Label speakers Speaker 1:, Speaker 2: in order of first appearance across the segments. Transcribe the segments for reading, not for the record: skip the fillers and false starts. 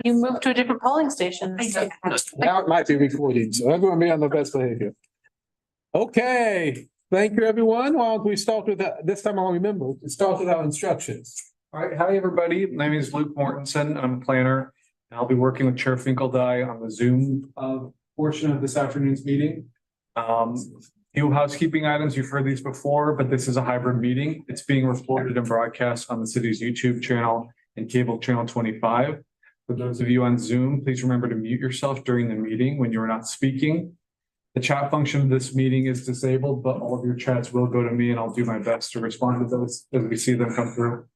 Speaker 1: You moved to a different polling station.
Speaker 2: Now it might be recording, so everyone be on their best behavior. Okay, thank you, everyone. Why don't we start with that? This time I'll remember to start with our instructions.
Speaker 3: All right, hi, everybody. My name is Luke Mortensen. I'm a planner. And I'll be working with Chair Finkeldye on the Zoom portion of this afternoon's meeting. Few housekeeping items. You've heard these before, but this is a hybrid meeting. It's being recorded and broadcast on the city's YouTube channel and cable channel 25. For those of you on Zoom, please remember to mute yourself during the meeting when you're not speaking. The chat function of this meeting is disabled, but all of your chats will go to me and I'll do my best to respond to those as we see them come through.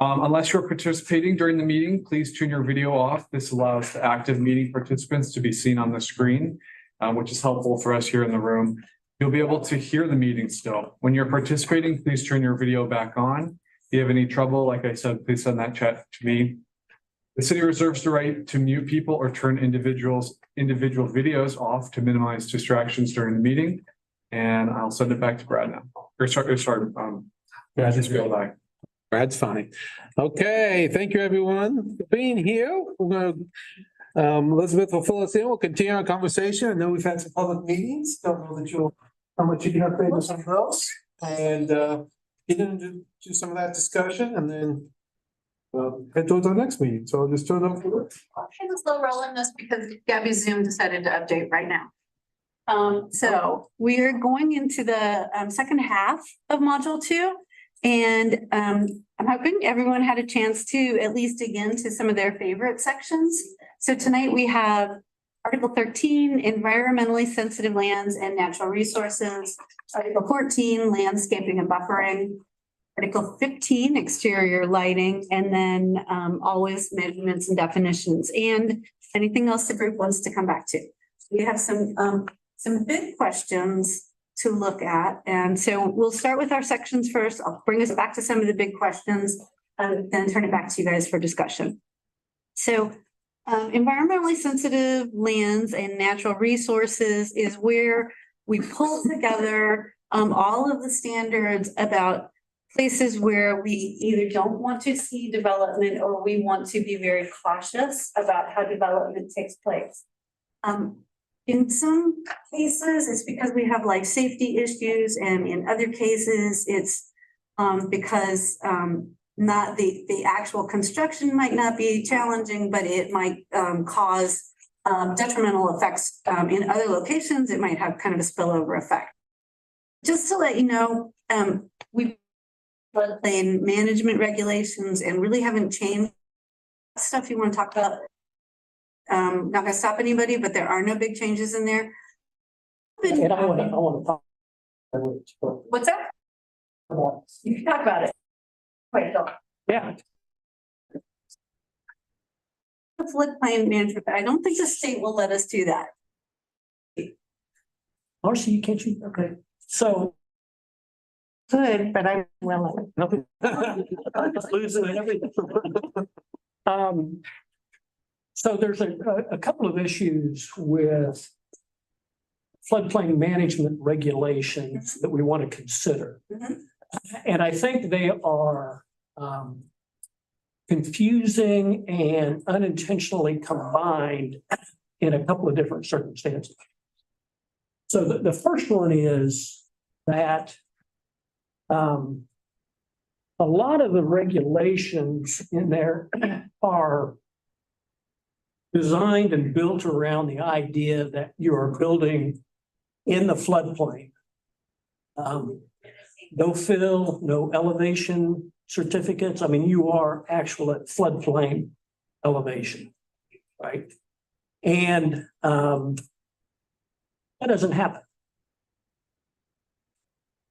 Speaker 3: Unless you're participating during the meeting, please turn your video off. This allows the active meeting participants to be seen on the screen, which is helpful for us here in the room. You'll be able to hear the meeting still. When you're participating, please turn your video back on. If you have any trouble, like I said, please send that chat to me. The city reserves the right to mute people or turn individual videos off to minimize distractions during the meeting. And I'll send it back to Brad now.
Speaker 2: Brad's fine. Okay, thank you, everyone, for being here. We're gonna, Elizabeth will fill us in. We'll continue our conversation. I know we've had some public meetings. Don't know that how much you can update with something else. And get into some of that discussion and then head towards our next meeting. So I'll just turn it over to it.
Speaker 4: I'm kind of slow rolling this because Gabby's Zoom decided to update right now. So we are going into the second half of module 2. And I'm hoping everyone had a chance to at least dig into some of their favorite sections. So tonight we have Article 13, environmentally sensitive lands and natural resources. Article 14, landscaping and buffering. Article 15, exterior lighting, and then always measurements and definitions, and anything else the group wants to come back to. We have some big questions to look at, and so we'll start with our sections first. I'll bring us back to some of the big questions, and then turn it back to you guys for discussion. So environmentally sensitive lands and natural resources is where we pull together all of the standards about places where we either don't want to see development or we want to be very cautious about how development takes place. In some cases, it's because we have like safety issues, and in other cases, it's because not the actual construction might not be challenging, but it might cause detrimental effects in other locations. It might have kind of a spillover effect. Just to let you know, we've floodplain management regulations and really haven't changed stuff you want to talk about. Not gonna stop anybody, but there are no big changes in there.
Speaker 5: And I want to talk.
Speaker 4: What's that? You can talk about it. Wait, don't.
Speaker 5: Yeah.
Speaker 4: The floodplain management, I don't think the state will let us do that.
Speaker 5: Marcy, you can't shoot. Okay. So.
Speaker 1: Good, but I will.
Speaker 5: I'm just losing everything. So there's a couple of issues with floodplain management regulations that we want to consider. And I think they are confusing and unintentionally combined in a couple of different circumstances. So the first one is that a lot of the regulations in there are designed and built around the idea that you are building in the floodplain. No fill, no elevation certificates. I mean, you are actual at floodplain elevation, right? And that doesn't happen.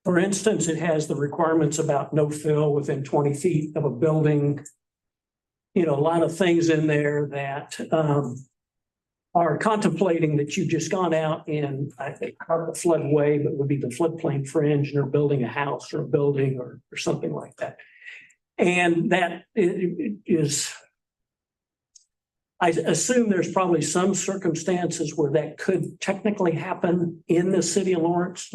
Speaker 5: For instance, it has the requirements about no fill within 20 feet of a building. You know, a lot of things in there that are contemplating that you've just gone out in, I think, not the floodway, but would be the floodplain fringe, and are building a house or a building or something like that. And that is, I assume there's probably some circumstances where that could technically happen in the city of Lawrence,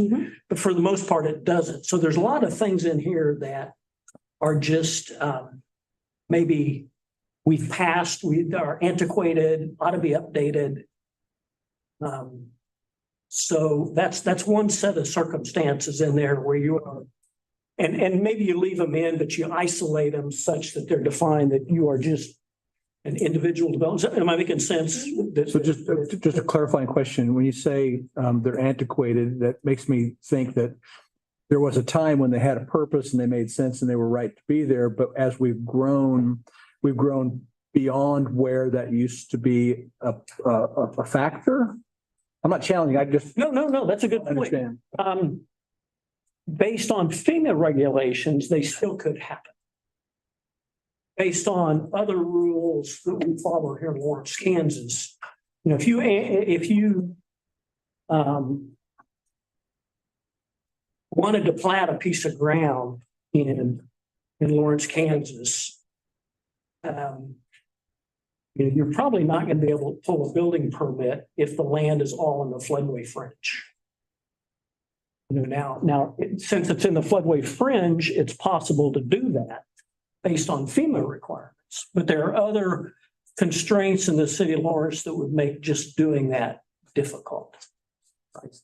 Speaker 5: but for the most part, it doesn't. So there's a lot of things in here that are just maybe we've passed, we are antiquated, ought to be updated. So that's one set of circumstances in there where you are. And maybe you leave them in, but you isolate them such that they're defined that you are just an individual developer. Am I making sense?
Speaker 6: So just a clarifying question, when you say they're antiquated, that makes me think that there was a time when they had a purpose and they made sense and they were right to be there, but as we've grown beyond where that used to be a factor. I'm not challenging, I just
Speaker 5: No, that's a good point.
Speaker 6: understand.
Speaker 5: Based on FEMA regulations, they still could happen. Based on other rules that we follow here in Lawrence, Kansas, you know, if you wanted to plat a piece of ground in Lawrence, Kansas, you're probably not going to be able to pull a building permit if the land is all in the floodway fringe. You know, now, since it's in the floodway fringe, it's possible to do that based on FEMA requirements. But there are other constraints in the city of Lawrence that would make just doing that difficult.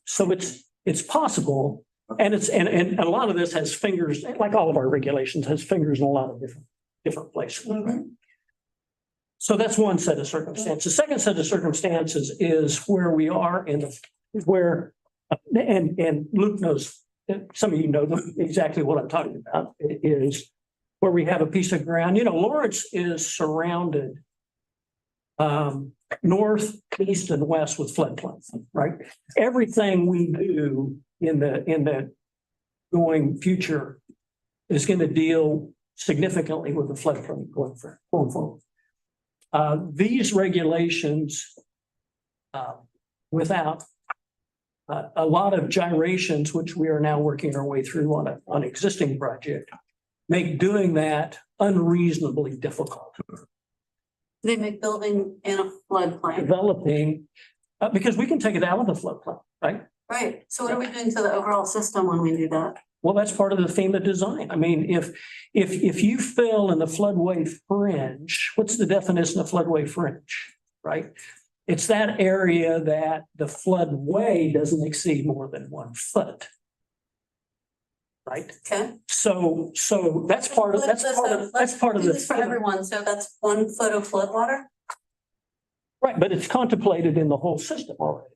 Speaker 5: So it's possible, and and a lot of this has fingers, like all of our regulations, has fingers in a lot of different places. Right? So that's one set of circumstances. The second set of circumstances is where we are and Luke knows, some of you know exactly what I'm talking about, is where we have a piece of ground. You know, Lawrence is surrounded north, east, and west with floodplains, right? Everything we do in the going future is going to deal significantly with the floodplain going forward. These regulations, without a lot of gyrations, which we are now working our way through on an existing project, make doing that unreasonably difficult.
Speaker 4: They make building in a floodplain.
Speaker 5: Developing, because we can take it out of the floodplain, right?
Speaker 4: Right. So what are we doing to the overall system when we do that?
Speaker 5: Well, that's part of the FEMA design. I mean, if you fill in the floodway fringe, what's the definition of floodway fringe, right? It's that area that the floodway doesn't exceed more than 1 foot. Right?
Speaker 4: Okay.
Speaker 5: So that's part of
Speaker 4: Do this for
Speaker 5: the,
Speaker 4: everyone. So that's 1 foot of flood water.
Speaker 5: right, but it's contemplated in the whole system already.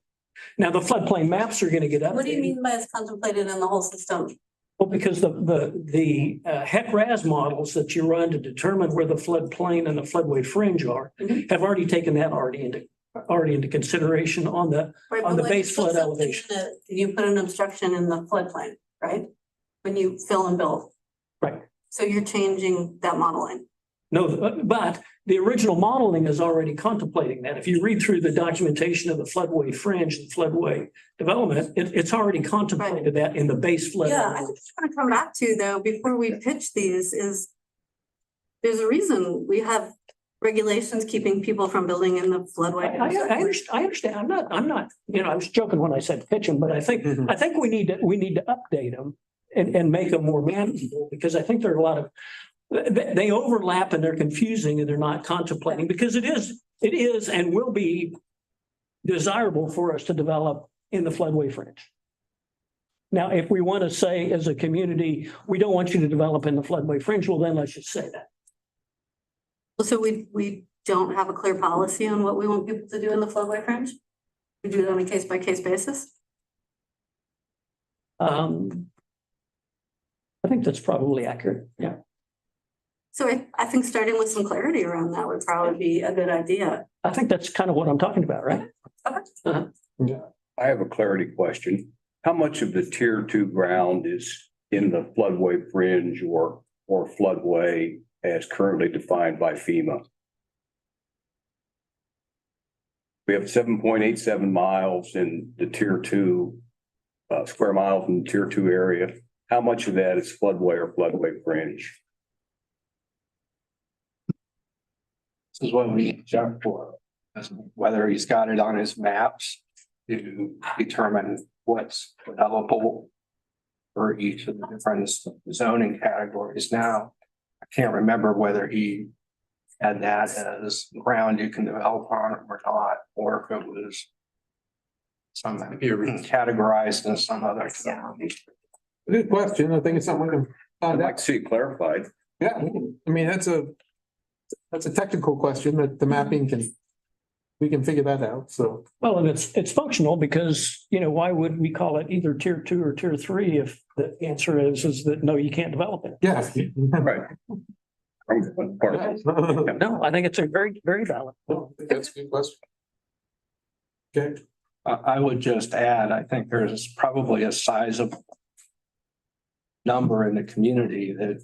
Speaker 5: Now, the floodplain maps are going to get updated.
Speaker 4: What do you mean by it's contemplated in the whole system?
Speaker 5: Well, because the HEC-RAS models that you run to determine where the floodplain and the floodway fringe are have already taken that already into consideration on the
Speaker 4: Right,
Speaker 5: on
Speaker 4: but
Speaker 5: the
Speaker 4: when you
Speaker 5: base
Speaker 4: put
Speaker 5: flood
Speaker 4: something
Speaker 5: elevation.
Speaker 4: in it, you put an obstruction in the floodplain, right? When you fill and build.
Speaker 5: Right.
Speaker 4: So you're changing that modeling.
Speaker 5: No, but the original modeling is already contemplating that. If you read through the documentation of the floodway fringe and floodway development, it's already contemplated that in the base flood.
Speaker 4: Yeah, I just want to come back to though, before we pitch these is there's a reason we have regulations keeping people from building in the floodway.
Speaker 5: I understand. I'm not, you know, I was joking when I said pitch them, but I think we need to update them and make them more manageable, because I think there are a lot of, they overlap and they're confusing and they're not contemplating, because it is and will be desirable for us to develop in the floodway fringe. Now, if we want to say as a community, we don't want you to develop in the floodway fringe, well, then let's just say that.
Speaker 4: So we don't have a clear policy on what we want people to do in the floodway fringe? We do it on a case by case basis?
Speaker 5: I think that's probably accurate. Yeah.
Speaker 4: So I think starting with some clarity around that would probably be a good idea.
Speaker 5: I think that's kind of what I'm talking about, right?
Speaker 4: Okay.
Speaker 7: I have a clarity question. How much of the tier 2 ground is in the floodway fringe or floodway as currently defined by FEMA? We have 7.87 miles in the tier 2 square miles in the tier 2 area. How much of that is floodway or floodway fringe?
Speaker 8: This is what we check for, whether he's got it on his maps to determine what's developable for each of the different zoning categories. Now, I can't remember whether he had that as ground you can develop on or not, or if it was some categorized as some other.
Speaker 2: Good question. I think it's something we can
Speaker 7: I'd
Speaker 2: find
Speaker 7: like
Speaker 2: out.
Speaker 7: to see it clarified.
Speaker 2: Yeah, I mean, that's a technical question that the mapping we can figure that out, so.
Speaker 5: Well, and it's functional because, why would we call it either tier 2 or tier 3 if the answer is that no, you can't develop it?
Speaker 2: Yeah.
Speaker 7: Right.
Speaker 5: No, I think it's a very, very valid.
Speaker 2: That's a good question. Okay,
Speaker 8: I would just add, I think there's probably a sizable number in the community that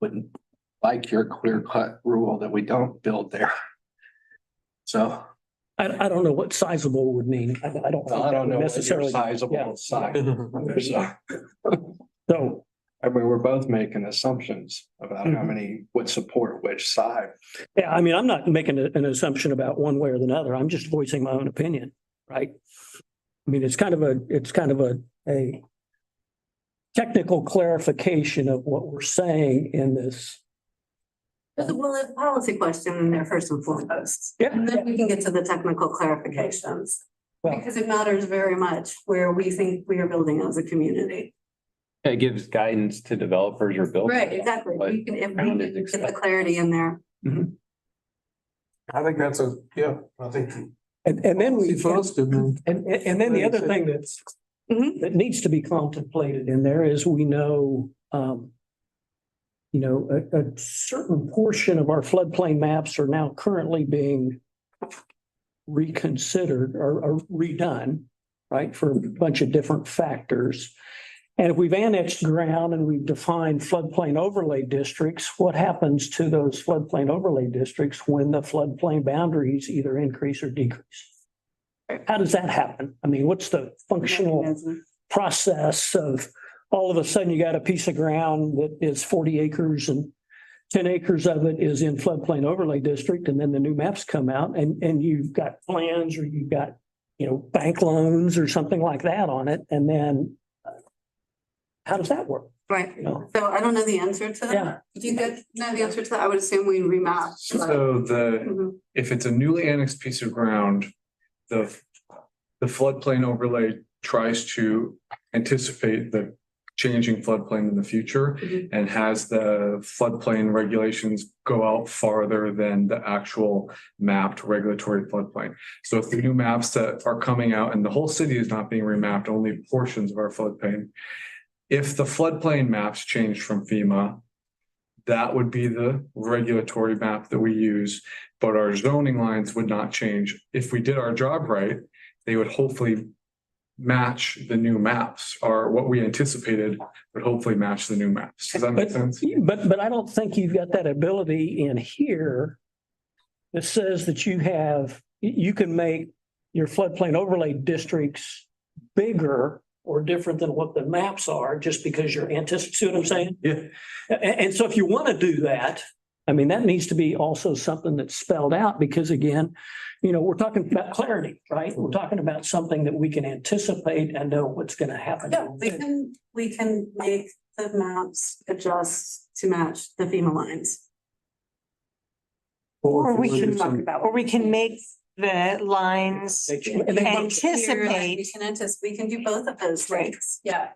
Speaker 8: wouldn't like your clear cut rule that we don't build there. So
Speaker 5: I don't know what sizable would mean. I don't.
Speaker 8: I don't know
Speaker 5: necessarily.
Speaker 8: necessarily sizable size.
Speaker 5: So,
Speaker 8: I mean, we're both making assumptions about how many would support which side.
Speaker 5: yeah, I mean, I'm not making an assumption about one way or the other. I'm just voicing my own opinion, right? I mean, it's kind of a technical clarification of what we're saying in this.
Speaker 4: Well, it's a policy question in there first and foremost.
Speaker 5: Yeah.
Speaker 4: And then we can get to the technical clarifications.
Speaker 5: Well-
Speaker 4: Because it matters very much where we think we are building as a community.
Speaker 9: It gives guidance to developers or builders.
Speaker 4: Right, exactly. We can, if we can get the clarity in there.
Speaker 2: I think that's I think.
Speaker 5: And then we.
Speaker 2: First, and
Speaker 5: And then the other thing that's, that needs to be contemplated in there is we know, a certain portion of our floodplain maps are now currently being reconsidered or redone, right, for a bunch of different factors. And if we've annexed ground and we've defined floodplain overlay districts, what happens to those floodplain overlay districts when the floodplain boundaries either increase or decrease? How does that happen? I mean, what's the functional process of all of a sudden you got a piece of ground that is 40 acres and 10 acres of it is in floodplain overlay district, and then the new maps come out and you've got plans or you've got, bank loans or something like that on it. And then how does that work?
Speaker 4: Right.
Speaker 5: You
Speaker 4: So I don't know the answer to that.
Speaker 5: Yeah.
Speaker 4: Do you guys know the answer to that? I would assume we remap.
Speaker 3: So if it's a newly annexed piece of ground, the floodplain overlay tries to anticipate the changing floodplain in the future and has the floodplain regulations go out farther than the actual mapped regulatory floodplain. So if the new maps that are coming out and the whole city is not being remapped, only portions of our floodplain, if the floodplain maps change from FEMA, that would be the regulatory map that we use, but our zoning lines would not change. If we did our job right, they would hopefully match the new maps, or what we anticipated would hopefully match the new maps. Does that make sense?
Speaker 5: But I don't think you've got that ability in here that says that you can make your floodplain overlay districts bigger or different than what the maps are just because you're see what I'm saying?
Speaker 3: Yeah.
Speaker 5: And so if you want to do that, I mean, that needs to be also something that's spelled out because again, we're talking about clarity, right? We're talking about something that we can anticipate and know what's going to happen.
Speaker 4: Yeah, we can make the maps adjust to match the FEMA lines.
Speaker 1: Or we
Speaker 2: can-
Speaker 1: make the lines anticipate.
Speaker 4: We can do both of those things. Yeah,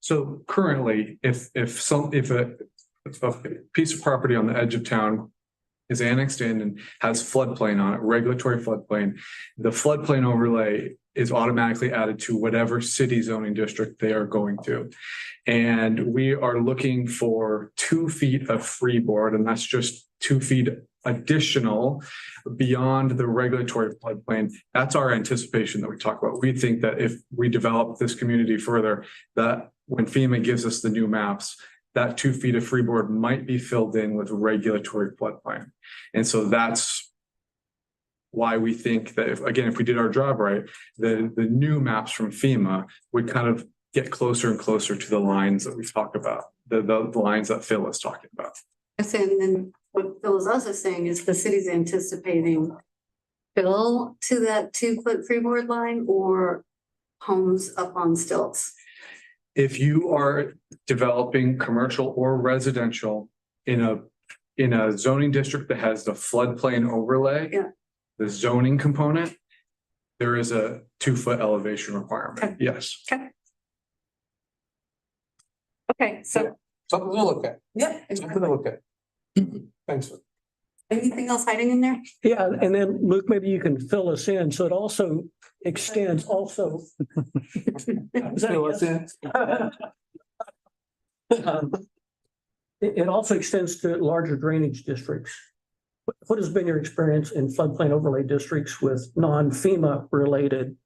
Speaker 3: So currently, if a piece of property on the edge of town is annexed in and has floodplain on it, regulatory floodplain, the floodplain overlay is automatically added to whatever city zoning district they are going to. And we are looking for 2 feet of freeboard, and that's just 2 feet additional beyond the regulatory floodplain. That's our anticipation that we talk about. We think that if we develop this community further, that when FEMA gives us the new maps, that 2 feet of freeboard might be filled in with regulatory floodplain. And so that's why we think that if we did our job right, the new maps from FEMA would kind of get closer and closer to the lines that we've talked about, the lines that Phil is talking about.
Speaker 4: and then what Phil is also saying is the city's anticipating fill to that 2-foot freeboard line or homes up on stilts.
Speaker 3: If you are developing commercial or residential in a in a zoning district that has the floodplain overlay.
Speaker 4: Yeah.
Speaker 3: The zoning component, there is a 2-foot elevation
Speaker 4: Okay.
Speaker 3: requirement, yes.
Speaker 4: Okay, so,
Speaker 2: Something to look at,
Speaker 4: yeah.
Speaker 2: something to look at. Thanks.
Speaker 4: Anything else hiding in there?
Speaker 5: Yeah, and then Luke, maybe you can fill us in. So it also extends also. Is that a
Speaker 2: Fill us
Speaker 5: yes?
Speaker 2: in.
Speaker 5: It also extends to larger drainage districts. What has been your experience in floodplain overlay districts with non-FEMA related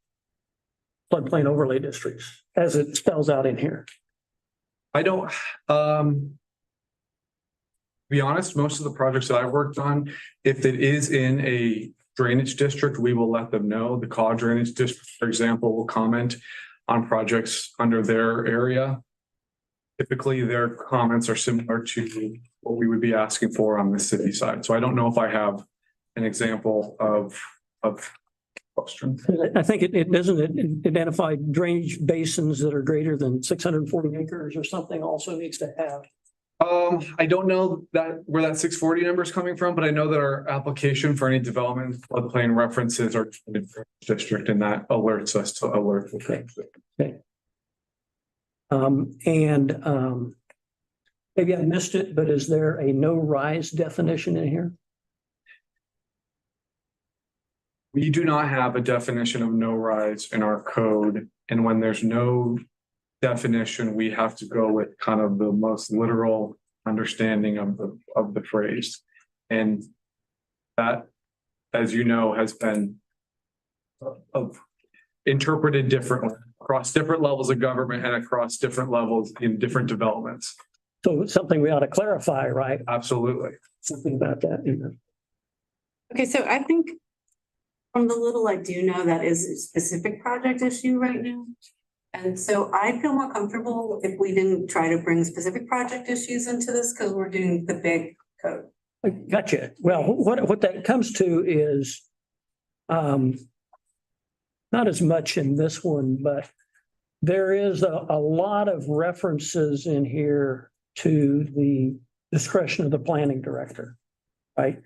Speaker 5: floodplain overlay districts, as it spells out in here?
Speaker 3: I don't, be honest, most of the projects that I've worked on, if it is in a drainage district, we will let them know. The CAW drainage district, for example, will comment on projects under their area. Typically, their comments are similar to what we would be asking for on the city side. So I don't know if I have an example of question.
Speaker 5: I think it doesn't identify drainage basins that are greater than 640 acres or something also needs to have.
Speaker 3: I don't know where that 640 number is coming from, but I know that our application for any development floodplain references are district, and that alerts us to alert.
Speaker 5: Okay. Maybe I missed it, but is there a no rise definition in here?
Speaker 3: We do not have a definition of no rise in our code, and when there's no definition, we have to go with kind of the most literal understanding of the phrase. And that, as you know, has been interpreted differently across different levels of government and across different levels in different developments.
Speaker 5: So it's something we ought to clarify, right?
Speaker 3: Absolutely.
Speaker 5: Something about that.
Speaker 4: Okay, so I think from the little I do know, that is a specific project issue right now. And so I feel more comfortable if we didn't try to bring specific project issues into this because we're doing the big code.
Speaker 5: Gotcha. Well, what that comes to is not as much in this one, but there is a lot of references in here to the discretion of the planning director, right?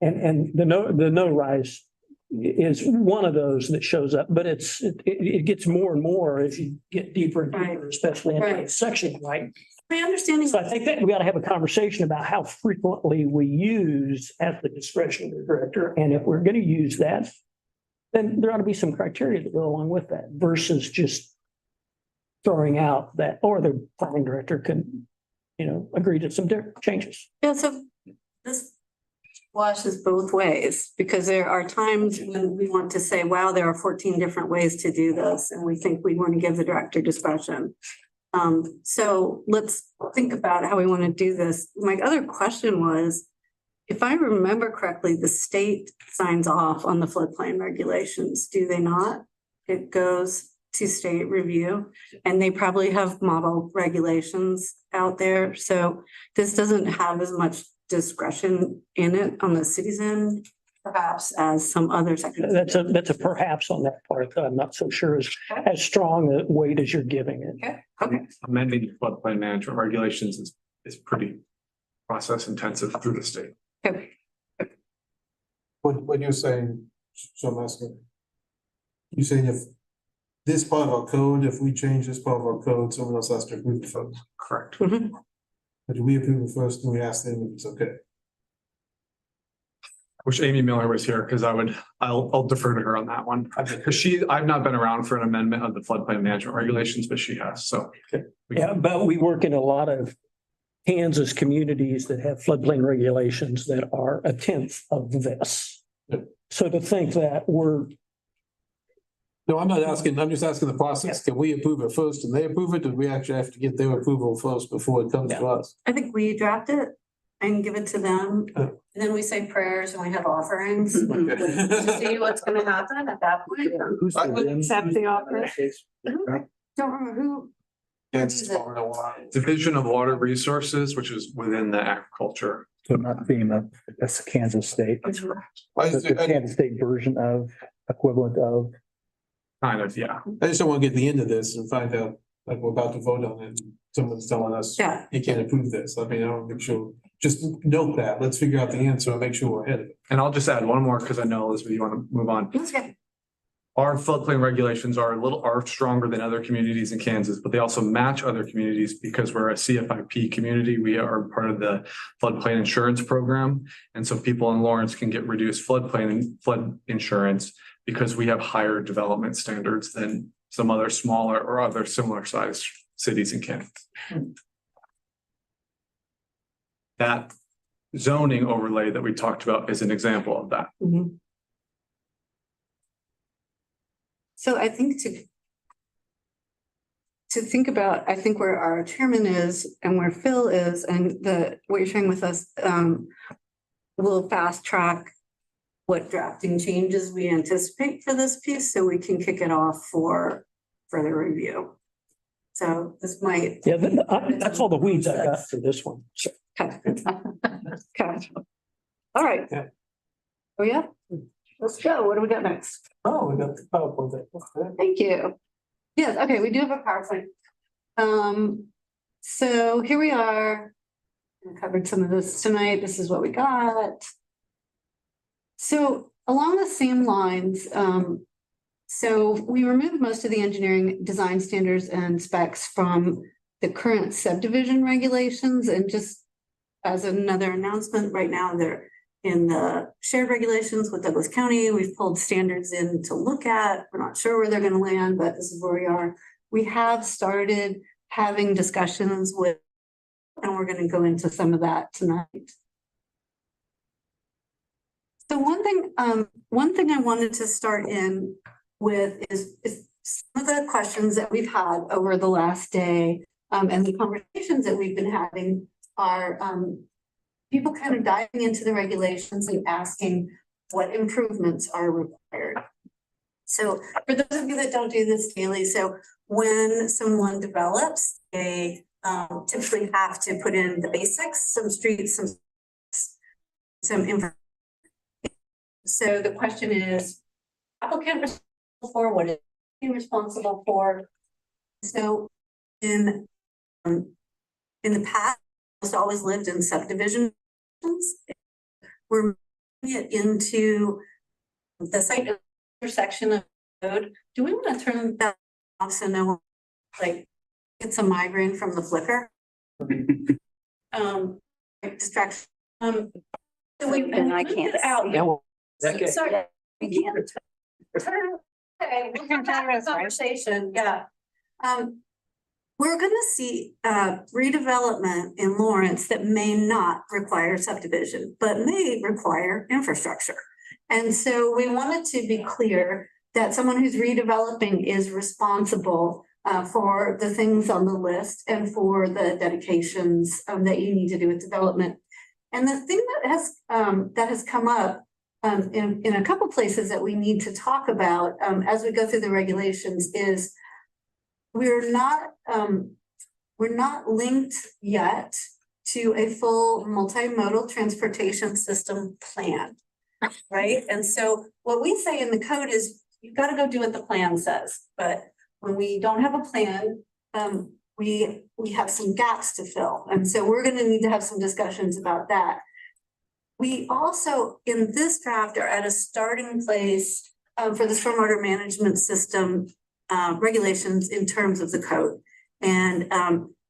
Speaker 5: And the no rise is one of those that shows up, but it gets more and more as you get deeper and deeper, especially in that section, right?
Speaker 4: My understanding.
Speaker 5: So I think that we ought to have a conversation about how frequently we use at the discretion of the director. And if we're going to use that, then there ought to be some criteria that go along with that versus just throwing out that, or the planning director can, agree to some different changes.
Speaker 4: Yeah, so this washes both ways because there are times when we want to say, wow, there are 14 different ways to do this. And we think we want to give the director discretion. So let's think about how we want to do this. My other question was, if I remember correctly, the state signs off on the floodplain regulations, do they not? It goes to state review and they probably have model regulations out there. So this doesn't have as much discretion in it on the city's end, perhaps, as some other sections.
Speaker 5: That's a perhaps on that part. I'm not so sure as strong a weight as you're giving it.
Speaker 4: Okay.
Speaker 3: Amending floodplain management regulations is pretty process intensive through the state.
Speaker 4: Okay.
Speaker 2: What you're saying, so I'm asking. You're saying if this part of our code, if we change this part of our code, someone else has to approve it first.
Speaker 3: Correct.
Speaker 4: Mhm.
Speaker 2: But do we approve it first and we ask them if it's okay?
Speaker 3: Wish Amy Miller was here because I'll defer to her on that one. Because I've not been around for an amendment of the floodplain management regulations, but she has, so.
Speaker 5: Yeah, but we work in a lot of Kansas communities that have floodplain regulations that are a tenth of this.
Speaker 2: Yep.
Speaker 5: So to think that
Speaker 2: No, I'm not asking, I'm just asking the process. Can we approve it first and they approve it? Do we actually have to get their approval first before it comes to us?
Speaker 4: I think we draft it and give it to them. And then we say prayers and we have offerings. To see what's gonna happen at that point.
Speaker 6: Who's the them?
Speaker 1: Accept the offer.
Speaker 4: Don't remember who.
Speaker 3: Division of Water Resources, which is within the agriculture.
Speaker 6: So not FEMA, that's Kansas State.
Speaker 4: That's right.
Speaker 6: That's the Kansas State version of, equivalent of.
Speaker 3: Kind of, yeah.
Speaker 2: I just don't want to get to the end of this and find out like we're about to vote on it, someone's telling us.
Speaker 4: Yeah.
Speaker 2: You can't approve this. I mean, I want to make sure, just note that. Let's figure out the answer and make sure we're ahead of it.
Speaker 3: And I'll just add one more because I know Elizabeth, you want to move on.
Speaker 4: That's good.
Speaker 3: Our floodplain regulations are stronger than other communities in Kansas, but they also match other communities because we're a CFIP community. We are part of the floodplain insurance program. And so people in Lawrence can get reduced flood insurance because we have higher development standards than some other smaller or other similar sized cities in Kansas. That zoning overlay that we talked about is an example of that.
Speaker 4: So I think to think about, I think where our chairman is and where Phil is and what you're sharing with us, will fast track what drafting changes we anticipate for this piece so we can kick it off for further review. So this might.
Speaker 5: Yeah, that's all the weeds I got for this one. So,
Speaker 4: Okay. Okay. All right.
Speaker 2: Yeah.
Speaker 4: Oh, yeah. Let's go. What do we got next?
Speaker 2: Oh, we got the PowerPoint. Okay.
Speaker 4: Thank you. Yes, okay, we do have a PowerPoint. So here we are. I covered some of this tonight. This is what we got. So along the same lines, so we removed most of the engineering design standards and specs from the current subdivision regulations, and just as another announcement, right now they're in the shared regulations with Douglas County. We've pulled standards in to look at. We're not sure where they're going to land, but this is where we are. We have started having discussions with, and we're going to go into some of that tonight. So one thing I wanted to start in with is some of the questions that we've had over the last day, and the conversations that we've been having are people kind of diving into the regulations and asking what improvements are required. So for those of you that don't do this daily, so when someone develops, they typically have to put in the basics, some streets, some info. So the question is, applicant responsible for, what is he responsible for? So in the past, it's always lived in subdivision. We're moving it into the site intersection of code. Do we want to turn that off so no one like gets a migraine from the flicker? Distraction. So we
Speaker 1: And I can't
Speaker 4: out.
Speaker 5: yeah, well, okay.
Speaker 4: Sorry, we can't. Okay, we can have a conversation, yeah. We're gonna see redevelopment in Lawrence that may not require subdivision, but may require infrastructure. And so we wanted to be clear that someone who's redeveloping is responsible for the things on the list and for the dedications that you need to do with development. And the thing that has come up in a couple places that we need to talk about as we go through the regulations is we're not linked yet to a full multimodal transportation system plan, right? And so what we say in the code is you've got to go do what the plan says. But when we don't have a plan, we have some gaps to fill. And so we're going to need to have some discussions about that. We also, in this draft, are at a starting place for the stormwater management system regulations in terms of the code. And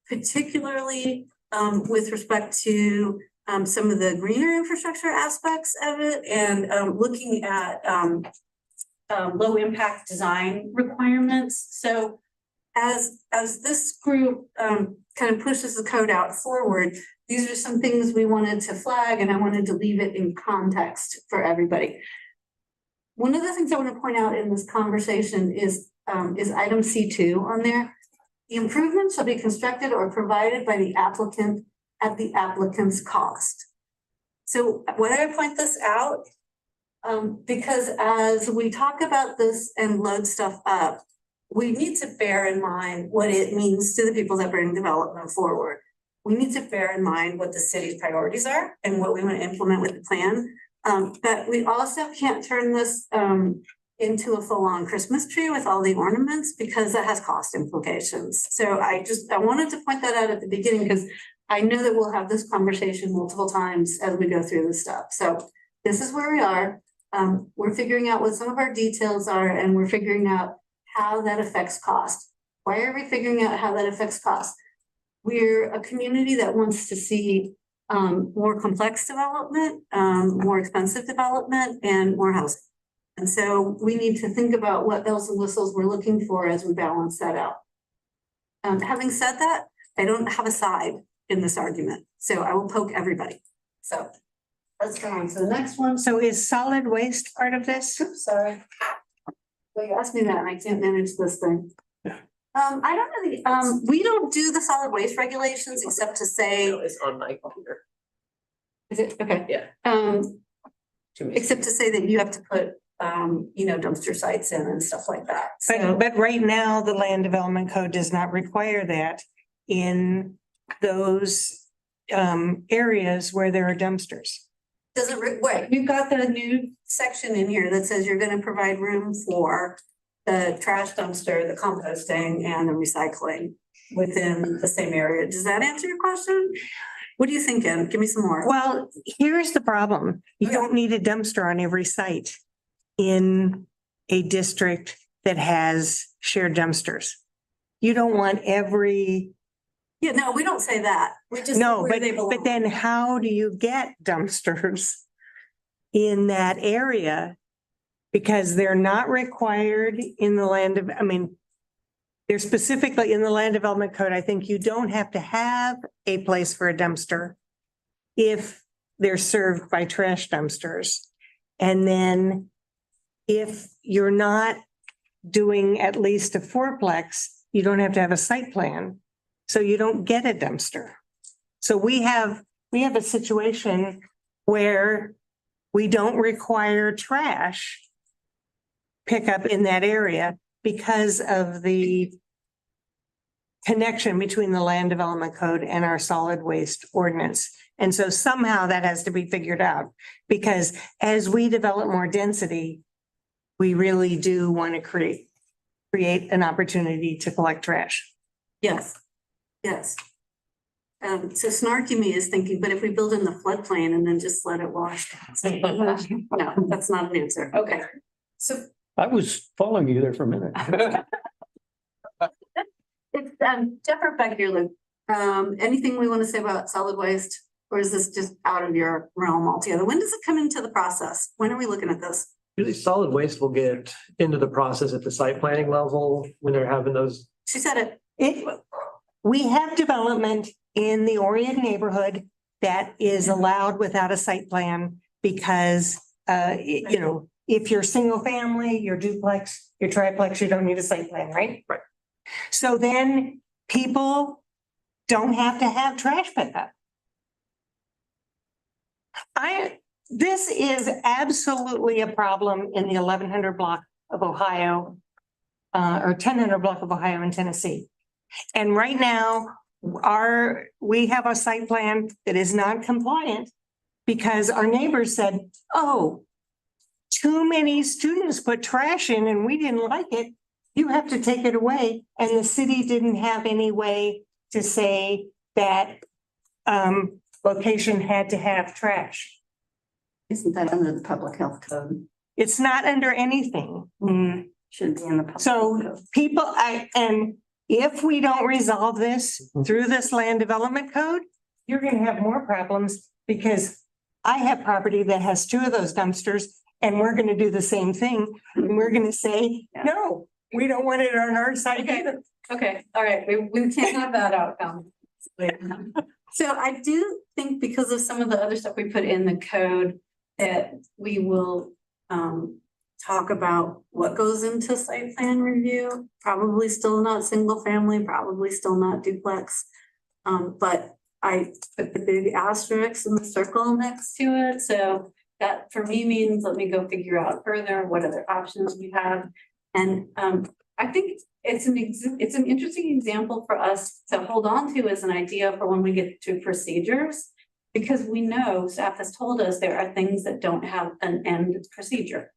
Speaker 4: particularly with respect to some of the greener infrastructure aspects of it and looking at low impact design requirements. So as this group kind of pushes the code out forward, these are some things we wanted to flag, and I wanted to leave it in context for everybody. One of the things I want to point out in this conversation is item C2 on there. The improvements shall be constructed or provided by the applicant at the applicant's cost. So why do I point this out? Because as we talk about this and load stuff up, we need to bear in mind what it means to the people that bring development forward. We need to bear in mind what the city's priorities are and what we want to implement with the plan. But we also can't turn this into a full-on Christmas tree with all the ornaments because that has cost implications. So I wanted to point that out at the beginning because I know that we'll have this conversation multiple times as we go through this stuff. So this is where we are. We're figuring out what some of our details are and we're figuring out how that affects cost. Why are we figuring out how that affects cost? We're a community that wants to see more complex development, more expensive development, and more housing. And so we need to think about what bells and whistles we're looking for as we balance that out. Having said that, I don't have a side in this argument, so I will poke everybody. So let's go on to the next one.
Speaker 1: So is solid waste part of this?
Speaker 4: Oops, sorry. Well, you asked me that and I can't manage this thing. I don't really, we don't do the solid waste regulations except to say.
Speaker 10: It's on my computer.
Speaker 4: Is it? Okay.
Speaker 10: Yeah.
Speaker 4: Except to say that you have to put, dumpster sites in and stuff like that. So,
Speaker 1: But right now, the land development code does not require that in those areas where there are dumpsters.
Speaker 4: wait, you've got the new section in here that says you're gonna provide room for the trash dumpster, the composting and the recycling within the same area. Does that answer your question? What are you thinking? Give me some more.
Speaker 1: Well, here's the problem. You don't need a dumpster on every site in a district that has shared dumpsters. You don't want every,
Speaker 4: Yeah, no, we don't say that. We just.
Speaker 1: no,
Speaker 4: where
Speaker 1: but,
Speaker 4: they belong.
Speaker 1: but then how do you get dumpsters in that area? Because they're not required in the they're specifically in the land development code. I think you don't have to have a place for a dumpster if they're served by trash dumpsters. And then if you're not doing at least a fourplex, you don't have to have a site plan. So you don't get a dumpster. So we have a situation where we don't require trash pickup in that area because of the connection between the land development code and our solid waste ordinance. And so somehow that has to be figured out because as we develop more density, we really do want to create an opportunity to collect trash.
Speaker 4: Yes, yes. So snarky me is thinking, but if we build in the floodplain and then just let it wash. No, that's not an answer. Okay. So
Speaker 5: I was following you there for a minute.
Speaker 4: it's, Jeff or back here, Luke, anything we want to say about solid waste? Or is this just out of your realm altogether? When does it come into the process? When are we looking at this?
Speaker 10: Usually solid waste will get into the process at the site planning level when they're having those.
Speaker 4: She said it.
Speaker 1: We have development in the Orient neighborhood that is allowed without a site plan because, if you're single family, your duplex, your triplex, you don't need a site plan, right?
Speaker 10: Right.
Speaker 1: So then people don't have to have trash pickup. This is absolutely a problem in the 1100 block of Ohio, or 1000 block of Ohio and Tennessee. And right now, we have a site plan that is not compliant because our neighbors said, oh, too many students put trash in and we didn't like it. You have to take it away. And the city didn't have any way to say that location had to have trash.
Speaker 4: Isn't that under the public health code?
Speaker 1: It's not under anything.
Speaker 4: Should be in the. public
Speaker 1: So
Speaker 4: code.
Speaker 1: people, and if we don't resolve this through this land development code, you're gonna have more problems because I have property that has 2 of those dumpsters and we're gonna do the same thing. And we're gonna say, no, we don't want it on our side
Speaker 4: Okay.
Speaker 1: either.
Speaker 4: Okay, all right, we can't have that outcome. So I do think because of some of the other stuff we put in the code that we will talk about what goes into site plan review. Probably still not single family, probably still not duplex. But I put the big asterisk in the circle next to it, so that for me means let me go figure out further what other options we have. And I think it's an interesting example for us to hold on to as an idea for when we get to procedures. Because we know staff has told us there are things that don't have an end procedure.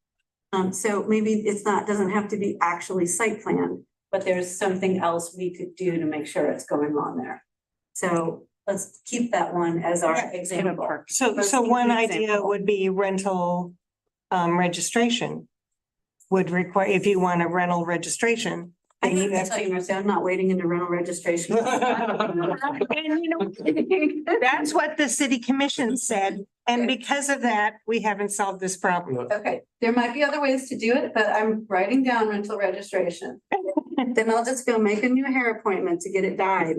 Speaker 4: So maybe it's not, doesn't have to be actually site plan, but there's something else we could do to make sure it's going on there. So let's keep that one as our example.
Speaker 1: So one idea would be rental registration. Would require, if you want a rental registration.
Speaker 4: I
Speaker 1: then you
Speaker 4: have to
Speaker 1: have
Speaker 4: tell
Speaker 1: to-
Speaker 4: you, Marcy, I'm not waiting into rental registration.
Speaker 1: And you know, that's what the city commission said, and because of that, we haven't solved this problem.
Speaker 4: Okay, there might be other ways to do it, but I'm writing down rental registration. Then I'll just go make a new hair appointment to get it dyed.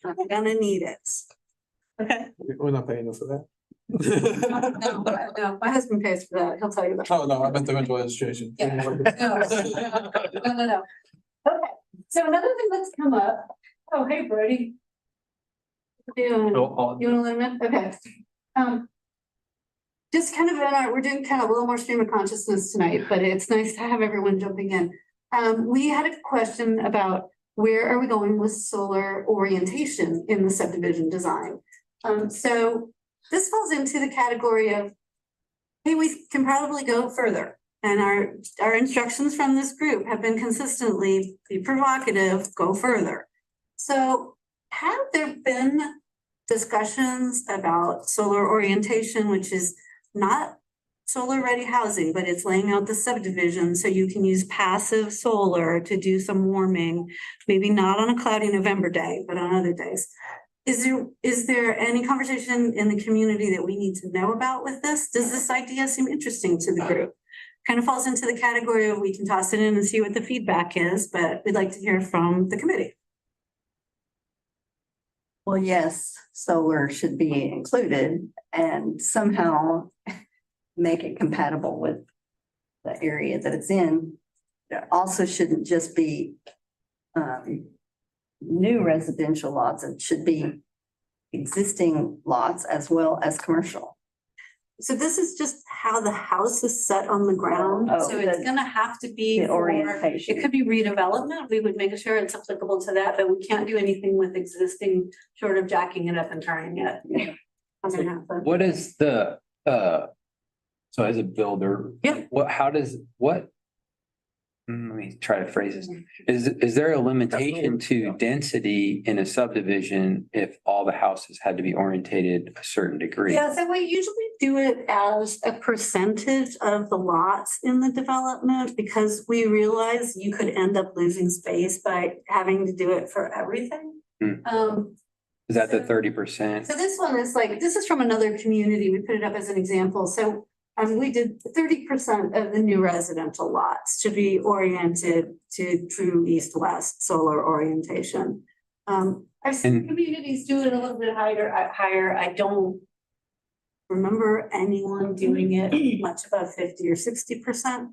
Speaker 4: I'm gonna need it.
Speaker 1: Okay.
Speaker 2: We're not paying for that.
Speaker 4: No, my husband pays for that. He'll tell you about.
Speaker 2: Oh, no, I meant the rental registration.
Speaker 4: Yeah. No. Okay, so another thing that's come up, oh, hey, Brody. What are you doing? You wanna learn it? Okay. Just kind of we're doing kind of a little more stream of consciousness tonight, but it's nice to have everyone jumping in. We had a question about where are we going with solar orientation in the subdivision design? So this falls into the category of, hey, we can probably go further. And our instructions from this group have been consistently be provocative, go further. So have there been discussions about solar orientation, which is not solar ready housing, but it's laying out the subdivision so you can use passive solar to do some warming, maybe not on a cloudy November day, but on other days. Is there any conversation in the community that we need to know about with this? Does this idea seem interesting to the group? Kind of falls into the category of we can toss it in and see what the feedback is, but we'd like to hear from the committee.
Speaker 11: Well, yes, solar should be included and somehow make it compatible with the area that it's in. It also shouldn't just be new residential lots. It should be existing lots as well as commercial.
Speaker 4: So this is just how the house is set on the ground.
Speaker 11: Oh,
Speaker 4: So it's
Speaker 11: the-
Speaker 4: gonna have to be
Speaker 11: The
Speaker 4: for,
Speaker 11: orientation.
Speaker 4: it could be redevelopment. We would make sure it's applicable to that, but we can't do anything with existing short of jacking it up and turning it. Not gonna happen.
Speaker 9: What is the, so as a builder?
Speaker 4: Yeah.
Speaker 9: Let me try to phrase this. Is there a limitation to density in a subdivision if all the houses had to be orientated a certain degree?
Speaker 4: Yeah, so we usually do it as a percentage of the lots in the development because we realize you could end up losing space by having to do it for everything.
Speaker 9: Hmm. Is that the 30%?
Speaker 4: So this one is like, this is from another community. We put it up as an example. So we did 30% of the new residential lots should be oriented to true east-west solar orientation. I've seen communities do it a little bit higher. I don't remember anyone doing it much above 50 or 60%.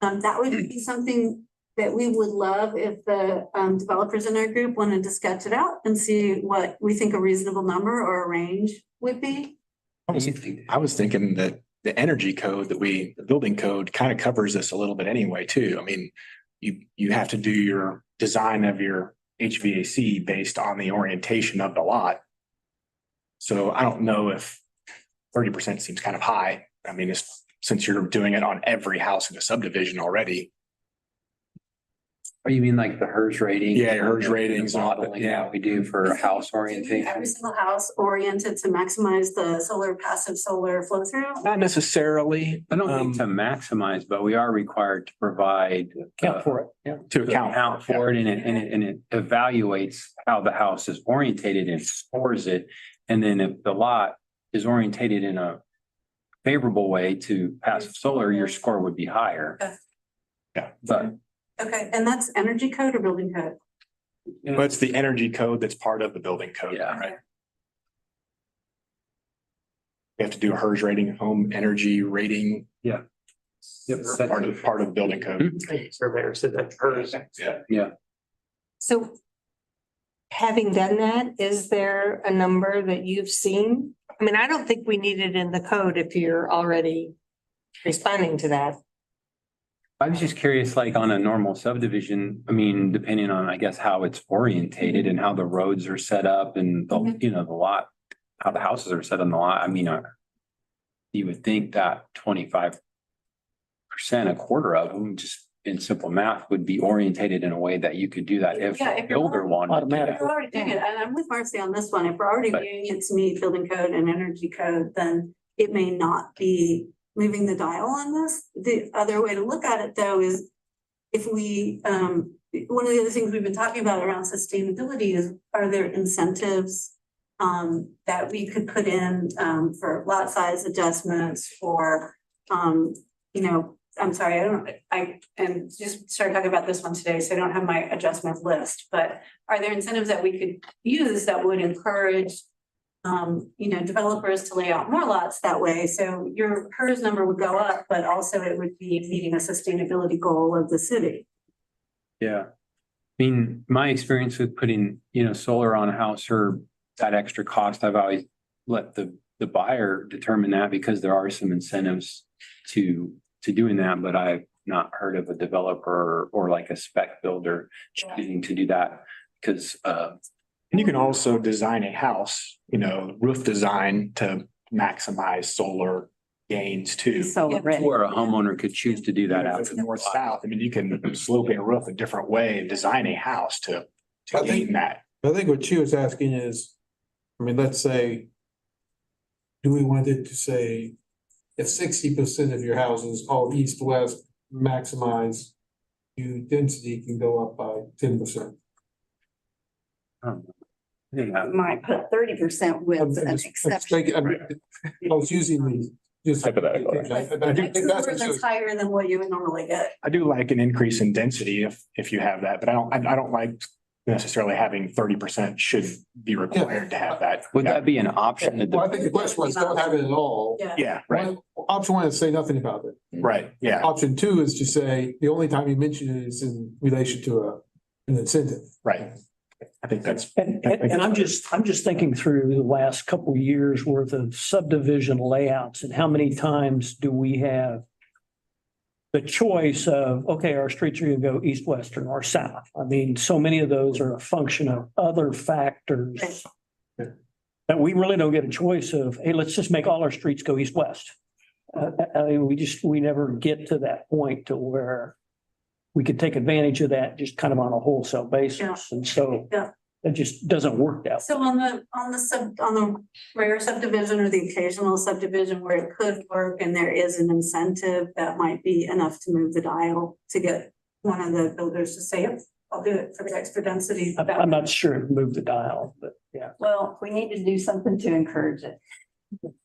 Speaker 4: That would be something that we would love if the developers in our group wanted to sketch it out and see what we think a reasonable number or a range would be.
Speaker 12: I was thinking that the energy code the building code kind of covers this a little bit anyway, too. I mean, you have to do your design of your HVAC based on the orientation of the lot. So I don't know if 30% seems kind of high. I mean, since you're doing it on every house in the subdivision already.
Speaker 9: Or you mean like the HERS rating?
Speaker 12: Yeah, your HERS ratings and all that,
Speaker 9: Modeling
Speaker 12: yeah.
Speaker 9: that we do for house orientation.
Speaker 4: Every single house oriented to maximize the solar, passive solar flow through.
Speaker 12: Not necessarily.
Speaker 9: I don't think to maximize, but we are required to provide.
Speaker 6: Account for it, yeah.
Speaker 12: To account
Speaker 9: For it, and it evaluates how the house is orientated and scores it. And then if the lot is orientated in a favorable way to passive solar, your score would be higher.
Speaker 4: Okay.
Speaker 12: Yeah.
Speaker 9: But
Speaker 4: Okay, and that's energy code or building code?
Speaker 12: But it's the energy code that's part of the building code,
Speaker 9: Yeah.
Speaker 12: right? We have to do a HERS rating, home energy rating.
Speaker 9: Yep.
Speaker 12: Part of the building code.
Speaker 10: Surveyor said that hers.
Speaker 12: Yeah.
Speaker 1: So having done that, is there a number that you've seen? I mean, I don't think we need it in the code if you're already responding to that.
Speaker 9: I was just curious, like on a normal subdivision, I mean, depending on, I guess, how it's orientated and how the roads are set up and the, you know, the lot, how the houses are set on the lot. I mean, you would think that 25% a quarter of them, just in simple math, would be orientated in a way that you could do that if
Speaker 4: Yeah,
Speaker 9: a
Speaker 4: if you're
Speaker 9: builder wanted to do
Speaker 5: automatic.
Speaker 4: If we're already doing it, and I'm with Marcy on this one, if we're already
Speaker 9: Right.
Speaker 4: doing it to meet building code and energy code, then it may not be moving the dial on this. The other way to look at it though is if we, one of the other things we've been talking about around sustainability is, are there incentives that we could put in for lot size adjustments or, you know, I'm sorry, I just started talking about this one today, so I don't have my adjustment list, but are there incentives that we could use that would encourage you know, developers to lay out more lots that way? So your PERS number would go up, but also it would be meeting a sustainability goal of the city.
Speaker 9: Yeah. I mean, my experience with putting, you know, solar on a house or that extra cost, I've always let the buyer determine that because there are some incentives to doing that, but I've not heard of a developer or like a spec builder choosing to do that because
Speaker 12: And you can also design a house, you know, roof design to maximize solar gains too.
Speaker 11: Solar ready.
Speaker 9: or a homeowner could choose to do that
Speaker 12: If
Speaker 9: out.
Speaker 12: it's north south, I mean, you can slope a roof a different way and design a house to
Speaker 2: I think-
Speaker 12: gain that.
Speaker 2: I think what she was asking is, I mean, let's say, do we want it to say, if 60% of your houses all east-west maximize, your density can go up by 10%.
Speaker 9: Yeah.
Speaker 11: Might put 30% with an exception.
Speaker 2: I was using the, just.
Speaker 12: Hypothetical.
Speaker 2: I do think that's what she was.
Speaker 4: It's higher than what you would normally get.
Speaker 12: I do like an increase in density if you have that, but I don't like necessarily having 30% should be required to have that.
Speaker 9: Would that be an option? that the-
Speaker 2: Well, I think the question was, don't have it at all.
Speaker 4: Yeah.
Speaker 12: Yeah, right,
Speaker 2: Option one is say nothing about it.
Speaker 12: right, yeah.
Speaker 2: Option two is to say, the only time you mention it is in relation to an incentive.
Speaker 12: Right. I think that's.
Speaker 5: And I'm just thinking through the last couple of years worth of subdivision layouts and how many times do we have the choice of, okay, our streets are gonna go east, west, or north, south. I mean, so many of those are a function of other factors that we really don't get a choice of, hey, let's just make all our streets go east, west. I mean, we never get to that point to where we could take advantage of that just kind of on a wholesale basis. And so
Speaker 4: Yeah.
Speaker 5: it just doesn't work that way.
Speaker 4: So on the rare subdivision or the occasional subdivision where it could work and there is an incentive that might be enough to move the dial to get one of the builders to say, yep, I'll do it for the extra density.
Speaker 5: I'm not sure it moved the dial, but yeah.
Speaker 11: Well, we need to do something to encourage it.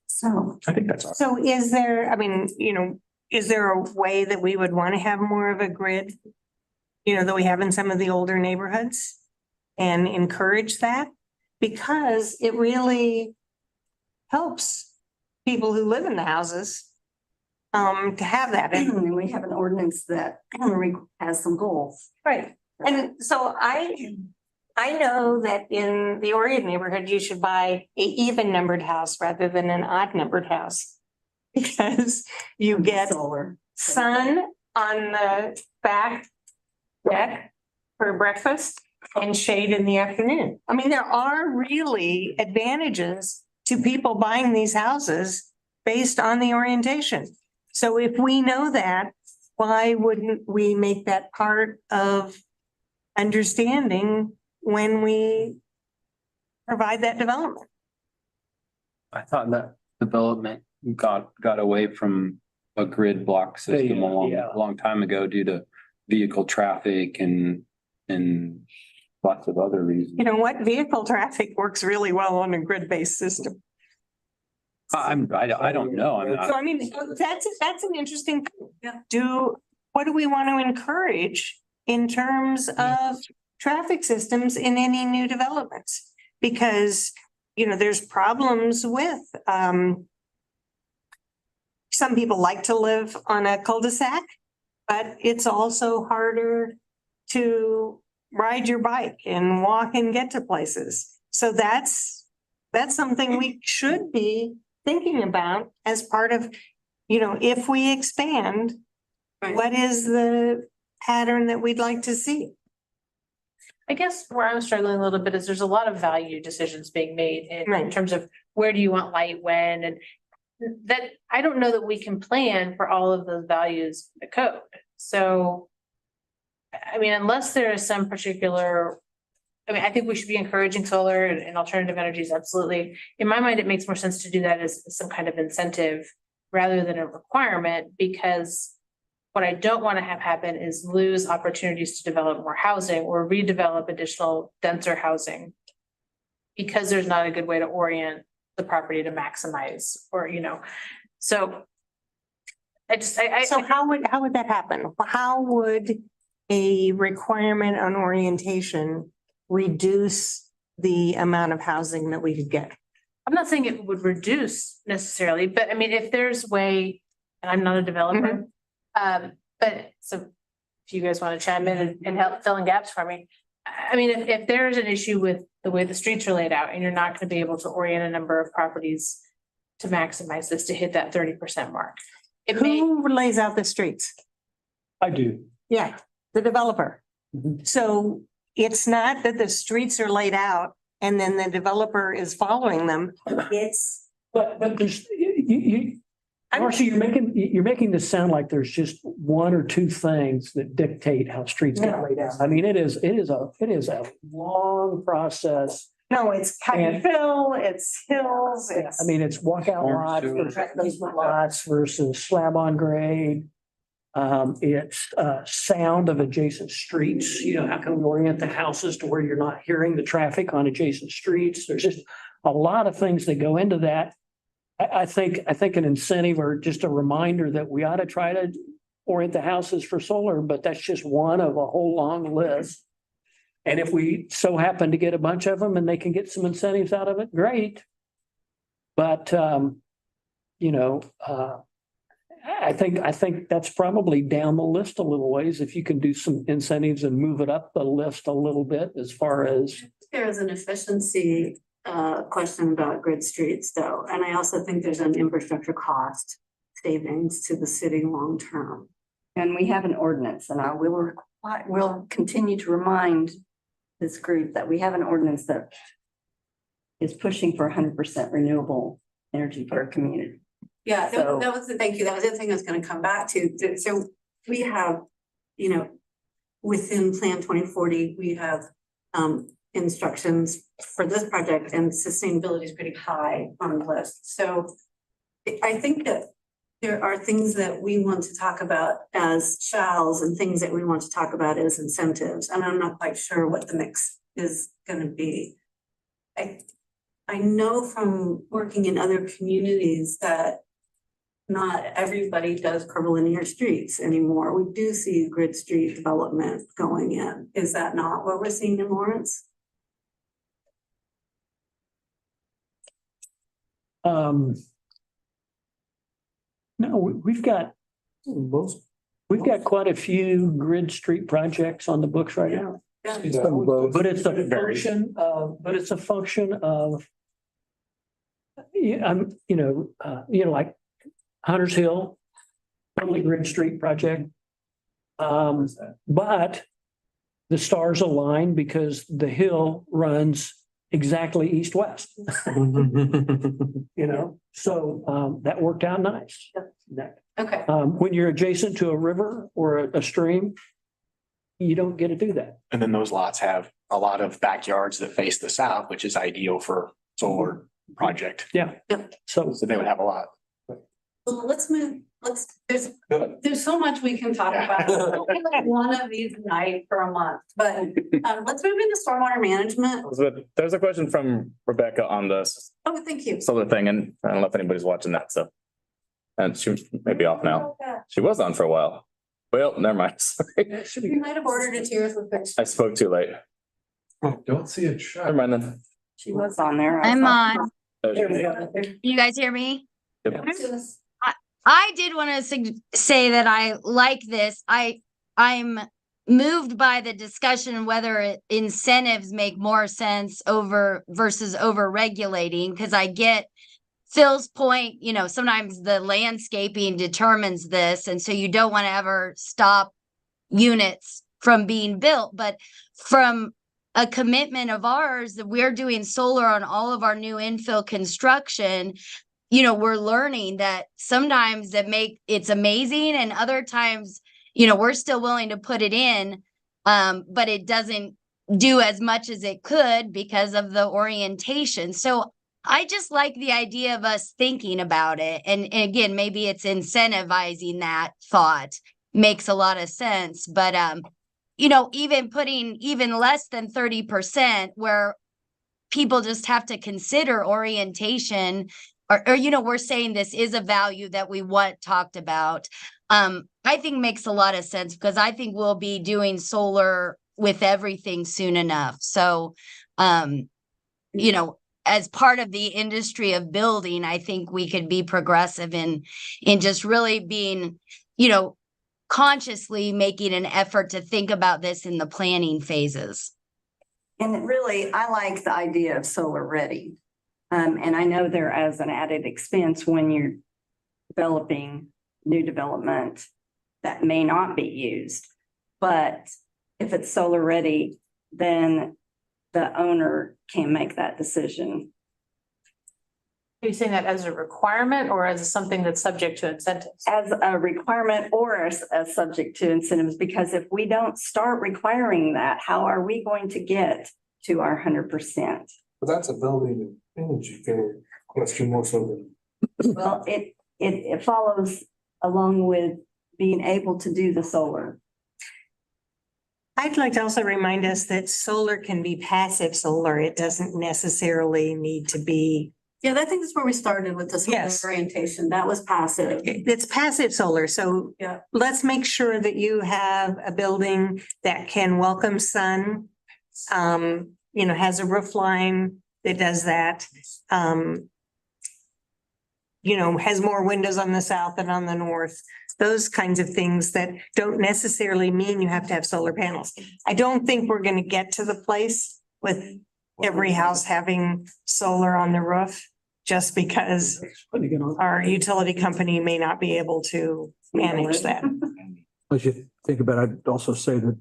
Speaker 11: So
Speaker 12: I think that's. Awesome.
Speaker 1: So is there, I mean, you know, is there a way that we would want to have more of a grid? You know, that we have in some of the older neighborhoods and encourage that? Because it really helps people who live in the houses to have that.
Speaker 11: and we have an ordinance that has some goals.
Speaker 1: Right. And so I know that in the Orion neighborhood, you should buy a even numbered house rather than an odd numbered house. Because you get
Speaker 11: Solar.
Speaker 1: sun on the back deck for breakfast and shade in the afternoon. I mean, there are really advantages to people buying these houses based on the orientation. So if we know that, why wouldn't we make that part of understanding when we provide that development?
Speaker 9: I thought that development got away from a grid block system
Speaker 5: Yeah.
Speaker 9: a long time ago due to vehicle traffic and lots of other reasons.
Speaker 1: You know what? Vehicle traffic works really well on a grid-based system.
Speaker 9: I don't know. I'm
Speaker 1: So
Speaker 9: not,
Speaker 1: I mean, that's an interesting. thing.
Speaker 4: Yeah.
Speaker 1: What do we want to encourage in terms of traffic systems in any new developments? Because, you know, there's problems with, some people like to live on a cul-de-sac, but it's also harder to ride your bike and walk and get to places. So that's something we should be thinking about as part of, you know, if we expand,
Speaker 4: Right.
Speaker 1: what is the pattern that we'd like to see?
Speaker 13: I guess where I'm struggling a little bit is there's a lot of value decisions being made in
Speaker 1: Right.
Speaker 13: terms of where do you want light when, and that, I don't know that we can plan for all of those values in the code. So, I mean, unless there is some particular, I mean, I think we should be encouraging solar and alternative energies, absolutely. In my mind, it makes more sense to do that as some kind of incentive rather than a requirement, because what I don't want to have happen is lose opportunities to develop more housing or redevelop additional denser housing because there's not a good way to orient the property to maximize, or, so
Speaker 1: So how would that happen? How would a requirement on orientation reduce the amount of housing that we could get?
Speaker 13: I'm not saying it would reduce necessarily, but I mean, if there's way, and I'm not a developer, but so if you guys want to chime in and help fill in gaps for me. I mean, if there's an issue with the way the streets are laid out and you're not going to be able to orient a number of properties to maximize this, to hit that 30% mark.
Speaker 1: Who lays out the streets?
Speaker 5: I do.
Speaker 1: Yeah, the developer.
Speaker 5: Mhm.
Speaker 1: So it's not that the streets are laid out and then the developer is following them. It's.
Speaker 5: But there's, Marcia, you're making this sound like there's just one or two things that dictate how streets get laid out. I mean, it is a long process.
Speaker 1: No, it's cut and fill, it's hills, it's.
Speaker 5: I mean, it's walkout lots, versus basement lots versus slab on grade. It's sound of adjacent streets, how can we orient the houses to where you're not hearing the traffic on adjacent streets? There's just a lot of things that go into that. I think an incentive or just a reminder that we ought to try to orient the houses for solar, but that's just one of a whole long list. And if we so happen to get a bunch of them and they can get some incentives out of it, great. But, I think that's probably down the list a little ways. If you can do some incentives and move it up the list a little bit as far as.
Speaker 4: There is an efficiency question about grid streets though, and I also think there's an infrastructure cost savings to the city long term.
Speaker 11: And we have an ordinance, and we'll continue to remind this group that we have an ordinance that is pushing for 100% renewable energy for our community.
Speaker 4: Yeah,
Speaker 11: So-
Speaker 4: that was the, thank you. That was the thing I was going to come back to. So we have, within Plan 2040, we have instructions for this project, and sustainability is pretty high on the list. So I think that there are things that we want to talk about as shalls and things that we want to talk about as incentives. And I'm not quite sure what the mix is going to be. I know from working in other communities that not everybody does curvilinear streets anymore. We do see grid street development going in. Is that not what we're seeing in Lawrence?
Speaker 5: No, we've got quite a few grid street projects on the books right now.
Speaker 4: Yeah.
Speaker 5: But it's a function of, like Hunter's Hill, totally grid street project. But the stars align because the hill runs exactly east-west. So that worked out nice.
Speaker 4: Okay.
Speaker 5: When you're adjacent to a river or a stream, you don't get to do that.
Speaker 12: And then those lots have a lot of backyards that face the south, which is ideal for solar project.
Speaker 5: Yeah.
Speaker 4: Yep.
Speaker 5: So
Speaker 12: they would have a lot.
Speaker 4: Well, let's move, there's so much we can talk about. Like one of these a night for a month, but let's move into stormwater management.
Speaker 14: Elizabeth, there's a question from Rebecca on this
Speaker 4: Oh, thank you.
Speaker 14: solar thing, and I don't know if anybody's watching that, so. And she may be off now. She was on for a while. Well, never mind. Sorry.
Speaker 4: You might have ordered a tears with pictures.
Speaker 14: I spoke too late.
Speaker 3: Don't see a check.
Speaker 14: Never mind then.
Speaker 11: She was on there.
Speaker 15: I'm on.
Speaker 5: there we go.
Speaker 15: You guys hear me?
Speaker 14: Yep.
Speaker 15: I did want to say that I like this. I'm moved by the discussion whether incentives make more sense versus over regulating, because I get Phil's point, sometimes the landscaping determines this, and so you don't want to ever stop units from being built. But from a commitment of ours that we're doing solar on all of our new infill construction, we're learning that sometimes it's amazing and other times, we're still willing to put it in. But it doesn't do as much as it could because of the orientation. So I just like the idea of us thinking about it. And again, maybe it's incentivizing that thought makes a lot of sense. But, even putting even less than 30% where people just have to consider orientation or, we're saying this is a value that we want talked about. I think makes a lot of sense because I think we'll be doing solar with everything soon enough. So, as part of the industry of building, I think we could be progressive in just really being, consciously making an effort to think about this in the planning phases.
Speaker 11: And really, I like the idea of solar ready. And I know there as an added expense when you're developing new development that may not be used. But if it's solar ready, then the owner can make that decision.
Speaker 13: Are you saying that as a requirement or as something that's subject to incentives?
Speaker 11: As a requirement or as subject to incentives, because if we don't start requiring that, how are we going to get to our 100%?
Speaker 2: But that's a building and energy code question more so than.
Speaker 11: Well, it follows along with being able to do the solar.
Speaker 1: I'd like to also remind us that solar can be passive solar. It doesn't necessarily need to be.
Speaker 4: Yeah, I think that's where we started with this whole
Speaker 1: Yes.
Speaker 4: orientation. That was passive.
Speaker 1: It's passive solar, so
Speaker 4: Yeah.
Speaker 1: let's make sure that you have a building that can welcome sun. Has a roof line that does that. Has more windows on the south than on the north. Those kinds of things that don't necessarily mean you have to have solar panels. I don't think we're gonna get to the place with every house having solar on the roof, just because our utility company may not be able to manage that.
Speaker 6: As you think about it, I'd also say that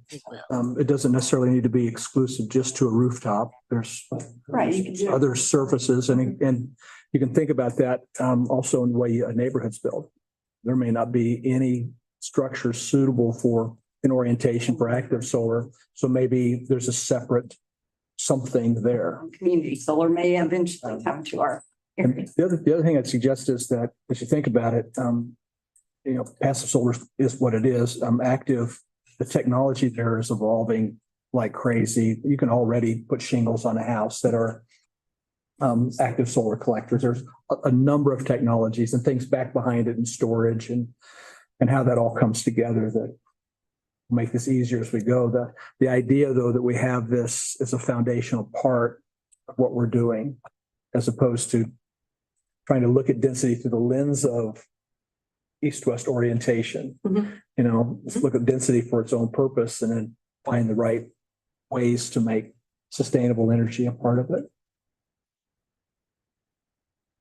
Speaker 6: it doesn't necessarily need to be exclusive just to a rooftop. There's
Speaker 11: Right, you can do it.
Speaker 6: other surfaces and you can think about that also in the way a neighborhood's built. There may not be any structure suitable for an orientation for active solar. So maybe there's a separate something there.
Speaker 11: Community solar may eventually come to our
Speaker 6: And
Speaker 11: area.
Speaker 6: the other thing I'd suggest is that as you think about it, passive solar is what it is. Active, the technology there is evolving like crazy. You can already put shingles on a house that are active solar collectors. There's a number of technologies and things back behind it and storage and how that all comes together that will make this easier as we go. The idea though that we have this as a foundational part of what we're doing, as opposed to trying to look at density through the lens of east-west orientation. Let's look at density for its own purpose and then find the right ways to make sustainable energy a part of it.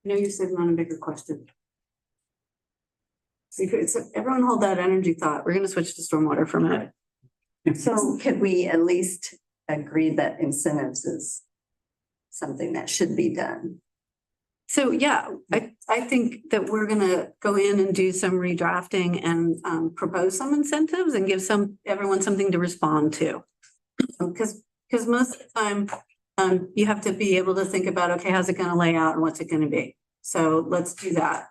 Speaker 4: I know you're sitting on a bigger question. So everyone hold that energy thought. We're gonna switch to stormwater for a minute.
Speaker 11: So could we at least agree that incentives is something that should be done?
Speaker 4: So, yeah, I think that we're gonna go in and do some redrafting and propose some incentives and give everyone something to respond to. Because most of the time, you have to be able to think about, okay, how's it gonna lay out and what's it gonna be? So let's do that.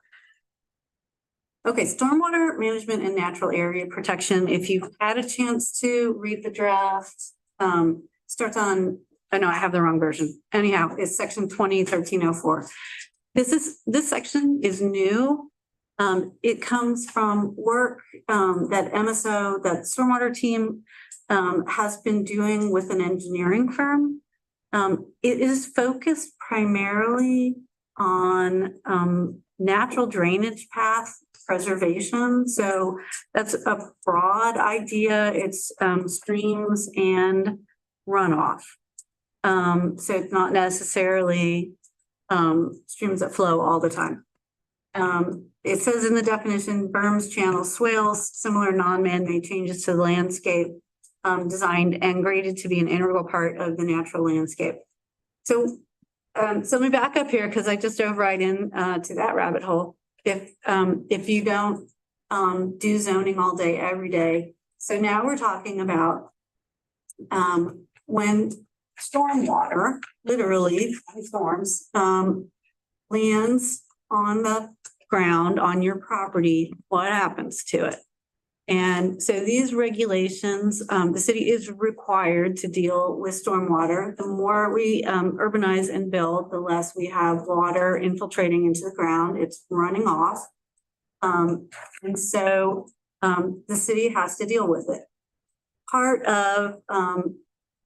Speaker 4: Okay, stormwater management and natural area protection. If you've had a chance to read the draft, starts on, I know I have the wrong version. Anyhow, it's section 201304. This section is new. It comes from work that MSO, that stormwater team has been doing with an engineering firm. It is focused primarily on natural drainage path preservation. So that's a broad idea. It's streams and runoff. So it's not necessarily streams that flow all the time. It says in the definition, berms, channels, swales, similar non-man-made changes to the landscape, designed and graded to be an integral part of the natural landscape. So so let me back up here because I just dove right in to that rabbit hole. If you don't do zoning all day, every day. So now we're talking about when stormwater, literally storms, lands on the ground on your property, what happens to it? And so these regulations, the city is required to deal with stormwater. The more we urbanize and build, the less we have water infiltrating into the ground. It's running off. And so the city has to deal with it. Part of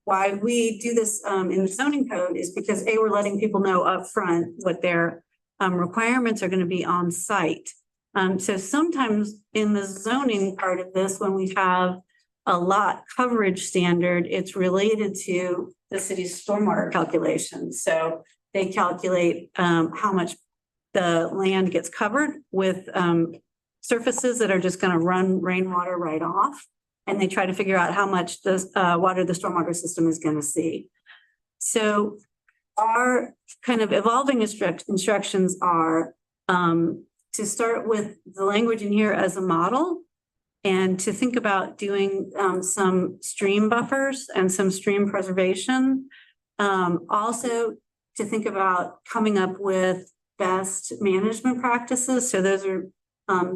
Speaker 4: why we do this in the zoning code is because we're letting people know upfront what their requirements are going to be on site. So sometimes in the zoning part of this, when we have a lot coverage standard, it's related to the city's stormwater calculations. So they calculate how much the land gets covered with surfaces that are just going to run rainwater right off. And they try to figure out how much the water the stormwater system is going to see. So our kind of evolving instructions are to start with the language in here as a model and to think about doing some stream buffers and some stream preservation. Also to think about coming up with best management practices. So those are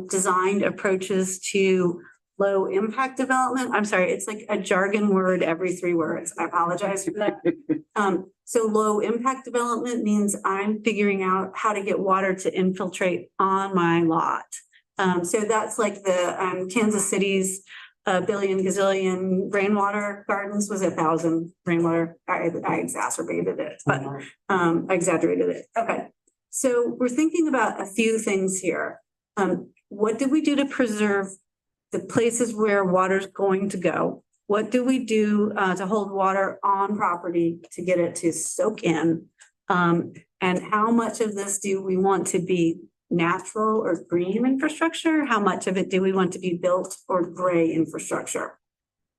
Speaker 4: designed approaches to low impact development. I'm sorry, it's like a jargon word every 3 words. I apologize for that. So low impact development means I'm figuring out how to get water to infiltrate on my lot. So that's like the Kansas City's billion gazillion rainwater gardens was 1,000 rainwater. I exacerbated it, but I exaggerated it. Okay. So we're thinking about a few things here. What do we do to preserve the places where water's going to go? What do we do to hold water on property to get it to soak in? And how much of this do we want to be natural or green infrastructure? How much of it do we want to be built or gray infrastructure?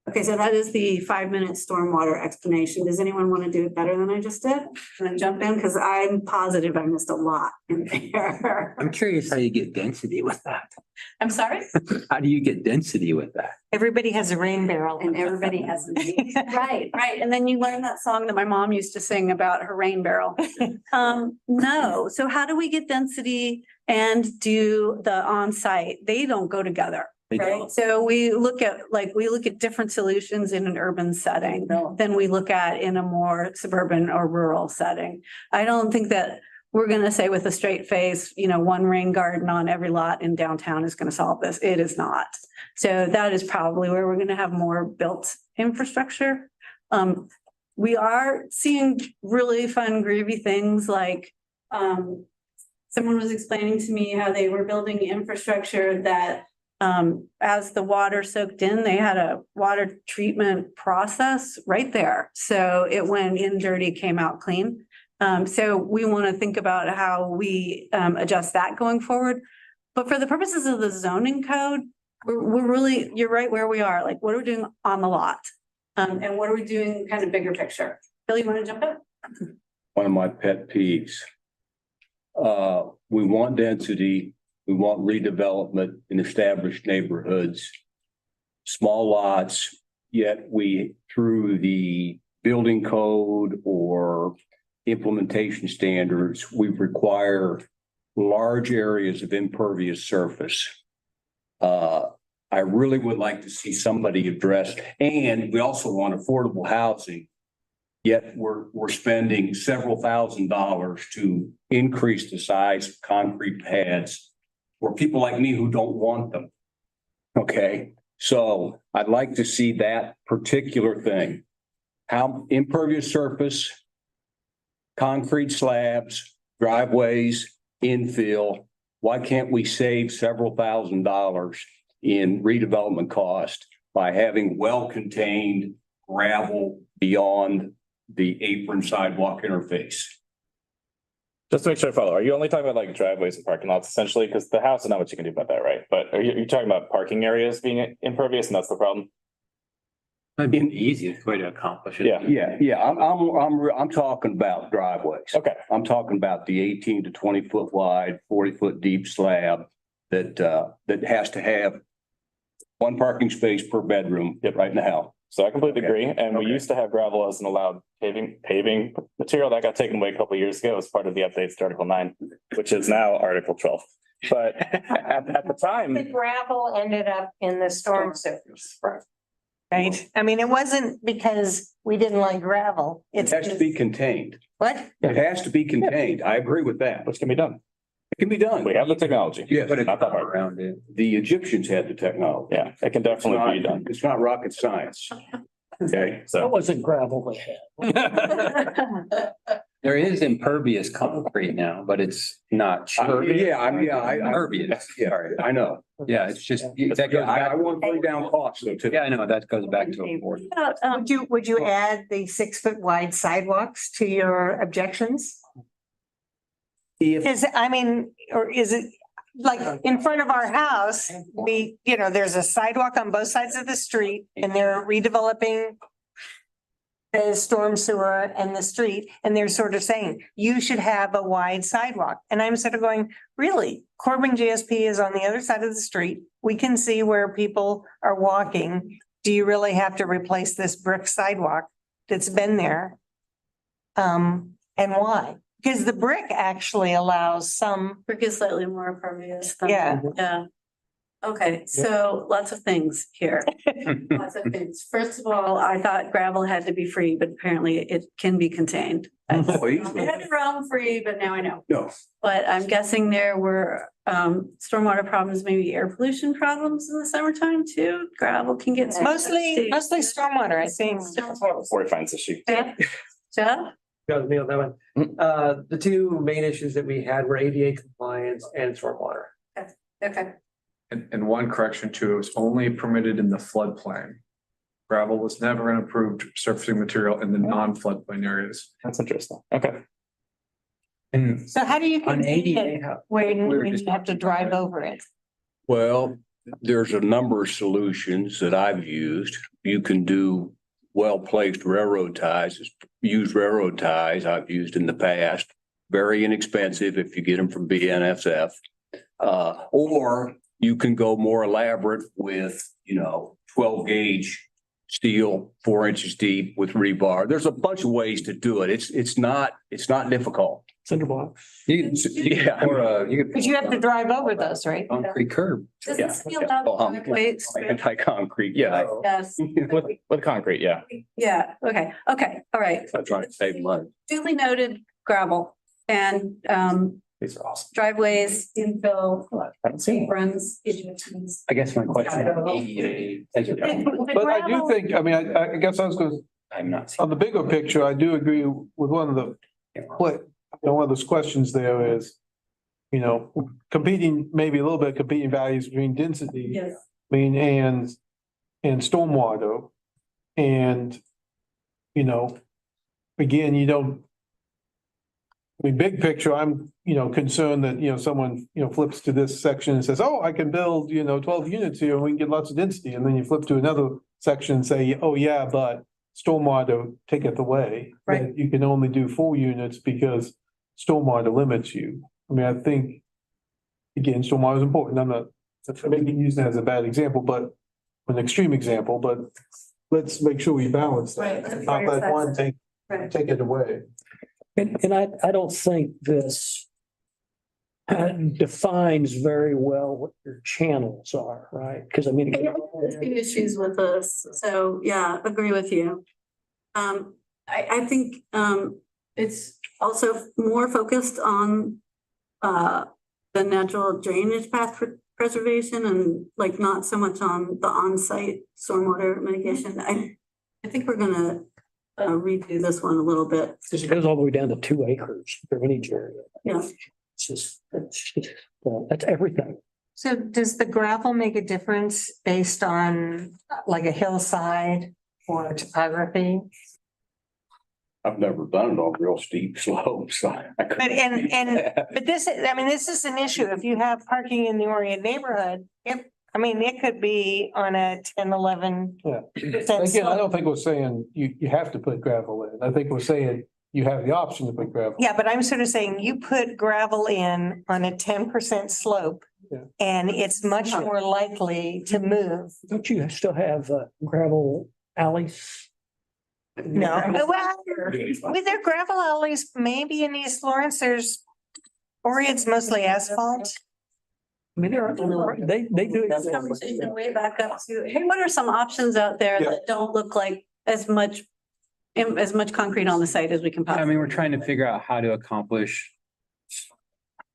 Speaker 4: Okay, so that is the 5-minute stormwater explanation. Does anyone want to do it better than I just did? Can I jump in? Because I'm positive I missed a lot in there.
Speaker 9: I'm curious how you get density with that.
Speaker 4: I'm sorry?
Speaker 9: How do you get density with that?
Speaker 1: Everybody has a rain barrel.
Speaker 11: And everybody has a need.
Speaker 4: Right. And then you learn that song that my mom used to sing about her rain barrel. No. So how do we get density and do the on-site? They don't go together. Right. So we look at different solutions in an urban setting than we look at in a more suburban or rural setting. I don't think that we're going to say with a straight face, one rain garden on every lot in downtown is going to solve this. It is not. So that is probably where we're going to have more built infrastructure. We are seeing really fun, groovy things like someone was explaining to me how they were building infrastructure that as the water soaked in, they had a water treatment process right there. So it went in dirty, came out clean. So we want to think about how we adjust that going forward. But for the purposes of the zoning code, we're really, you're right where we are. Like, what are we doing on the lot? And what are we doing kind of bigger picture? Billy, you want to jump in?
Speaker 7: One of my pet peeves. We want density. We want redevelopment in established neighborhoods, small lots, yet we, through the building code or implementation standards, we require large areas of impervious surface. I really would like to see somebody address, and we also want affordable housing, yet we're spending several $1,000s to increase the size of concrete pads for people like me who don't want them. Okay, so I'd like to see that particular thing. How impervious surface, concrete slabs, driveways, infill. Why can't we save several $1,000s in redevelopment cost by having well-contained gravel beyond the apron sidewalk interface?
Speaker 14: Just to make sure I follow, are you only talking about like driveways and parking lots essentially? Because the house is not what you can do about that, right? But are you talking about parking areas being impervious and that's the problem?
Speaker 9: That'd be the easiest way to accomplish it.
Speaker 7: Yeah, I'm talking about driveways.
Speaker 14: Okay.
Speaker 7: I'm talking about the 18 to 20 foot wide, 40 foot deep slab that has to have one parking space per bedroom right in the house.
Speaker 14: So I completely
Speaker 7: Okay.
Speaker 14: agree. And we
Speaker 7: Okay.
Speaker 14: used to have gravel as an allowed paving material that got taken away a couple of years ago as part of the updates to Article 9, which is now Article 12. But at the time,
Speaker 1: The gravel ended up in the storm sewers.
Speaker 14: Right.
Speaker 1: Right? I mean, it wasn't because we didn't like gravel.
Speaker 7: It
Speaker 1: It's
Speaker 7: has to be contained.
Speaker 1: what?
Speaker 7: It has to be contained. I agree with that.
Speaker 14: which can be done.
Speaker 7: It can be done.
Speaker 14: We have the technology.
Speaker 7: Yeah, but it's
Speaker 14: Not that
Speaker 7: not
Speaker 14: hard.
Speaker 9: Around it.
Speaker 7: The Egyptians had the technology.
Speaker 14: Yeah, it can
Speaker 7: It's
Speaker 14: definitely be
Speaker 7: not,
Speaker 14: done.
Speaker 7: it's not rocket science. Okay.
Speaker 5: That
Speaker 14: So
Speaker 5: wasn't gravel they had.
Speaker 9: There is impervious concrete now, but it's not.
Speaker 7: Yeah,
Speaker 9: Impervious.
Speaker 7: Yeah, I know.
Speaker 9: Yeah, it's just, that goes
Speaker 7: Yeah, I
Speaker 9: back.
Speaker 7: want to bring down costs though, too.
Speaker 9: Yeah, I know, that goes back to a board.
Speaker 1: Would you add the 6 foot wide sidewalks to your objections?
Speaker 7: If,
Speaker 1: Is, I mean, or is it like in front of our house, there's a sidewalk on both sides of the street and they're redeveloping the storm sewer and the street, and they're sort of saying, you should have a wide sidewalk. And I'm sort of going, really? Corbin GSP is on the other side of the street. We can see where people are walking. Do you really have to replace this brick sidewalk that's been there? And why? Because the brick actually allows some,
Speaker 4: Brick is slightly more impervious. than-
Speaker 1: Yeah.
Speaker 4: Yeah. Okay, so lots of things here. Lots of things. First of all, I thought gravel had to be free, but apparently it can be contained. I had it wrong free, but now I know.
Speaker 7: no,
Speaker 4: But I'm guessing there were stormwater problems, maybe air pollution problems in the summertime too. Gravel can get.
Speaker 1: mostly stormwater, I think.
Speaker 14: before he finds the sheet.
Speaker 4: Jeff? Jeff?
Speaker 10: Got me on that one. The two main issues that we had were ADA compliance and stormwater.
Speaker 4: Okay.
Speaker 3: And one correction too, it was only permitted in the floodplain. Gravel was never an approved surfacing material in the non-floodplain areas.
Speaker 14: That's interesting. Okay.
Speaker 9: And
Speaker 1: So how do you
Speaker 9: on
Speaker 1: contain it
Speaker 9: ADA,
Speaker 1: when
Speaker 9: we were
Speaker 1: you
Speaker 9: just
Speaker 1: have to drive over it?
Speaker 7: well, there's a number of solutions that I've used. You can do well-placed railroad ties, use railroad ties I've used in the past. Very inexpensive if you get them from BNSF. Or you can go more elaborate with, 12 gauge steel, 4 inches deep with rebar. There's a bunch of ways to do it. It's not difficult.
Speaker 5: Cinder block.
Speaker 7: Yeah.
Speaker 9: or you could.
Speaker 1: But you have to drive over those, right?
Speaker 9: Concrete curb.
Speaker 4: Does
Speaker 7: Yeah.
Speaker 4: this feel about
Speaker 7: Well,
Speaker 4: driveways?
Speaker 7: Anti-concrete, yeah.
Speaker 4: Yes.
Speaker 14: With concrete, yeah.
Speaker 4: Yeah, okay, all right.
Speaker 7: I'm trying to save money.
Speaker 4: Duly noted gravel and
Speaker 14: These are awesome.
Speaker 4: driveways, infill,
Speaker 14: I haven't seen one.
Speaker 4: aprons, Egyptians.
Speaker 9: I guess my question. on ADA,
Speaker 2: But I do think, I guess I was going to
Speaker 9: I'm not.
Speaker 2: on the bigger picture, I do agree with one of the, one of those questions there is, competing, maybe a little bit competing values between density,
Speaker 4: Yes.
Speaker 2: and stormwater. And, again, big picture, I'm, concerned that, someone, flips to this section and says, oh, I can build, 12 units here and we can get lots of density. And then you flip to another section and say, oh, yeah, but stormwater taketh away.
Speaker 4: Right.
Speaker 2: That you can only do 4 units because stormwater limits you. I think, again, stormwater is important. I'm not maybe using that as a bad example, but an extreme example, but let's make sure we balance that.
Speaker 4: Right.
Speaker 2: Not let one take it away.
Speaker 5: And I don't think this defines very well what your channels are, right? Because
Speaker 4: There's been issues with this, so yeah, agree with you. I think it's also more focused on the natural drainage path preservation and like not so much on the on-site stormwater mitigation. I think we're gonna redo this one a little bit.
Speaker 5: it goes all the way down to 2 acres drainage area.
Speaker 4: Yeah.
Speaker 5: It's just, that's everything.
Speaker 1: So does the gravel make a difference based on like a hillside or topography?
Speaker 7: I've never done it on real steep slopes.
Speaker 1: But this is an issue. If you have parking in the Orient neighborhood, I mean, it could be on a 10, 11.
Speaker 2: Yeah. Again, I don't think we're saying you have to put gravel in. I think we're saying you have the option to put gravel.
Speaker 1: Yeah, but I'm sort of saying you put gravel in on a 10% slope.
Speaker 2: Yeah.
Speaker 1: And it's much more likely to move.
Speaker 5: Don't you still have gravel alleys?
Speaker 1: No, well, with their gravel alleys, maybe in East Lawrence, or it's mostly asphalt.
Speaker 5: I mean, they do.
Speaker 4: This conversation way back up to, hey, what are some options out there
Speaker 2: Yeah.
Speaker 4: that don't look like as much concrete on the site as we can
Speaker 9: I
Speaker 4: possibly?
Speaker 9: mean, we're trying to figure out how to accomplish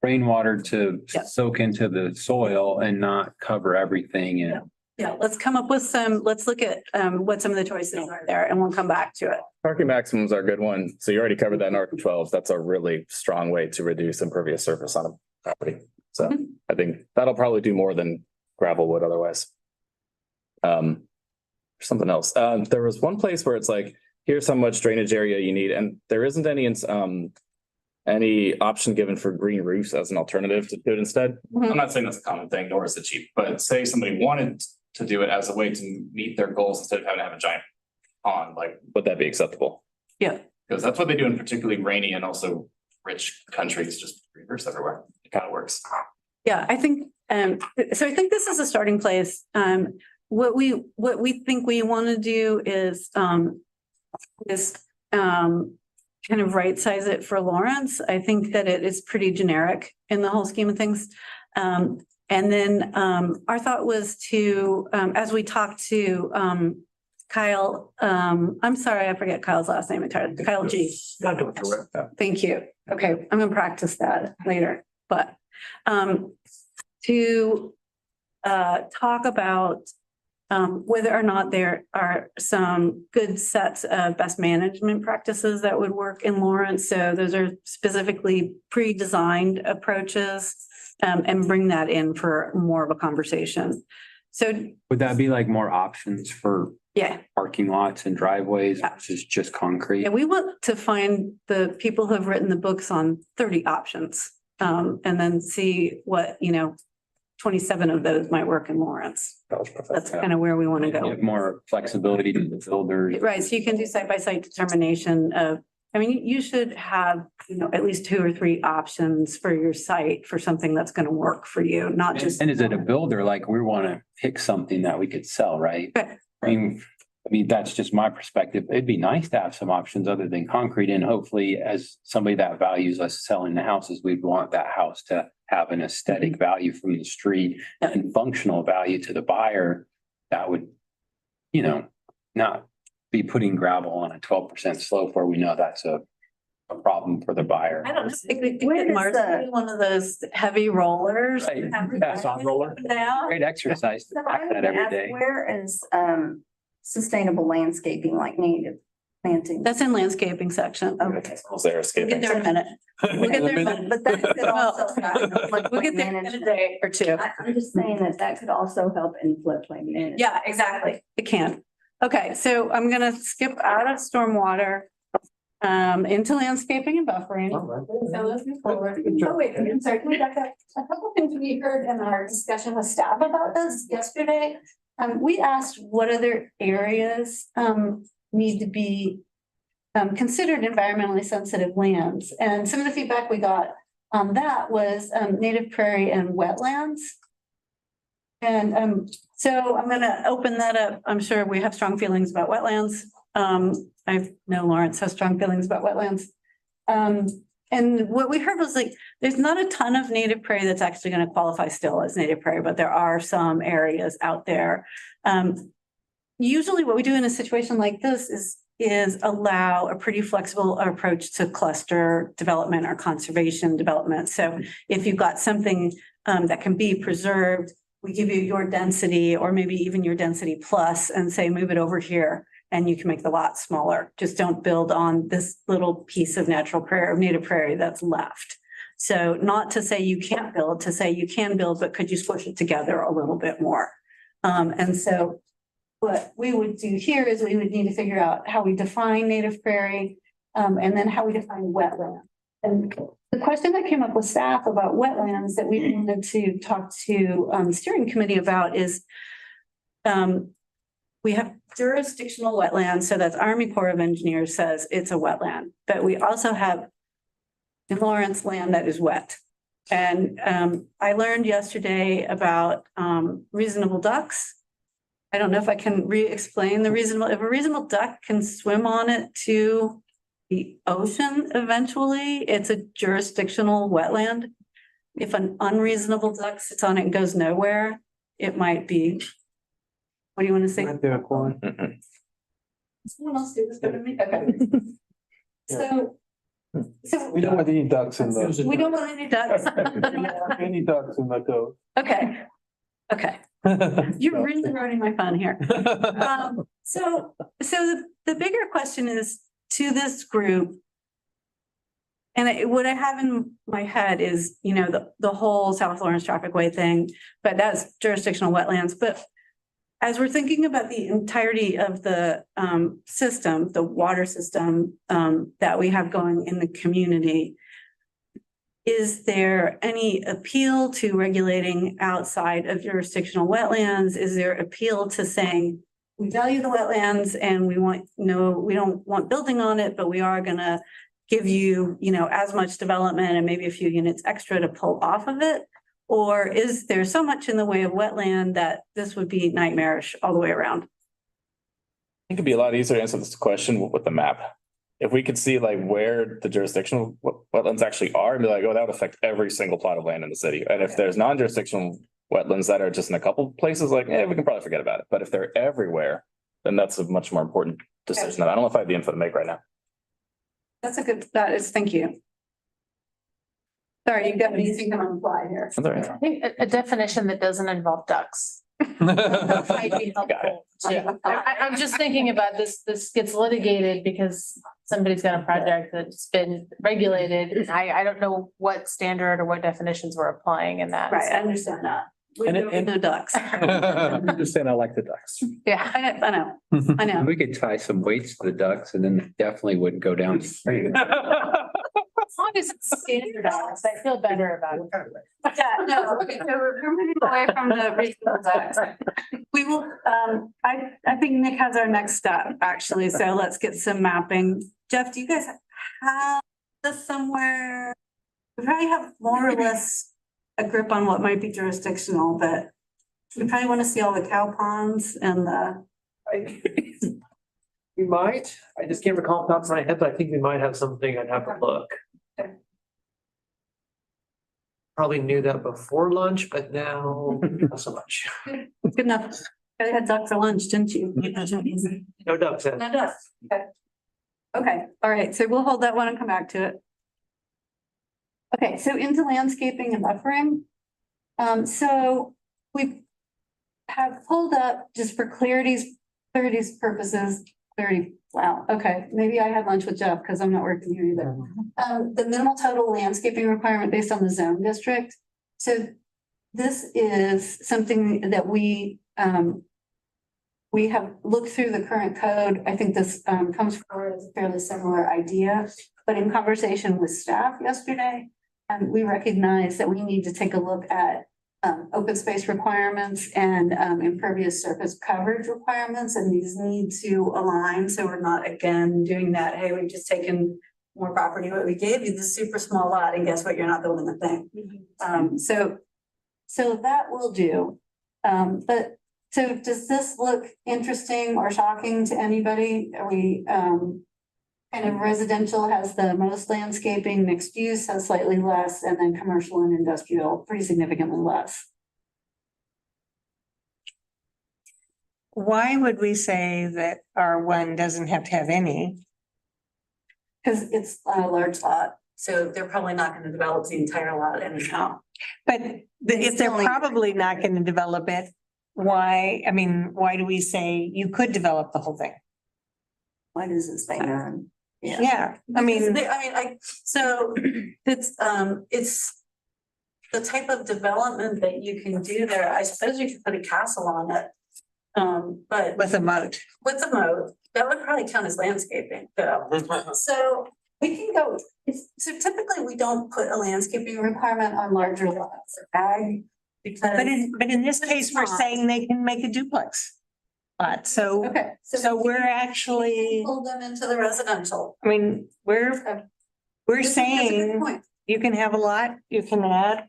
Speaker 9: rainwater to
Speaker 4: Yeah.
Speaker 9: soak into the soil and not cover everything and
Speaker 4: Yeah, let's come up with let's look at what some of the choices are there and we'll come back to it.
Speaker 14: Parking maximums are a good one. So you already covered that in Article 12. That's a really strong way to reduce impervious surface on a property. So I think that'll probably do more than gravel would otherwise. Something else. There was one place where it's like, here's how much drainage area you need, and there isn't any option given for green roofs as an alternative to do it instead.
Speaker 4: Mhm.
Speaker 14: I'm not saying that's a common thing, nor is it cheap, but say somebody wanted to do it as a way to meet their goals instead of having to have a giant pond, like, would that be acceptable?
Speaker 4: Yeah.
Speaker 14: Because that's what they do in particularly rainy and also rich countries, just green roofs everywhere. It kind of works.
Speaker 4: Yeah, I think, so I think this is a starting place. What we think we want to do is kind of right size it for Lawrence. I think that it is pretty generic in the whole scheme of things. And then our thought was to, as we talked to Kyle, I'm sorry, I forget Kyle's last name entirely, Kyle G. Thank you. Okay, I'm gonna practice that later, but to talk about whether or not there are some good sets of best management practices that would work in Lawrence. So those are specifically pre-designed approaches, and bring that in for more of a conversation. So,
Speaker 9: would that be like more options for
Speaker 4: yeah.
Speaker 9: parking lots and driveways versus just concrete?
Speaker 4: And we want to find the people who have written the books on 30 options, and then see what, 27 of those might work in Lawrence. That's kind of where we want to go.
Speaker 9: Give more flexibility to the builders.
Speaker 4: Right, so you can do site-by-site determination of, you should have, at least 2 or 3 options for your site for something that's going to work for you, not just.
Speaker 9: And is it a builder, like we want to pick something that we could sell, right?
Speaker 4: Right.
Speaker 9: I mean, that's just my perspective. It'd be nice to have some options other than concrete, and hopefully as somebody that values us selling the houses, we'd want that house to have an aesthetic value from the street and functional value to the buyer that would, not be putting gravel on a 12% slope where we know that's a problem for the buyer.
Speaker 4: I don't think we could Mars be one of those heavy rollers.
Speaker 9: Right. Yeah, on roller. Great exercise to
Speaker 11: So
Speaker 9: pack
Speaker 11: I would
Speaker 9: that every
Speaker 11: ask,
Speaker 9: day.
Speaker 11: where is sustainable landscaping like native planting?
Speaker 4: That's in landscaping section.
Speaker 11: Okay.
Speaker 14: Schools there
Speaker 4: We'll
Speaker 14: escaping.
Speaker 4: get there in a minute. We'll get there in a minute.
Speaker 11: But that could also.
Speaker 4: We'll get there in a day or two.
Speaker 11: I'm just saying that could also help in floodplain management.
Speaker 4: Yeah, exactly. It can. Okay, so I'm gonna skip out of stormwater into landscaping and buffering. So let's move forward. Oh, wait, I'm sorry, can we back up? A couple things we heard in our discussion with staff about this yesterday. We asked what other areas need to be considered environmentally sensitive lands. And some of the feedback we got on that was native prairie and wetlands. And so I'm gonna open that up. I'm sure we have strong feelings about wetlands. I know Lawrence has strong feelings about wetlands. And what we heard was like, there's not a ton of native prairie that's actually gonna qualify still as native prairie, but there are some areas out there. Usually what we do in a situation like this is allow a pretty flexible approach to cluster development or conservation development. So if you've got something that can be preserved, we give you your density or maybe even your density plus and say, move it over here and you can make the lot smaller. Just don't build on this little piece of natural prairie or native prairie that's left. So not to say you can't build, to say you can build, but could you squish it together a little bit more? And so what we would do here is we would need to figure out how we define native prairie and then how we define wetland. And the question that came up with staff about wetlands that we wanted to talk to steering committee about is we have jurisdictional wetlands, so that's Army Corps of Engineers says it's a wetland, but we also have in Lawrence land that is wet. And I learned yesterday about reasonable ducks. I don't know if I can re-explain the reasonable, if a reasonable duck can swim on it to the ocean eventually, it's a jurisdictional wetland. If an unreasonable duck sits on it and goes nowhere, it might be. What do you want to say?
Speaker 2: Right there, Quan.
Speaker 4: Someone else do this better than me? Okay. So
Speaker 2: We don't want any ducks in the.
Speaker 4: we don't want any ducks.
Speaker 2: Any ducks in the code.
Speaker 4: Okay. Okay. You're really ruining my fun here. So the bigger question is to this group. And what I have in my head is, you know, the whole South Lawrence Traffic Way thing, but that's jurisdictional wetlands. But as we're thinking about the entirety of the system, the water system that we have going in the community, is there any appeal to regulating outside of jurisdictional wetlands? Is there appeal to saying we value the wetlands and we don't want building on it, but we are gonna give you, you know, as much development and maybe a few units extra to pull off of it? Or is there so much in the way of wetland that this would be nightmarish all the way around?
Speaker 14: It could be a lot easier to answer this question with the map. If we could see like where the jurisdictional wetlands actually are and be like, oh, that would affect every single plot of land in the city. And if there's non-jurisdictional wetlands that are just in a couple places, like, we can probably forget about it. But if they're everywhere, then that's a much more important decision. And I don't know if I have the info to make right now.
Speaker 4: That's a good, thank you. Sorry, you got me thinking on the fly here.
Speaker 14: That's all right.
Speaker 13: I think a definition that doesn't involve ducks. Might be helpful too. I'm just thinking about this gets litigated because somebody's got a project that's been regulated. And I don't know what standard or what definitions we're applying in that.
Speaker 4: Right, I understand that. We
Speaker 6: And
Speaker 4: don't know ducks.
Speaker 6: I'm just saying I like the ducks.
Speaker 13: Yeah.
Speaker 4: I know.
Speaker 9: We could tie some weights to the ducks and then they definitely wouldn't go down.
Speaker 13: As long as it's standardized, I feel better about it.
Speaker 4: Yeah, no, okay, so we're moving away from the reasonable ducks. We will, I think Nick has our next step, actually, so let's get some mapping. Jeff, do you guys have this somewhere? We probably have more or less a grip on what might be jurisdictional, but we probably want to see all the cow ponds and the.
Speaker 10: We might, I just can't recall off the top of my head, but I think we might have something. I'd have to look. Probably knew that before lunch, but now not so much.
Speaker 4: Good enough. You had duck for lunch, didn't you?
Speaker 10: No ducks. Ed.
Speaker 4: No ducks. Okay. Okay, all right, so we'll hold that one and come back to it. Okay, so into landscaping and buffering. So we have pulled up just for clarity's purposes, wow, okay, maybe I had lunch with Jeff because I'm not working here either. The minimal total landscaping requirement based on the zone district. So this is something that we have looked through the current code. I think this comes forward as a fairly similar idea, but in conversation with staff yesterday, we recognize that we need to take a look at open space requirements and impervious surface coverage requirements, and these need to align. So we're not again doing that. Hey, we've just taken more property, but we gave you this super small lot, and guess what? You're not building a thing. So that will do. But so does this look interesting or shocking to anybody? Are we kind of residential has the most landscaping, mixed use has slightly less, and then commercial and industrial pretty significantly less.
Speaker 1: Why would we say that R1 doesn't have to have any?
Speaker 4: Because it's a large lot, so they're probably not going to develop the entire lot anyhow.
Speaker 1: But if they're probably not going to develop it, why do we say you could develop the whole thing?
Speaker 11: Why does it say none?
Speaker 1: Yeah,
Speaker 4: So it's the type of development that you can do there. I suppose you could put a castle on it. But
Speaker 1: with a moat.
Speaker 4: With a moat, that would probably count as landscaping though. So We can go, so typically we don't put a landscaping requirement on larger lots, ag. Because.
Speaker 1: But in this case, we're saying they can make a duplex lot, so,
Speaker 4: Okay.
Speaker 1: so we're actually,
Speaker 4: Pull them into the residential.
Speaker 1: I mean, we're
Speaker 4: That's a good
Speaker 1: saying
Speaker 4: point.
Speaker 1: you can have a lot, you can add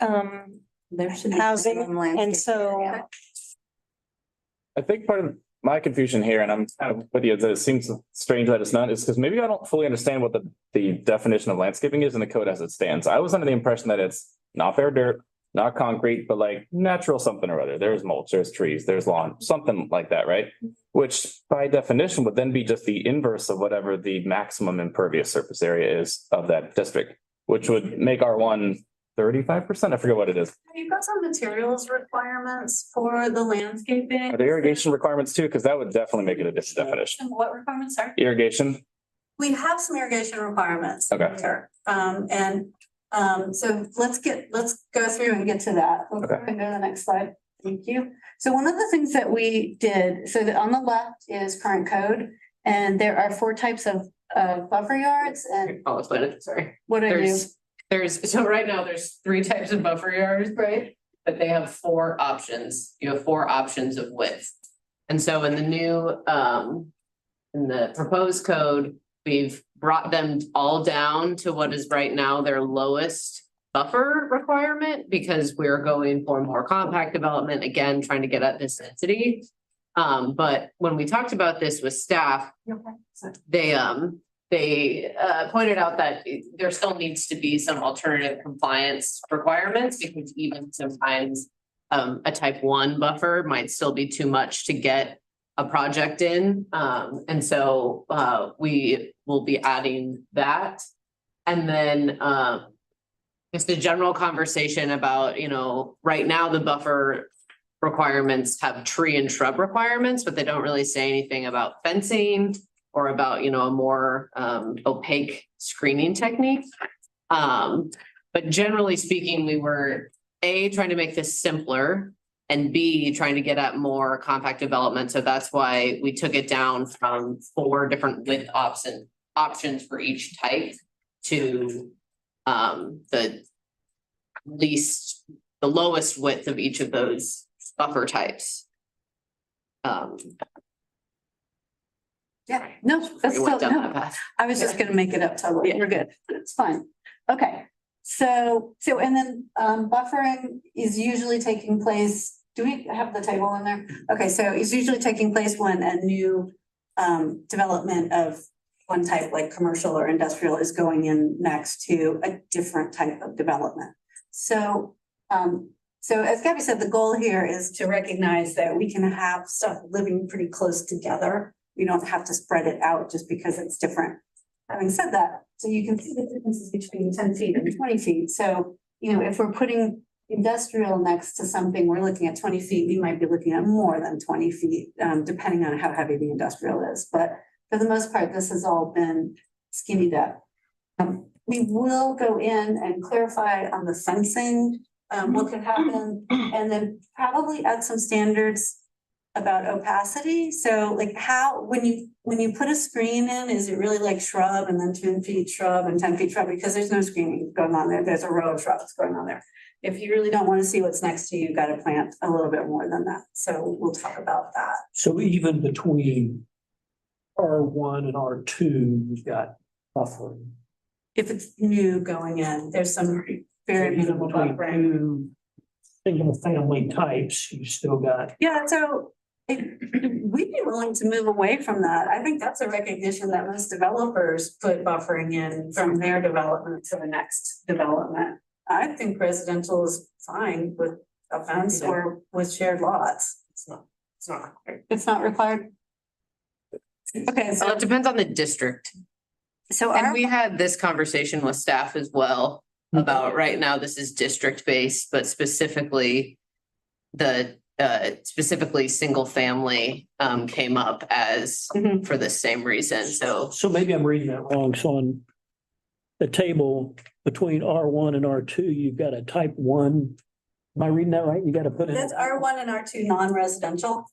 Speaker 11: There should be.
Speaker 1: housing,
Speaker 11: minimum
Speaker 1: and
Speaker 11: landscape
Speaker 1: so,
Speaker 11: area.
Speaker 14: I think part of my confusion here, and I'm kind of with you, that it seems strange that it's not, is because maybe I don't fully understand what the definition of landscaping is in the code as it stands. I was under the impression that it's not bare dirt, not concrete, but like natural something or other. There's mulch, there's trees, there's lawn, something like that, right? Which by definition would then be just the inverse of whatever the maximum impervious surface area is of that district, which would make R1 35%. I forget what it is.
Speaker 4: Have you got some materials requirements for the landscaping?
Speaker 14: Are there irrigation requirements too? Because that would definitely make it a different definition.
Speaker 4: What requirements are?
Speaker 14: Irrigation,
Speaker 4: We have some irrigation requirements.
Speaker 14: Okay.
Speaker 4: There. So let's go through and get to that. Let's go to the next slide. Thank you. So one of the things that we did, so that on the left is current code, and there are 4 types of buffer yards, and
Speaker 16: I'll explain it, sorry.
Speaker 4: what I do.
Speaker 16: So right now there's 3 types of buffer yards,
Speaker 4: Right.
Speaker 16: but they have 4 options. You have 4 options of width. And so in the new, in the proposed code, we've brought them all down to what is right now their lowest buffer requirement, because we're going for more compact development, again, trying to get at this density. But when we talked about this with staff, they pointed out that there still needs to be some alternative compliance requirements, because even sometimes a type 1 buffer might still be too much to get a project in. And so we will be adding that. And then just a general conversation about, right now the buffer requirements have tree and shrub requirements, but they don't really say anything about fencing or about, a more opaque screening technique. But generally speaking, we were trying to make this simpler, and B, trying to get at more compact development. So that's why we took it down from 4 different width options for each type to the lowest width of each of those buffer types.
Speaker 4: Yeah, no, that's
Speaker 16: We went
Speaker 4: still,
Speaker 16: down that
Speaker 4: no,
Speaker 16: path.
Speaker 4: I was just gonna make it up totally. We're good. It's fine. Okay. So and then buffering is usually taking place. Do we have the table in there? Okay, so it's usually taking place when a new development of one type, like commercial or industrial, is going in next to a different type of development. So as Gabby said, the goal here is to recognize that we can have stuff living pretty close together. We don't have to spread it out just because it's different. Having said that, so you can see the differences between 10 feet and 20 feet. So, if we're putting industrial next to something, we're looking at 20 feet, we might be looking at more than 20 feet, depending on how heavy the industrial is. But for the most part, this has all been skinnied up. We will go in and clarify on the fencing, what could happen, and then probably add some standards about opacity. So like when you put a screen in, is it really like shrub and then 10 feet shrub and 10 feet shrub? Because there's no screening going on there. There's a row of shrubs going on there. If you really don't want to see what's next to you, you've got to plant a little bit more than that. So we'll talk about that.
Speaker 5: So even between R1 and R2, you've got buffering.
Speaker 4: If it's new going in, there's some very
Speaker 5: Even
Speaker 4: minimal
Speaker 5: between
Speaker 4: buffering.
Speaker 5: 2 single family types, you still got.
Speaker 4: Yeah, so we'd be willing to move away from that. I think that's a recognition that most developers put buffering in from their development to the next development. I think residential is fine with a fence or with shared lots. It's not required. It's not required. Okay,
Speaker 16: So it depends on the district.
Speaker 4: so
Speaker 16: And
Speaker 4: our,
Speaker 16: we had this conversation with staff as well about right now, this is district based, but specifically specifically single family came up as
Speaker 4: Mhm.
Speaker 16: for the same reason. So
Speaker 5: Maybe I'm reading that wrong. So on the table between R1 and R2, you've got a type 1. Am I reading that right? You got to put it.
Speaker 4: that's R1 and R2 non-residential.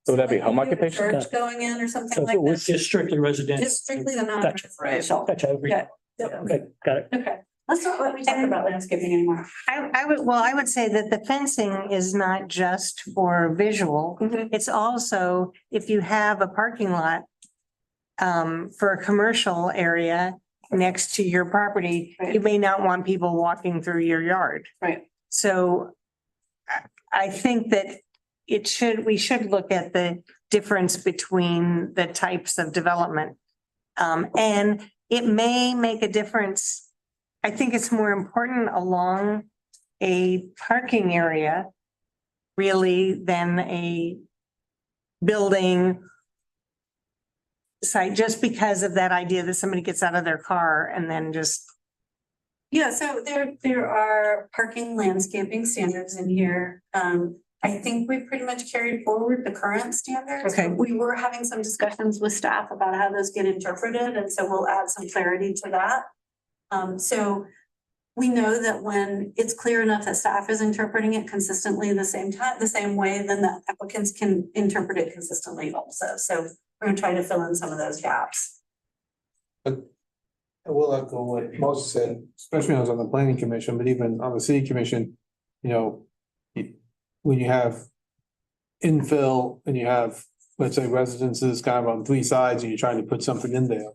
Speaker 14: So would that be
Speaker 4: Like
Speaker 14: home
Speaker 4: you have a
Speaker 14: occupation?
Speaker 4: Church going in or something
Speaker 5: So
Speaker 4: like
Speaker 5: it's
Speaker 4: that.
Speaker 5: just strictly residential.
Speaker 4: Just strictly the
Speaker 5: Gotcha.
Speaker 4: non-residential.
Speaker 5: Gotcha.
Speaker 4: Yeah.
Speaker 5: Okay, got it.
Speaker 4: Okay, let's not let me talk about landscaping anymore.
Speaker 1: I would say that the fencing is not just for visual. It's also if you have a parking lot for a commercial area next to your property, you may not want people walking through your yard.
Speaker 4: Right.
Speaker 1: So I think that we should look at the difference between the types of development. And it may make a difference. I think it's more important along a parking area really than a building site, just because of that idea that somebody gets out of their car and then just.
Speaker 4: Yeah, so there are parking landscaping standards in here. I think we pretty much carried forward the current standards.
Speaker 1: Okay.
Speaker 4: We were having some discussions with staff about how those get interpreted, and so we'll add some clarity to that. So we know that when it's clear enough that staff is interpreting it consistently the same time, the same way, then the applicants can interpret it consistently also. So we're gonna try to fill in some of those gaps.
Speaker 2: I will echo what most said, especially when I was on the planning commission, but even on the city commission, you know, when you have infill and you have, let's say, residences kind of on three sides and you're trying to put something in there.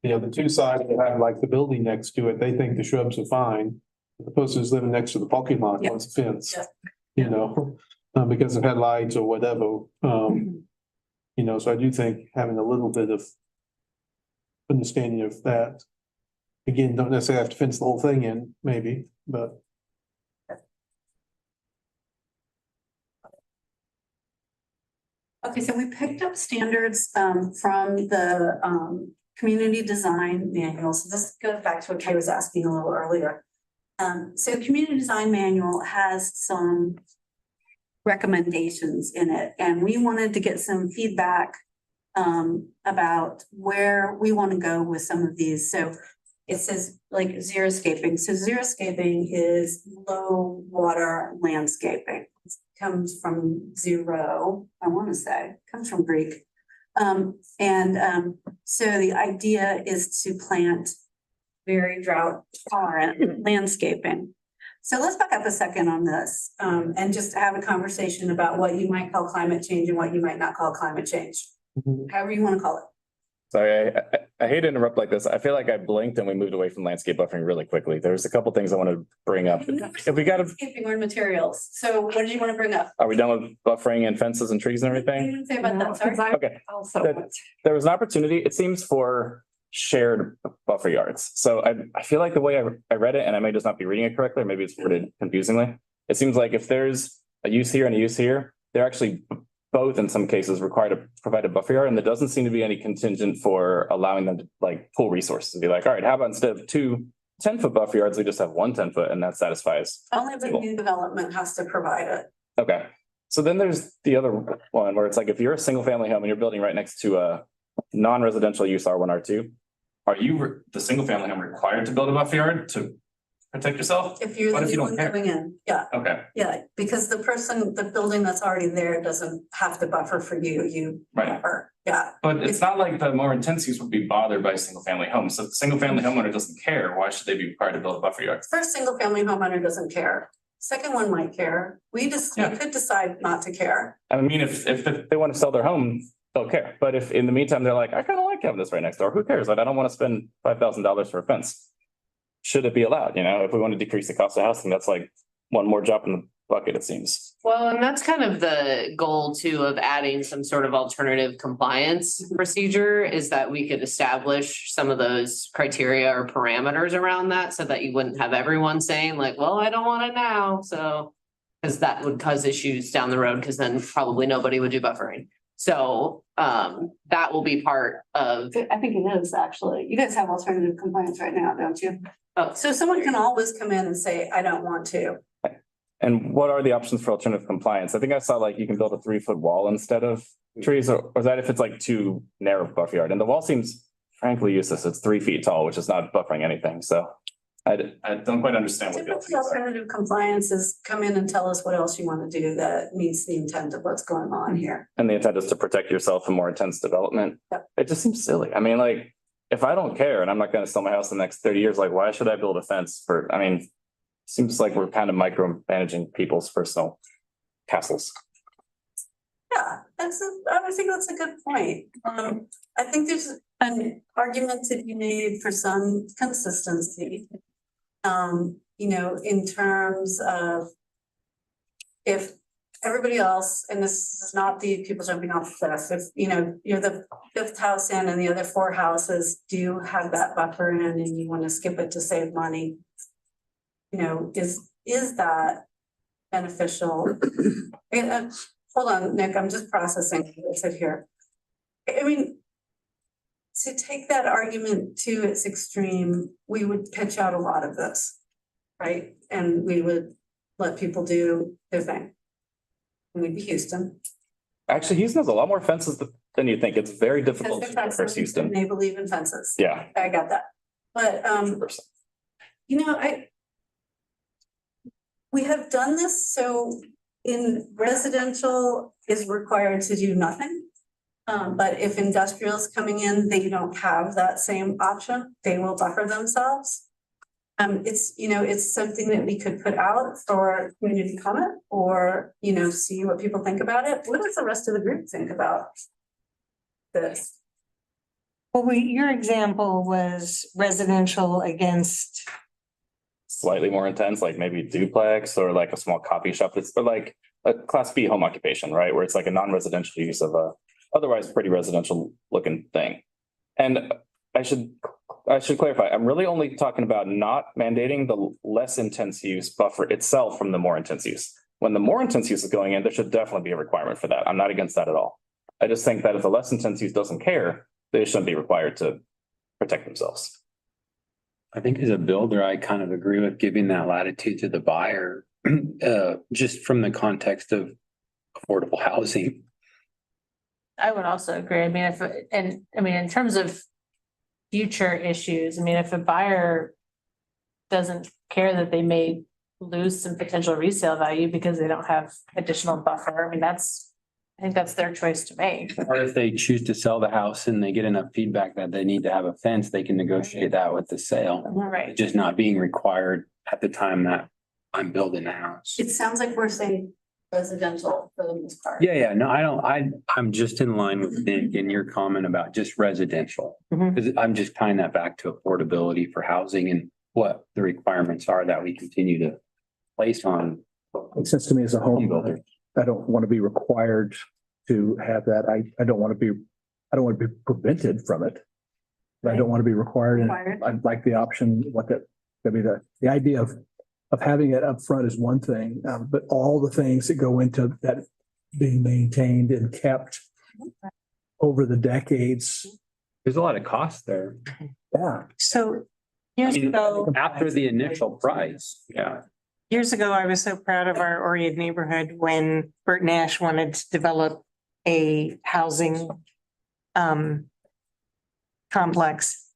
Speaker 2: You know, the two sides that have like the building next to it, they think the shrubs are fine. The person who's living next to the parking lot wants a fence, you know, because of headlights or whatever. You know, so I do think having a little bit of understanding of that. Again, don't necessarily have to fence the whole thing in, maybe, but.
Speaker 4: Okay, so we picked up standards from the community design manual. So this goes back to what Kay was asking a little earlier. So community design manual has some recommendations in it, and we wanted to get some feedback about where we want to go with some of these. So it says like xeriscaping. So xeriscaping is low water landscaping. It comes from zero, I want to say, comes from Greek. So the idea is to plant very drought tolerant landscaping. So let's back up a second on this and just have a conversation about what you might call climate change and what you might not call climate change. However you want to call it.
Speaker 14: Sorry, I hate to interrupt like this. I feel like I blinked and we moved away from landscape buffering really quickly. There's a couple things I want to bring up. If we got to,
Speaker 4: Landscaping or materials. So what did you want to bring up?
Speaker 14: are we done with buffering and fences and trees and
Speaker 4: What
Speaker 14: everything?
Speaker 4: did you say about that? Sorry.
Speaker 14: Okay. There was an opportunity, it seems, for shared buffer yards. So I feel like the way I read it, and I may just not be reading it correctly, or maybe it's worded confusingly. It seems like if there's a use here and a use here, they're actually both in some cases required to provide a buffer yard, and there doesn't seem to be any contingent for allowing them to like pull resources and be like, all right, how about instead of 2 10-foot buffer yards, we just have 1 10-foot and that satisfies.
Speaker 4: Only the new development has to provide it.
Speaker 14: Okay, so then there's the other one where it's like, if you're a single family home and you're building right next to a non-residential use R1, R2, are you, the single family home, required to build a buffer yard to protect yourself?
Speaker 4: If you're
Speaker 14: What
Speaker 4: the
Speaker 14: if you
Speaker 4: new
Speaker 14: don't
Speaker 4: one
Speaker 14: care?
Speaker 4: coming in, yeah,
Speaker 14: Okay,
Speaker 4: yeah, because the building that's already there doesn't have to buffer for you
Speaker 14: right.
Speaker 4: buffer, yeah.
Speaker 14: But it's not like the more intense use would be bothered by single family homes. So if the single family homeowner doesn't care, why should they be required to build a buffer yard?
Speaker 4: First, single family homeowner doesn't care. Second one might care. We could decide not to care.
Speaker 14: I mean, if they want to sell their home, they'll care. But if in the meantime, they're like, I kind of like having this right next door, who cares? Like, I don't want to spend $5,000 for a fence. Should it be allowed? You know, if we want to decrease the cost of housing, that's like one more drop in the bucket, it seems.
Speaker 16: Well, and that's kind of the goal too of adding some sort of alternative compliance procedure, is that we could establish some of those criteria or parameters around that so that you wouldn't have everyone saying like, well, I don't want it now. So, because that would cause issues down the road, because then probably nobody would do buffering. So that will be part of.
Speaker 4: I think it is actually. You guys have alternative compliance right now, don't you?
Speaker 16: Oh,
Speaker 4: So someone can always come in and say, I don't want to.
Speaker 14: And what are the options for alternative compliance? I think I saw like you can build a 3-foot wall instead of trees, or is that if it's like too narrow buffer yard? And the wall seems frankly useless. It's 3 feet tall, which is not buffering anything. So I don't quite understand what.
Speaker 4: Typically, alternative compliance is come in and tell us what else you want to do that meets the intent of what's going on here.
Speaker 14: And the intent is to protect yourself from more intense development.
Speaker 4: Yep.
Speaker 14: It just seems silly. I mean, like, if I don't care and I'm not gonna sell my house in the next 30 years, like, why should I build a fence for, I mean, seems like we're kind of micromanaging people's personal castles.
Speaker 4: Yeah, I think that's a good point. I think there's an argument to be made for some consistency. In terms of if everybody else, and this is not the people jumping off the cliff, if, you're the fifth house in and the other four houses do have that buffer in and you want to skip it to save money. Is that beneficial? Hold on, Nick, I'm just processing it here. I mean, to take that argument to its extreme, we would pitch out a lot of this, right? And we would let people do their thing. And we'd be Houston.
Speaker 14: Actually, Houston has a lot more fences than you think. It's very difficult to enforce Houston.
Speaker 4: And they believe in fences.
Speaker 14: Yeah.
Speaker 4: I got that. But, we have done this, so in residential is required to do nothing. But if industrial is coming in, they don't have that same option. They will buffer themselves. It's something that we could put out for community comment or, see what people think about it. What does the rest of the group think about this?
Speaker 1: Well, your example was residential against.
Speaker 14: Slightly more intense, like maybe duplex or like a small coffee shop. It's like a class B home occupation, right? Where it's like a non-residential use of a otherwise pretty residential looking thing. And I should clarify, I'm really only talking about not mandating the less intense use buffer itself from the more intense use. When the more intense use is going in, there should definitely be a requirement for that. I'm not against that at all. I just think that if the less intense use doesn't care, they shouldn't be required to protect themselves.
Speaker 9: I think as a builder, I kind of agree with giving that latitude to the buyer, just from the context of affordable housing.
Speaker 13: I would also agree. I mean, in terms of future issues, I mean, if a buyer doesn't care that they may lose some potential resale value because they don't have additional buffer, I mean, I think that's their choice to make.
Speaker 9: Or if they choose to sell the house and they get enough feedback that they need to have a fence, they can negotiate that with the sale.
Speaker 13: Right.
Speaker 9: Just not being required at the time that I'm building a house.
Speaker 4: It sounds like we're saying residential for the most part.
Speaker 9: Yeah, no, I'm just in line with Nick in your comment about just residential. Because I'm just tying that back to affordability for housing and what the requirements are that we continue to place on.
Speaker 6: Makes sense to me as a home builder. I don't want to be required to have that. I don't want to be prevented from it. But I don't want to be required. And I'd like the option, the idea of having it up front is one thing, but all the things that go into that being maintained and kept over the decades.
Speaker 9: There's a lot of cost there.
Speaker 6: Yeah.
Speaker 1: So years ago,
Speaker 9: After the initial price, yeah.
Speaker 1: years ago, I was so proud of our Oriad neighborhood when Bert Nash wanted to develop a housing complex.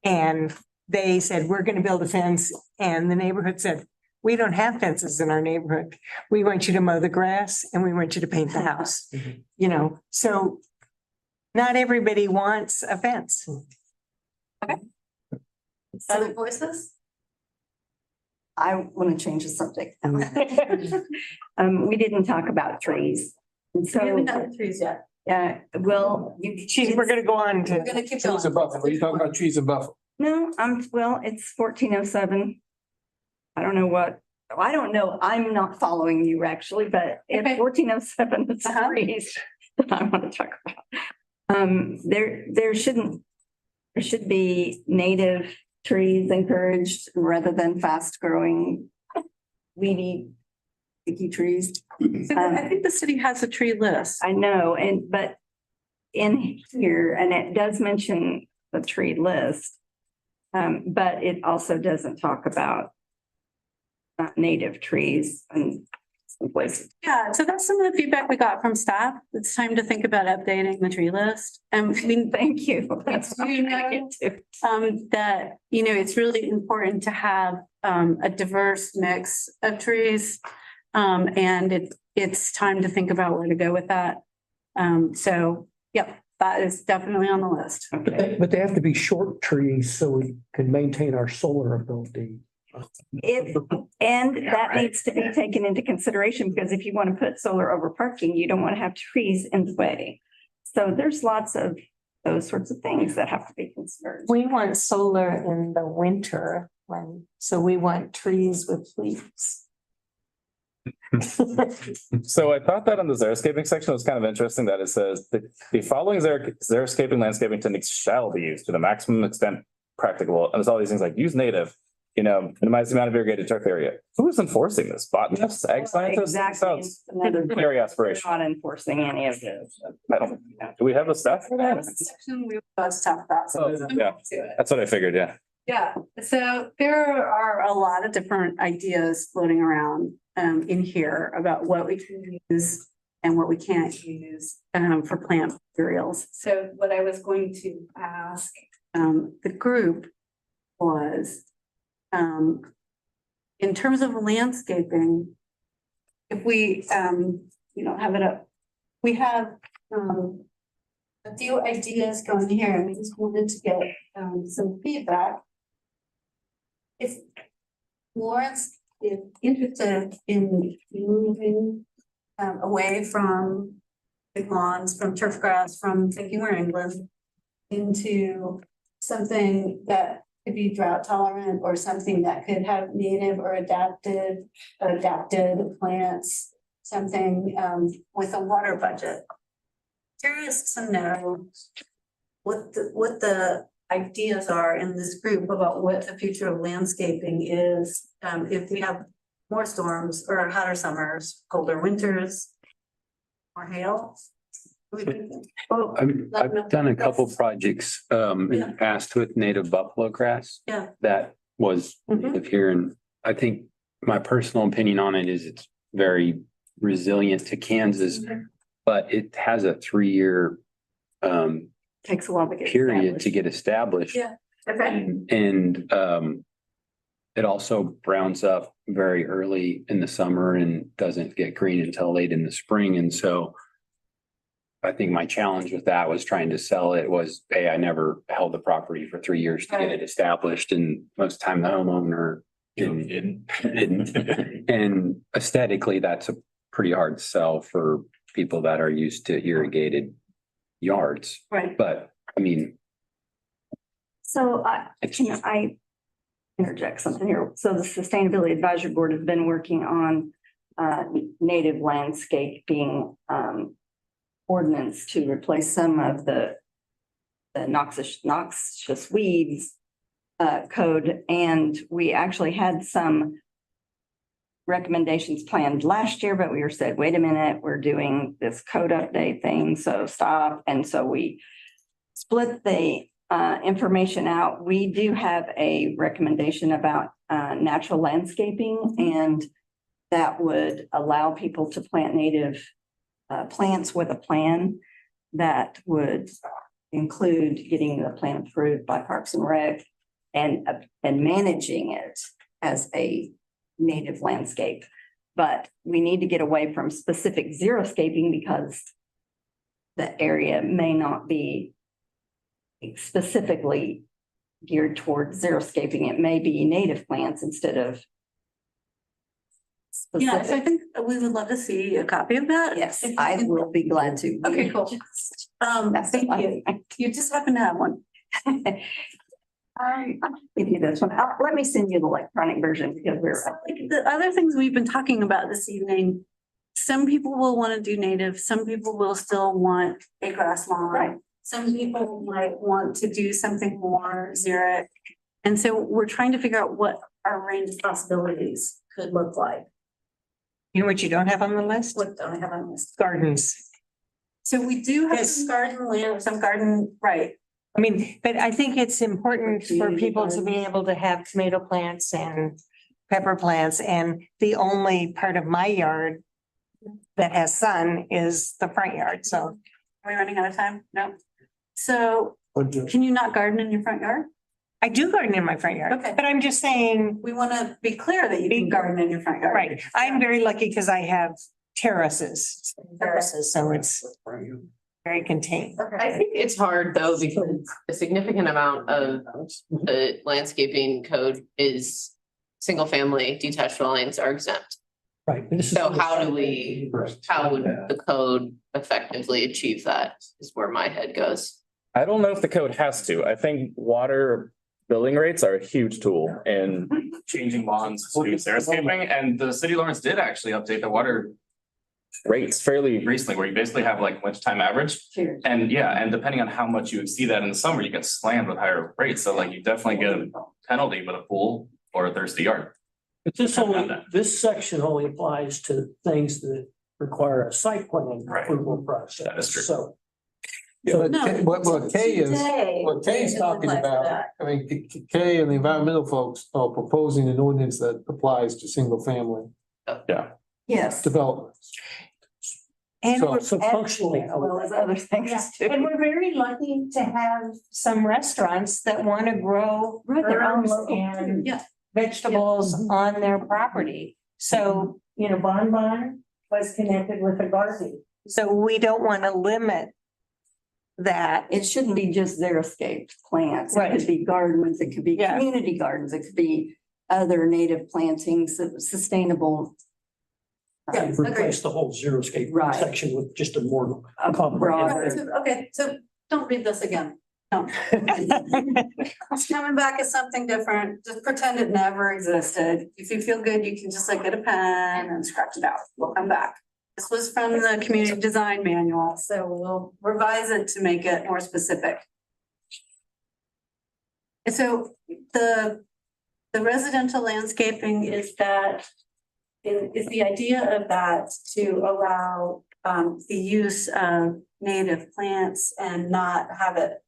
Speaker 1: And they said, we're going to build a fence. And the neighborhood said, we don't have fences in our neighborhood. We want you to mow the grass and we want you to paint the house. So not everybody wants a fence.
Speaker 4: Other voices?
Speaker 11: I want to change the subject. We didn't talk about trees. And so,
Speaker 4: We haven't done the trees yet.
Speaker 11: well,
Speaker 1: We're going to go on
Speaker 4: We're
Speaker 1: to.
Speaker 4: gonna keep
Speaker 2: Trees
Speaker 4: going.
Speaker 2: and buffer. What are you talking about? Trees and buffer?
Speaker 11: no, it's 1407. I don't know. I'm not following you actually, but it's
Speaker 4: Okay.
Speaker 11: 1407, it's trees that I want to talk about. There should be native trees encouraged rather than fast growing weedy sticky trees.
Speaker 4: I think the city has a tree list.
Speaker 11: I know, but in here, and it does mention the tree list, but it also doesn't talk about native trees. And some places.
Speaker 4: Yeah, so that's some of the feedback we got from staff. It's time to think about updating the tree list. I mean,
Speaker 11: Thank you. That's what I'm trying to get to.
Speaker 4: that, you know, it's really important to have a diverse mix of trees. And it's time to think about where to go with that. So, yep, that is definitely on the list.
Speaker 5: But they have to be short trees so we can maintain our solar ability.
Speaker 11: And that needs to be taken into consideration, because if you want to put solar over parking, you don't want to have trees in the way. So there's lots of those sorts of things that have to be considered.
Speaker 1: We want solar in the winter so we want trees with leaves.
Speaker 14: So I thought that on the xeriscaping section was kind of interesting that it says the following xeriscaping landscaping techniques shall be used to the maximum extent practicable. And there's all these things like use native, minimize the amount of irrigated turf area. Who is enforcing this? Botanists, ag scientists?
Speaker 11: Exactly.
Speaker 14: Sounds very aspirational.
Speaker 11: Not enforcing any of this.
Speaker 14: Do we have a staff for that?
Speaker 4: Section we were about to talk about. So
Speaker 14: Yeah, that's what I figured, yeah.
Speaker 4: yeah, so there are a lot of different ideas floating around in here about what we can use and what we can't use for plant materials. So what I was going to ask the group was in terms of landscaping, if we have it up, we have a few ideas going here, and we just wanted to get some feedback. If Lawrence is interested in moving away from big lawns, from turf grass, from thinking we're England, into something that could be drought tolerant, or something that could have native or adapted plants, something with a water budget. Curious to know what the ideas are in this group about what the future of landscaping is, if we have more storms or hotter summers, colder winters, more hail.
Speaker 11: Well,
Speaker 9: I've done a couple projects in
Speaker 4: Yeah.
Speaker 9: the past with native buffalo grass.
Speaker 4: Yeah.
Speaker 9: That was native here, and I think my personal opinion on it is it's very resilient to Kansas, but it has a 3-year
Speaker 11: takes a while to get
Speaker 9: period
Speaker 11: established.
Speaker 9: to get established.
Speaker 4: Yeah. Okay.
Speaker 9: And it also browns up very early in the summer and doesn't get green until late in the spring. And so I think my challenge with that was trying to sell it was, hey, I never held the property for 3 years to get it established, and most of the time the homeowner didn't. And aesthetically, that's a pretty hard sell for people that are used to irrigated yards.
Speaker 4: Right.
Speaker 9: But I mean,
Speaker 11: So can I interject something here? So the Sustainability Advisory Board has been working on native landscaping ordinance to replace some of the noxious weeds code. And we actually had some recommendations planned last year, but we were said, wait a minute, we're doing this code update thing, so stop. And so we split the information out. We do have a recommendation about natural landscaping, and that would allow people to plant native plants with a plan that would include getting the plan approved by Parks and Rec and managing it as a native landscape. But we need to get away from specific xeriscaping because the area may not be specifically geared towards xeriscaping. It may be native plants instead of
Speaker 4: Yeah, so I
Speaker 11: specific.
Speaker 4: think we would love to see a copy of that.
Speaker 11: Yes, I will be glad to.
Speaker 4: Okay, cool. Thank you. You just happen to have one.
Speaker 11: I'll give you this one. Let me send you the electronic version because
Speaker 4: Like the other things we've been talking about this evening, some people will want to do native, some people will still want a grass lawn.
Speaker 11: Right.
Speaker 4: Some people might want to do something more xeric. And so we're trying to figure out what our range of possibilities could look like.
Speaker 1: You know what you don't have on the list?
Speaker 4: What don't I have on this?
Speaker 1: Gardens.
Speaker 4: So we do have
Speaker 1: Yes.
Speaker 4: some garden land, some garden, right?
Speaker 1: I mean, but I think it's important for people to be able to have tomato plants and pepper plants, and the only part of my yard that has sun is the front yard, so.
Speaker 4: Are we running out of time? No. So can you not garden in your front yard?
Speaker 1: I do garden in my front yard.
Speaker 4: Okay.
Speaker 1: But I'm just saying,
Speaker 4: We want to be clear that you can garden in your front yard.
Speaker 1: right, I'm very lucky because I have terraces, so it's very contained.
Speaker 16: I think it's hard though, because a significant amount of the landscaping code is single family detached dwellings are exempt.
Speaker 5: Right. This is-
Speaker 16: So how would the code effectively achieve that is where my head goes.
Speaker 14: I don't know if the code has to. I think water billing rates are a huge tool in changing lawns to xeriscaping. And the city of Lawrence did actually update the water rates fairly recently, where you basically have like lunchtime average.
Speaker 11: Cheers.
Speaker 14: And yeah, and depending on how much you exceed that in the summer, you get slammed with higher rates. So like you definitely get a penalty with a pool or a thirsty yard.
Speaker 5: But this section only applies to things that require a site plan approval process.
Speaker 14: That is true.
Speaker 5: So.
Speaker 2: Yeah,
Speaker 4: No,
Speaker 2: but what Kay
Speaker 4: today,
Speaker 2: what Kay is
Speaker 4: it
Speaker 2: talking
Speaker 4: applies to
Speaker 2: about,
Speaker 4: that.
Speaker 2: I mean, Kay and the environmental folks are proposing an ordinance that applies to single family
Speaker 14: Yeah.
Speaker 11: Yes.
Speaker 2: developments.
Speaker 1: And
Speaker 2: So-
Speaker 1: we're,
Speaker 5: So functionally,
Speaker 11: As well as other things
Speaker 1: and
Speaker 11: too.
Speaker 1: we're very lucky to have some restaurants that want to grow
Speaker 11: Right, their own
Speaker 1: herbs
Speaker 11: local
Speaker 1: and
Speaker 11: food.
Speaker 4: Yeah.
Speaker 1: vegetables on their property. So, you know, Bon Bon was connected with a garden. So we don't want to limit that.
Speaker 11: It shouldn't be just xeriscaped plants. It
Speaker 1: Right.
Speaker 11: could be gardens, it could be
Speaker 1: Yeah.
Speaker 11: community gardens, it could be other native plantings, sustainable.
Speaker 4: Yeah.
Speaker 5: replace the whole xeriscape
Speaker 11: Right.
Speaker 5: section with just a more
Speaker 11: A
Speaker 5: comprehensive.
Speaker 11: broader-
Speaker 4: Okay, so don't read this again. No. It's coming back as something different. Just pretend it never existed. If you feel good, you can just like get a pen and scratch it out. We'll come back. This was from the community design manual, so we'll revise it to make it more specific. And so the residential landscaping is that is the idea of that to allow the use of native plants and not have it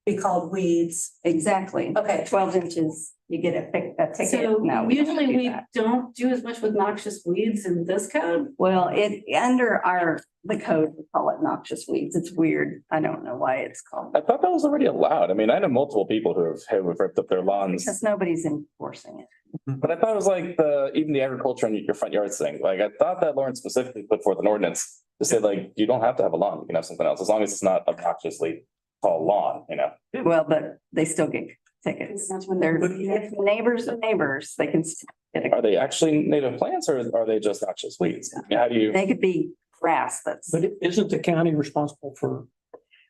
Speaker 4: be called weeds.
Speaker 11: Exactly.
Speaker 4: Okay.
Speaker 11: 12 inches, you get a ticket.
Speaker 4: So
Speaker 11: No, we don't
Speaker 4: usually
Speaker 11: do
Speaker 4: we
Speaker 11: that.
Speaker 4: don't do as much with noxious weeds in this code.
Speaker 11: Well, under the code, we call it noxious weeds. It's weird. I don't know why it's called.
Speaker 14: I thought that was already allowed. I mean, I know multiple people who have ripped up their lawns.
Speaker 11: Because nobody's enforcing it.
Speaker 14: But I thought it was like even the agriculture in your front yards thing. Like I thought that Lawrence specifically put forth an ordinance to say like, you don't have to have a lawn, you can have something else, as long as it's not obnoxiously called lawn, you know?
Speaker 11: Well, but they still get tickets. They're, if the neighbors are neighbors, they can still get a,
Speaker 14: Are they actually native plants or are they just noxious weeds? I mean, how do you?
Speaker 11: they could be grass that's,
Speaker 5: But isn't the county responsible for?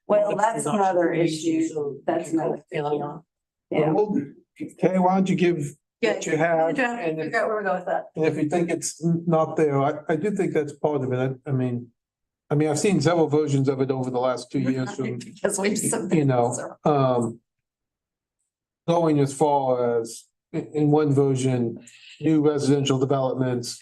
Speaker 11: well, that's another issue. That's another. Yeah.
Speaker 2: Well, Kay, why don't you give
Speaker 4: Yeah.
Speaker 2: what you have?
Speaker 4: Figure
Speaker 2: And if,
Speaker 4: out where we go with that.
Speaker 2: and if you think it's not there, I do think that's part of it. I mean, I've seen several versions of it over the last 2 years from,
Speaker 11: Because we just.
Speaker 2: you know, going as far as in one version, new residential developments.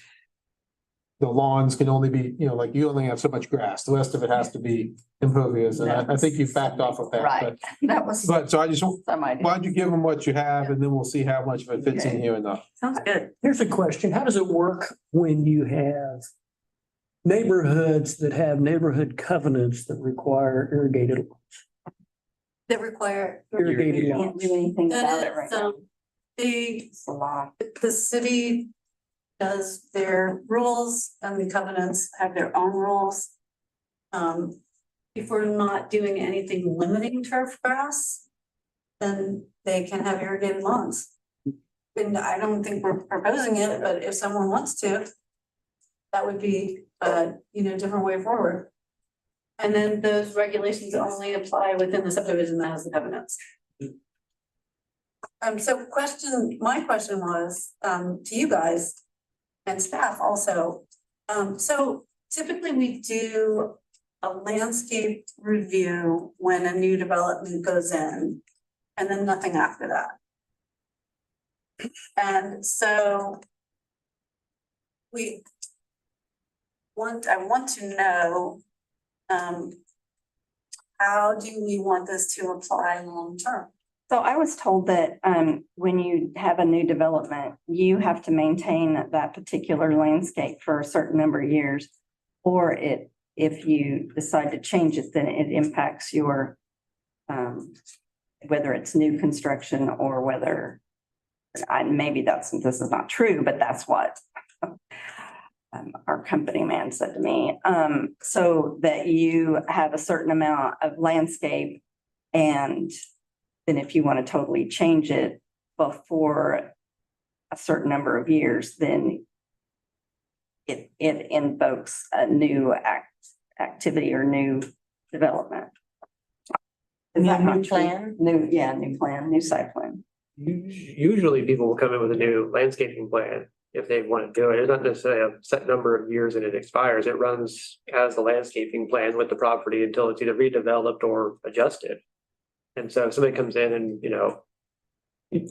Speaker 2: The lawns can only be, you know, like you only have so much grass. The rest of it has to be impervious. And I think you backed off of that.
Speaker 11: Right. That was
Speaker 2: But so I just,
Speaker 11: some idea.
Speaker 2: why don't you give them what you have and then we'll see how much of it fits in here or not.
Speaker 4: Sounds good.
Speaker 5: Here's a question. How does it work when you have neighborhoods that have neighborhood covenants that require irrigated
Speaker 4: That require.
Speaker 5: irrigated
Speaker 11: Can't
Speaker 5: lawns?
Speaker 11: do anything about
Speaker 4: That
Speaker 11: it right
Speaker 4: is,
Speaker 11: now.
Speaker 4: the
Speaker 11: It's a law.
Speaker 4: the city does their rules and the covenants have their own rules. If we're not doing anything limiting turf grass, then they can have irrigated lawns. And I don't think we're proposing it, but if someone wants to, that would be different way forward. And then those regulations only apply within the subdivision that has the covenants. So my question was, to you guys and staff also. So typically we do a landscape review when a new development goes in and then nothing after that. And so I want to know, how do we want this to apply long term?
Speaker 11: So I was told that when you have a new development, you have to maintain that particular landscape for a certain number of years. Or if you decide to change it, then it impacts your whether it's new construction or whether maybe this is not true, but that's what our company man said to me. So that you have a certain amount of landscape, and then if you want to totally change it before a certain number of years, then it invokes a new activity or new development. Is that
Speaker 1: New
Speaker 11: not true?
Speaker 1: plan?
Speaker 11: New plan, new site plan.
Speaker 10: Usually people will come in with a new landscaping plan if they want to do it. It's not necessarily a set number of years and it expires. It runs as the landscaping plan with the property until it's either redeveloped or adjusted. And so if somebody comes in and,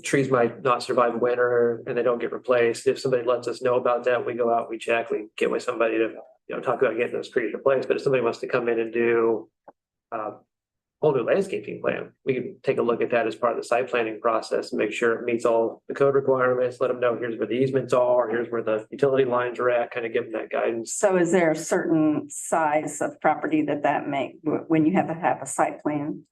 Speaker 10: trees might not survive winter and they don't get replaced. If somebody lets us know about that, we go out, we check, we get with somebody to, talk about getting those trees replaced. But if somebody wants to come in and do whole new landscaping plan, we can take a look at that as part of the site planning process and make sure it meets all the code requirements, let them know here's where the easements are, here's where the utility lines are at, kind of give them that guidance.
Speaker 11: So is there a certain size of property that make, when you have a site plan?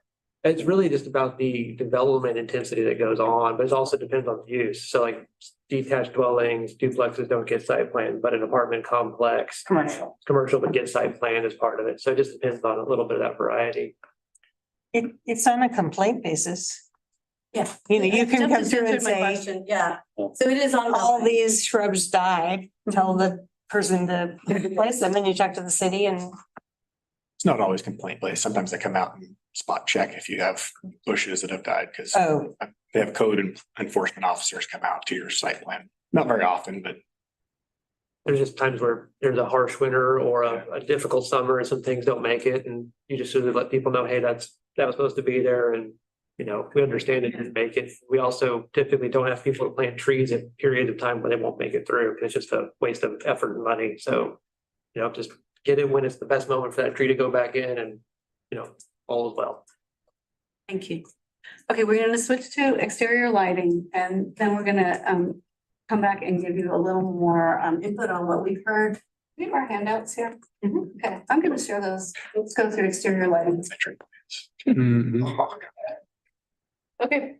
Speaker 10: It's really just about the development intensity that goes on, but it also depends on the use. So like detached dwellings, duplexes don't get site plan, but an apartment complex. Commercial, but get site plan as part of it. So it just depends on a little bit of that variety.
Speaker 1: It's on a complaint basis.
Speaker 4: Yeah.
Speaker 1: You can come through and say,
Speaker 4: Yeah, so it is on.
Speaker 1: all these shrubs died, tell the person to replace them, and you talk to the city and.
Speaker 12: It's not always complaint based. Sometimes they come out and spot check if you have bushes that have died because
Speaker 1: Oh,
Speaker 12: they have code enforcement officers come out to your site plan. Not very often, but
Speaker 10: There's just times where there's a harsh winter or a difficult summer and some things don't make it. And you just sort of let people know, hey, that was supposed to be there. And, we understand it didn't make it. We also typically don't have people to plant trees at periods of time when they won't make it through. It's just a waste of effort and money. So, just get it when it's the best moment for that tree to go back in and, all is well.
Speaker 4: Thank you. Okay, we're gonna switch to exterior lighting and then we're gonna come back and give you a little more input on what we've heard. We have our handouts here. Okay, I'm gonna share those. Let's go through exterior lighting.
Speaker 16: Okay.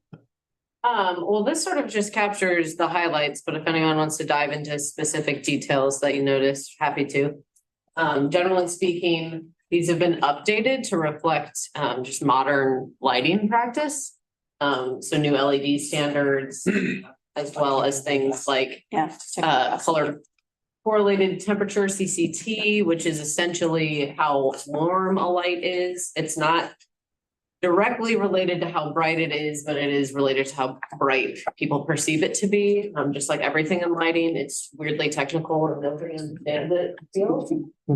Speaker 16: Well, this sort of just captures the highlights, but if anyone wants to dive into specific details that you noticed, happy to. Generally speaking, these have been updated to reflect just modern lighting practice. So new LED standards, as well as things like color correlated temperature CCT, which is essentially how warm a light is. It's not directly related to how bright it is, but it is related to how bright people perceive it to be. Just like everything in lighting, it's weirdly technical and nobody understands it.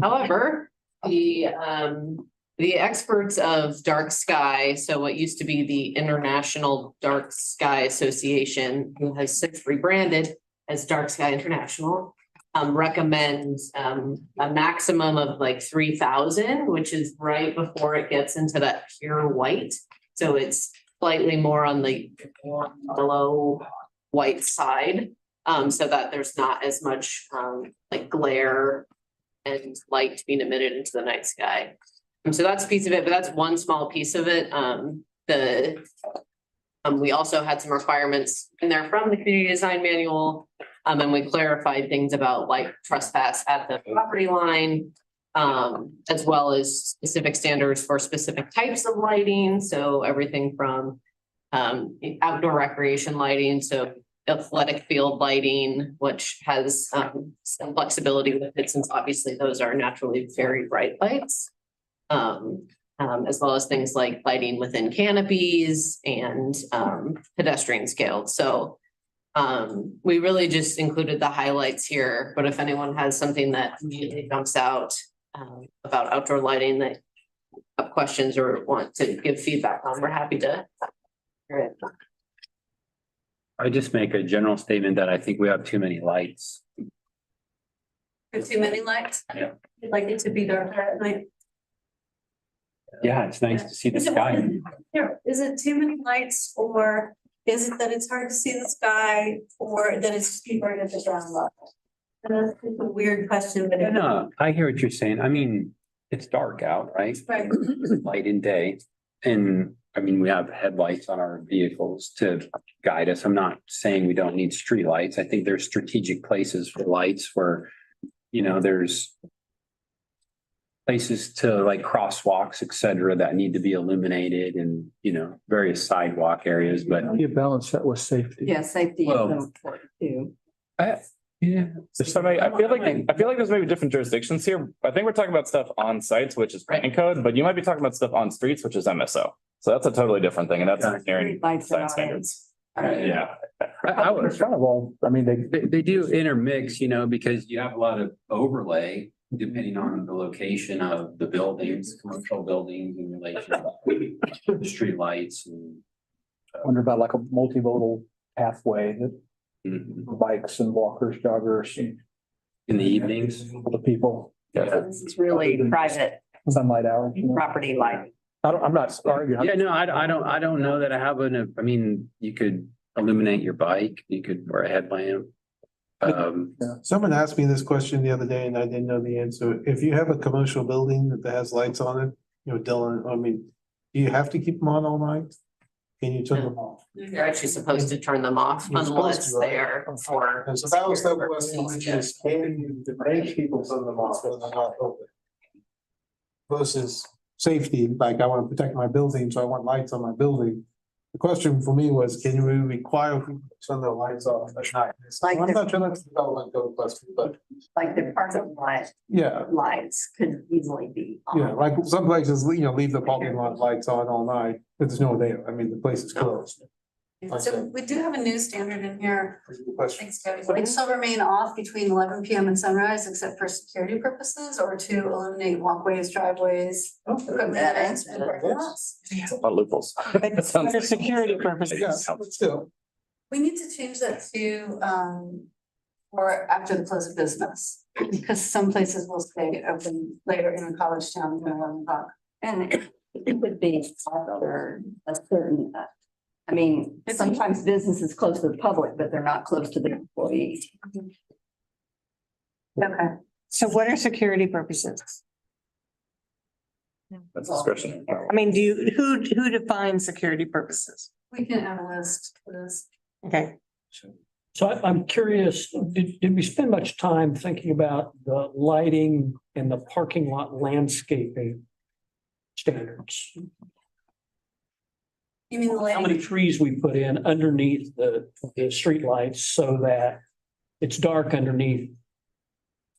Speaker 16: However, the experts of dark sky, so what used to be the International Dark Sky Association, who has since rebranded as Dark Sky International, recommends a maximum of like 3,000, which is right before it gets into that pure white. So it's slightly more on the below white side, so that there's not as much like glare and light being emitted into the night sky. So that's a piece of it, but that's one small piece of it. We also had some requirements in there from the community design manual. And we clarified things about like trespass at the property line, as well as specific standards for specific types of lighting. So everything from outdoor recreation lighting, so athletic field lighting, which has some flexibility with it, since obviously those are naturally very bright lights, as well as things like lighting within canopies and pedestrian scaled. So we really just included the highlights here, but if anyone has something that immediately jumps out about outdoor lighting that have questions or want to give feedback on, we're happy to hear it.
Speaker 9: I just make a general statement that I think we have too many lights.
Speaker 4: Too many lights?
Speaker 9: Yeah.
Speaker 4: You'd like it to be darker at night?
Speaker 9: Yeah, it's nice to see the sky.
Speaker 4: Is it too many lights, or is it that it's hard to see the sky, or that it's too bright at the ground level? And that's a weird question, but.
Speaker 9: No, I hear what you're saying. I mean, it's dark out, right?
Speaker 4: Right.
Speaker 9: Light in day. And I mean, we have headlights on our vehicles to guide us. I'm not saying we don't need streetlights. I think there's strategic places for lights where, you know, there's places to like crosswalks, et cetera, that need to be illuminated and, you know, various sidewalk areas, but
Speaker 6: You balance that with safety.
Speaker 11: Yeah, safety is
Speaker 9: Well-
Speaker 11: important too.
Speaker 9: yeah.
Speaker 14: So I feel like there's maybe different jurisdictions here. I think we're talking about stuff on sites, which is planning code, but you might be talking about stuff on streets, which is MSO. So that's a totally different thing, and that's engineering
Speaker 11: Streetlights are
Speaker 14: design
Speaker 11: not
Speaker 14: standards.
Speaker 11: in.
Speaker 14: Yeah.
Speaker 9: I would,
Speaker 6: It's kind of all, I mean,
Speaker 9: they do intermix, you know, because you have a lot of overlay depending on the location of the buildings, commercial buildings in relation to streetlights and.
Speaker 6: wonder about like a multimodal pathway that
Speaker 9: Mhm.
Speaker 6: bikes and walkers, joggers, and
Speaker 9: In the evenings.
Speaker 6: the people.
Speaker 11: This is really private
Speaker 6: Sunlight hours. you know.
Speaker 11: property light.
Speaker 6: I'm not arguing.
Speaker 9: Yeah, no, I don't know that I have I mean, you could illuminate your bike, you could wear a headlamp.
Speaker 2: Someone asked me this question the other day and I didn't know the answer. If you have a commercial building that has lights on it, you know, Dylan, I mean, do you have to keep them on all night? Can you turn them off?
Speaker 16: You're actually supposed to turn them off
Speaker 2: You're supposed
Speaker 16: unless
Speaker 2: to, right?
Speaker 16: they are for.
Speaker 2: And so that was the question, which is, can you make people turn them off when they're not open? Versus safety, like I want to protect my building, so I want lights on my building. The question for me was, can we require people to turn their lights off at night?
Speaker 11: Like
Speaker 2: I'm
Speaker 11: the-
Speaker 2: not sure that's the development code question, but
Speaker 11: Like the parking lot
Speaker 2: yeah,
Speaker 11: lights could easily be on.
Speaker 2: yeah, like some places, you know, leave the parking lot lights on all night, but there's no there. I mean, the place is closed.
Speaker 4: So we do have a new standard in here.
Speaker 2: Question.
Speaker 4: Thanks, Gabby. Lights shall remain off between 11 PM and sunrise, except for security purposes or to illuminate walkways, driveways. equipment
Speaker 11: That
Speaker 4: events,
Speaker 11: answers
Speaker 4: and
Speaker 11: it.
Speaker 4: parking lots.
Speaker 14: A lot of loopholes. That sounds
Speaker 1: For
Speaker 14: like-
Speaker 1: security purposes.
Speaker 2: Yeah, but still.
Speaker 4: We need to change that to, or after the close of business, because some places will stay open later in a college town than 11 o'clock.
Speaker 11: And it would be after a certain, I mean, sometimes business is close to the public, but they're not close to the employees.
Speaker 4: Okay.
Speaker 1: So what are security purposes?
Speaker 14: That's discretion.
Speaker 1: I mean, who defines security purposes?
Speaker 4: We can add a list for this.
Speaker 1: Okay.
Speaker 5: So I'm curious, did we spend much time thinking about the lighting and the parking lot landscaping standards?
Speaker 4: You mean the
Speaker 5: How many
Speaker 4: lighting?
Speaker 5: trees we put in underneath the streetlights so that it's dark underneath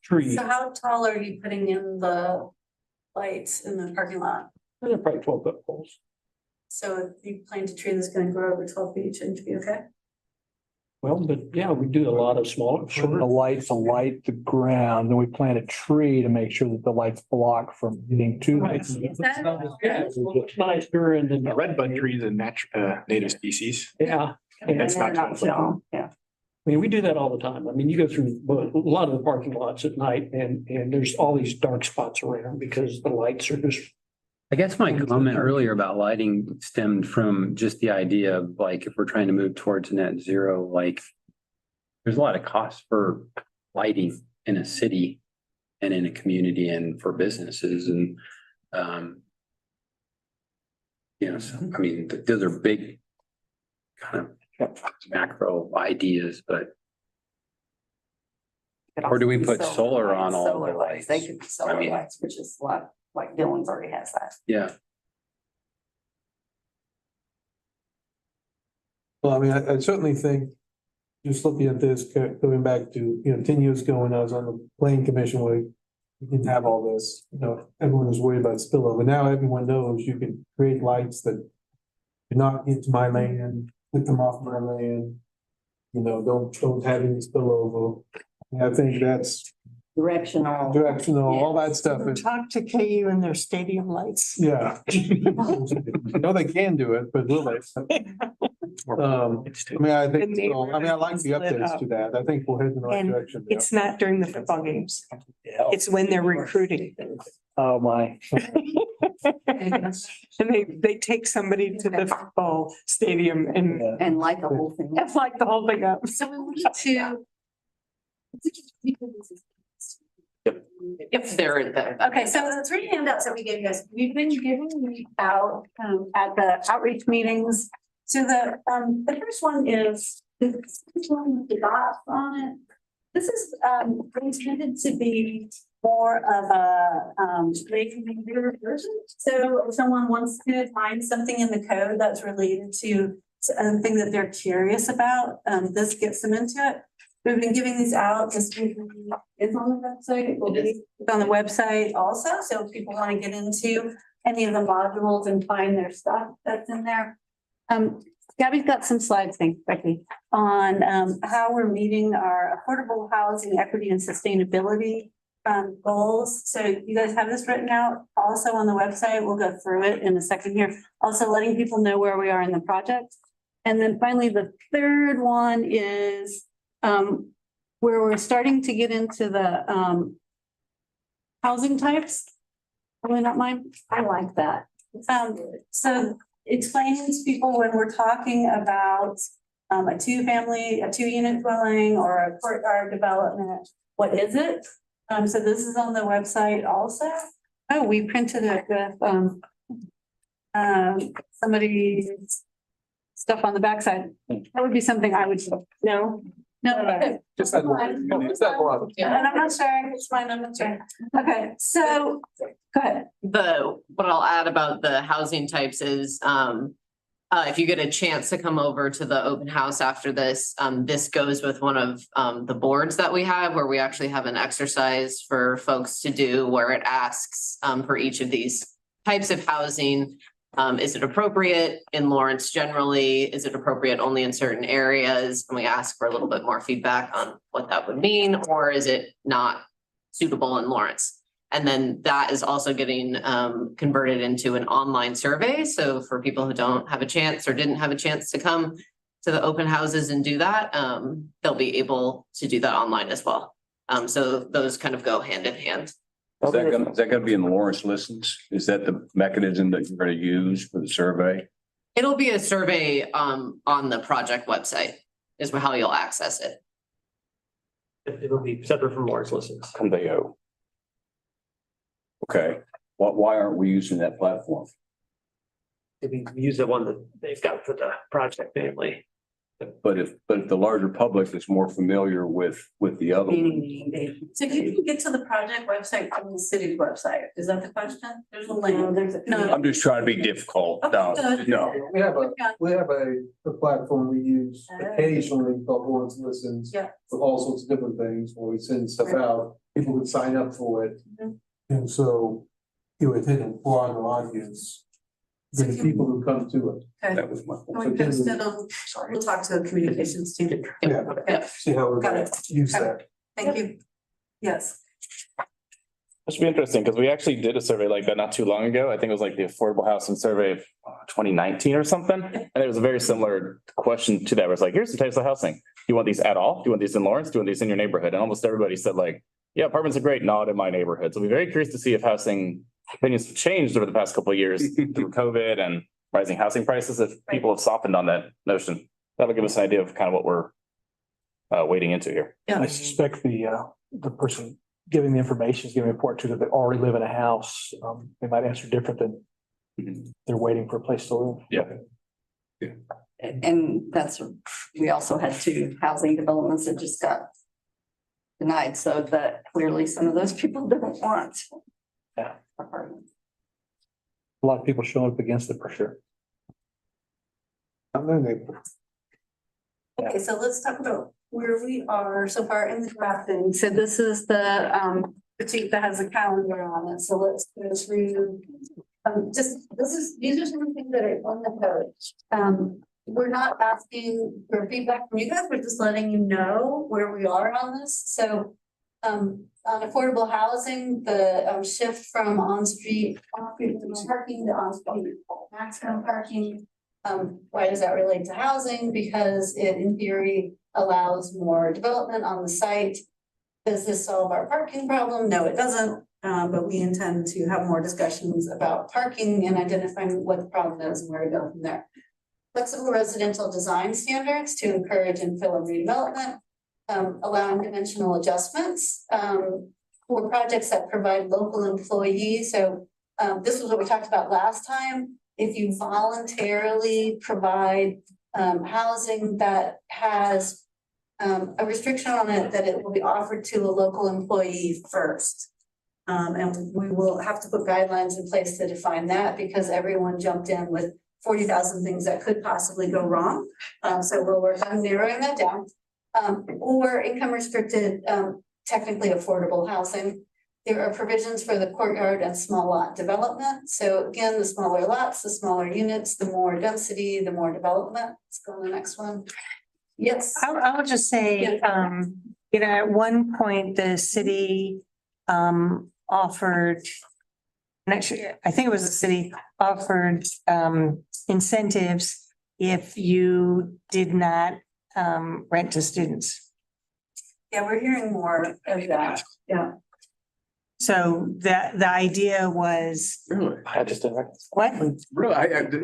Speaker 5: trees?
Speaker 4: So how tall are you putting in the lights in the parking lot?
Speaker 5: They're probably 12-foot poles.
Speaker 4: So if you plant a tree that's gonna grow over 12 feet, shouldn't it be okay?
Speaker 5: Well, but yeah, we do a lot of small,
Speaker 6: The
Speaker 5: short.
Speaker 6: lights will light the ground, then we plant a tree to make sure that the lights block from getting too.
Speaker 5: Right. Yeah, it looks nice during
Speaker 12: A
Speaker 5: the,
Speaker 12: redbud tree is a native species.
Speaker 5: yeah.
Speaker 11: And
Speaker 12: That's
Speaker 11: they're
Speaker 12: not
Speaker 11: not shown, yeah.
Speaker 5: I mean, we do that all the time. I mean, you go through a lot of the parking lots at night and there's all these dark spots around because the lights are just.
Speaker 9: I guess my comment earlier about lighting stemmed from just the idea of like, if we're trying to move towards net zero, like. There's a lot of cost for lighting in a city and in a community and for businesses and, you know, so, I mean, those are big kind of macro ideas, but Or do we put solar on all the
Speaker 11: Solar lights, they could be solar
Speaker 9: mean-
Speaker 11: lights, which is like Dylan's already has that.
Speaker 9: yeah.
Speaker 2: Well, I mean, I certainly think, just looking at this, going back to, you know, 10 years ago when I was on the planning commission where we didn't have all this, you know, everyone was worried about spillover. Now everyone knows you can create lights that do not get to my land, put them off my land. You know, don't have any spillover. And I think that's
Speaker 11: Directional.
Speaker 2: all that stuff is,
Speaker 1: Talk to KU and their stadium lights.
Speaker 2: yeah. No, they can do it, but will they? I mean, I think, so. I mean, I like the updates to that. I think we're heading in the right
Speaker 1: And
Speaker 2: direction. there.
Speaker 1: it's not during the football games. It's when they're recruiting.
Speaker 6: Oh, my.
Speaker 1: And they take somebody to the football stadium
Speaker 11: And light the whole thing.
Speaker 1: that's like the whole thing up.
Speaker 4: So we wanted to.
Speaker 16: If they're in there.
Speaker 4: Okay, so the three handouts that we gave you guys, we've been giving these out at the outreach meetings. So the first one is this one with the dots on it. This is intended to be more of a later version. So if someone wants to find something in the code that's related to something that they're curious about, this gets them into it. We've been giving these out. This is on the website. It will be on the website also. So if people want to get into any of the modules and find their stuff that's in there. Gabby's got some slides, thanks, Becky, on how we're meeting our affordable housing, equity and sustainability goals. So you guys have this written out also on the website. We'll go through it in a second here. Also letting people know where we are in the project. And then finally, the third one is where we're starting to get into the housing types. Probably not mine.
Speaker 11: I like that.
Speaker 4: So explaining to people when we're talking about a two-unit dwelling or a courtyard development, what is it? So this is on the website also. Oh, we printed it with somebody's stuff on the backside. That would be something I would know. No, okay.
Speaker 2: Just that one. Just that one.
Speaker 4: And I'm not sharing, it's mine, I'm not sharing. Okay, so, go ahead.
Speaker 16: What I'll add about the housing types is, if you get a chance to come over to the open house after this, this goes with one of, the boards that we have where we actually have an exercise for folks to do where it asks, for each of these types of housing. Is it appropriate in Lawrence generally? Is it appropriate only in certain areas? And we ask for a little bit more feedback on what that would mean, or is it not suitable in Lawrence? And then that is also getting converted into an online survey. So for people who don't have a chance or didn't have a chance to come to the open houses and do that, they'll be able to do that online as well. So those kind of go hand in hand.
Speaker 7: Is that gonna be in the Lawrence listens? Is that the mechanism that you're gonna use for the survey?
Speaker 16: It'll be a survey on the project website is how you'll access it.
Speaker 10: It'll be separate from Lawrence listens.
Speaker 14: Conveo.
Speaker 7: Okay, why aren't we using that platform?
Speaker 10: Maybe use the one that they've got for the project family.
Speaker 7: But if the larger public is more familiar with the other one.
Speaker 4: So you can get to the project website from the city's website. Is that the question? There's a link. No.
Speaker 7: I'm just trying to be difficult. No, no.
Speaker 2: We have a platform we use occasionally called Lawrence Listens.
Speaker 4: Yeah.
Speaker 2: For all sorts of different things. When we send stuff out, people would sign up for it.
Speaker 4: Mhm.
Speaker 2: And so it would hit a broader audience than people who come to it.
Speaker 4: Okay.
Speaker 7: That was my
Speaker 4: Can we post it on, we'll talk to the communications team.
Speaker 2: Yeah, see how we're
Speaker 4: Got
Speaker 2: gonna
Speaker 4: it.
Speaker 2: use that.
Speaker 4: Thank you. Yes.
Speaker 14: It should be interesting because we actually did a survey like that not too long ago. I think it was like the Affordable Housing Survey of 2019 or something. And there was a very similar question to that. Where it's like, here's the types of housing. Do you want these at all? Do you want these in Lawrence? Do you want these in your neighborhood? And almost everybody said like, yeah, apartments are great, not in my neighborhood. So we're very curious to see if housing opinions have changed over the past couple of years through COVID and rising housing prices, if people have softened on that notion. That'll give us an idea of kind of what we're wading into here.
Speaker 4: Yeah.
Speaker 6: I suspect the person giving the information is giving a report to that they already live in a house. They might answer different than they're waiting for a place to live.
Speaker 14: Yeah.
Speaker 11: And that's, we also had 2 housing developments that just got denied, so that clearly some of those people don't want.
Speaker 6: Yeah.
Speaker 11: Apartments.
Speaker 6: A lot of people showing up against it for sure.
Speaker 4: Okay, so let's talk about where we are so far in the drafting. So this is the sheet that has a calendar on it. So let's go through. These are some of the things that are on the code. We're not asking for feedback from you guys. We're just letting you know where we are on this. So on affordable housing, the shift from on-street parking to on-street maximum parking. Why does that relate to housing? Because it in theory allows more development on the site. Does this solve our parking problem? No, it doesn't. But we intend to have more discussions about parking and identifying what the problem is and where to go from there. Flexible residential design standards to encourage infill and redevelopment, allowing dimensional adjustments, for projects that provide local employees. So, this was what we talked about last time. If you voluntarily provide, housing that has, a restriction on it, that it will be offered to a local employee first. And we will have to put guidelines in place to define that because everyone jumped in with 40,000 things that could possibly go wrong. So we'll work on narrowing that down. Or income restricted, technically affordable housing. There are provisions for the courtyard and small lot development. So again, the smaller lots, the smaller units, the more density, the more development. Let's go on the next one. Yes.
Speaker 1: I'll just say, you know, at one point, the city offered, and actually, I think it was the city offered incentives if you did not rent to students.
Speaker 4: Yeah, we're hearing more of that. Yeah.
Speaker 1: So the idea was,
Speaker 7: Really?
Speaker 14: I just didn't.
Speaker 1: what?
Speaker 7: Really,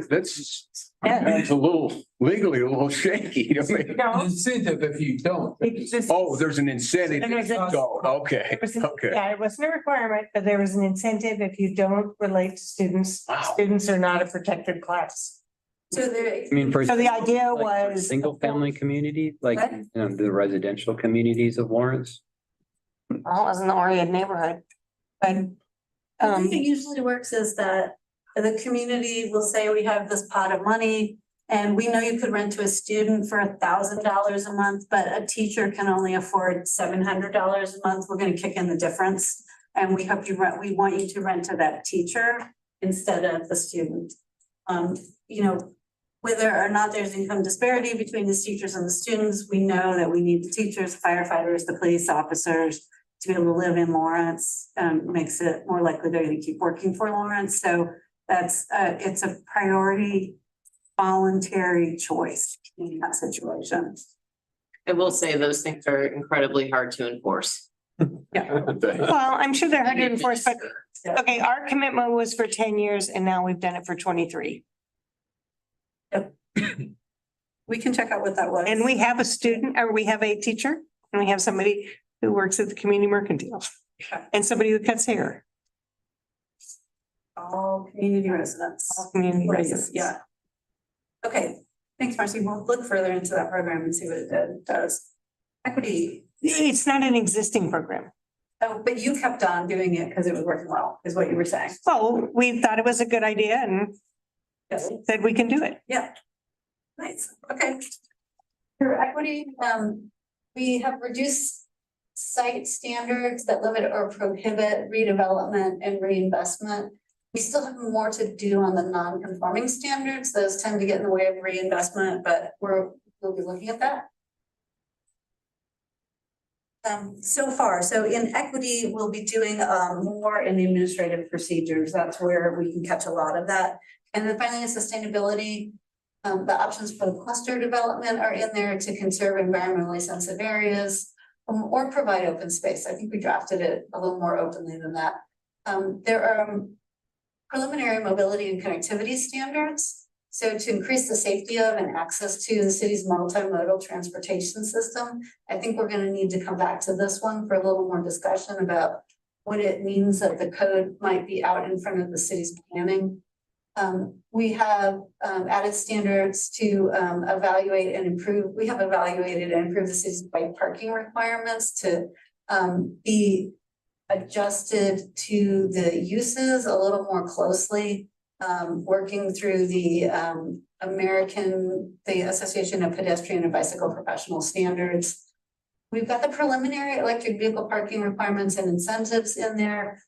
Speaker 7: that's
Speaker 1: Yeah.
Speaker 7: a little legally a little shaky. I mean,
Speaker 1: No.
Speaker 2: Incentive if you don't.
Speaker 1: It's just-
Speaker 7: oh, there's an incentive.
Speaker 1: And there's a-
Speaker 7: Oh, okay,
Speaker 1: It was,
Speaker 7: okay.
Speaker 1: yeah, it wasn't a requirement, but there was an incentive if you don't relate to students.
Speaker 7: Wow.
Speaker 1: Students are not a protected class.
Speaker 4: So there,
Speaker 9: I mean, for.
Speaker 1: So the idea
Speaker 9: like, for
Speaker 1: was-
Speaker 9: Single family community, like,
Speaker 4: What?
Speaker 9: you know, the residential communities of Lawrence.
Speaker 1: Well, it was in the Oriented neighborhood, but
Speaker 4: the way it usually works is that the community will say, we have this pot of money. And we know you could rent to a student for $1,000 a month, but a teacher can only afford $700 a month. We're gonna kick in the difference. And we hope we want you to rent to that teacher instead of the student. You know, whether or not there's income disparity between the teachers and the students, we know that we need the teachers, firefighters, the police officers to be able to live in Lawrence, makes it more likely they're gonna keep working for Lawrence. So that's, it's a priority voluntary choice in that situation.
Speaker 16: I will say those things are incredibly hard to enforce.
Speaker 1: well, I'm sure they're hard to enforce, but okay, our commitment was for 10 years and now we've done it for 23.
Speaker 4: We can check out what that was.
Speaker 1: And we have a student, or we have a teacher, and we have somebody who works at the community mercantile. And somebody who cuts hair.
Speaker 4: All community residents.
Speaker 1: All community residents.
Speaker 4: Yeah. Okay, thanks, Marcy. We'll look further into that program and see what it does. Equity.
Speaker 1: It's not an existing program.
Speaker 4: Oh, but you kept on doing it because it was working well, is what you were saying.
Speaker 1: So we thought it was a good idea and
Speaker 4: Yes.
Speaker 1: said we can do it.
Speaker 4: Yeah. Nice, okay. For equity, we have reduced site standards that limit or prohibit redevelopment and reinvestment. We still have more to do on the non-conforming standards. Those tend to get in the way of reinvestment, but we'll be looking at that. So in equity, we'll be doing more in the administrative procedures. That's where we can catch a lot of that. And then finally, in sustainability, the options for the cluster development are in there to conserve environmentally sensitive areas or provide open space. I think we drafted it a little more openly than that. There are preliminary mobility and connectivity standards. So to increase the safety of and access to the city's multimodal transportation system, I think we're going to need to come back to this one for a little more discussion about what it means that the code might be out in front of the city's planning. We have added standards to evaluate and improve. We have evaluated and improved the city's bike parking requirements to be adjusted to the uses a little more closely, working through the Association of Pedestrian and Bicycle Professional Standards. We've got the preliminary electric vehicle parking requirements and incentives in there.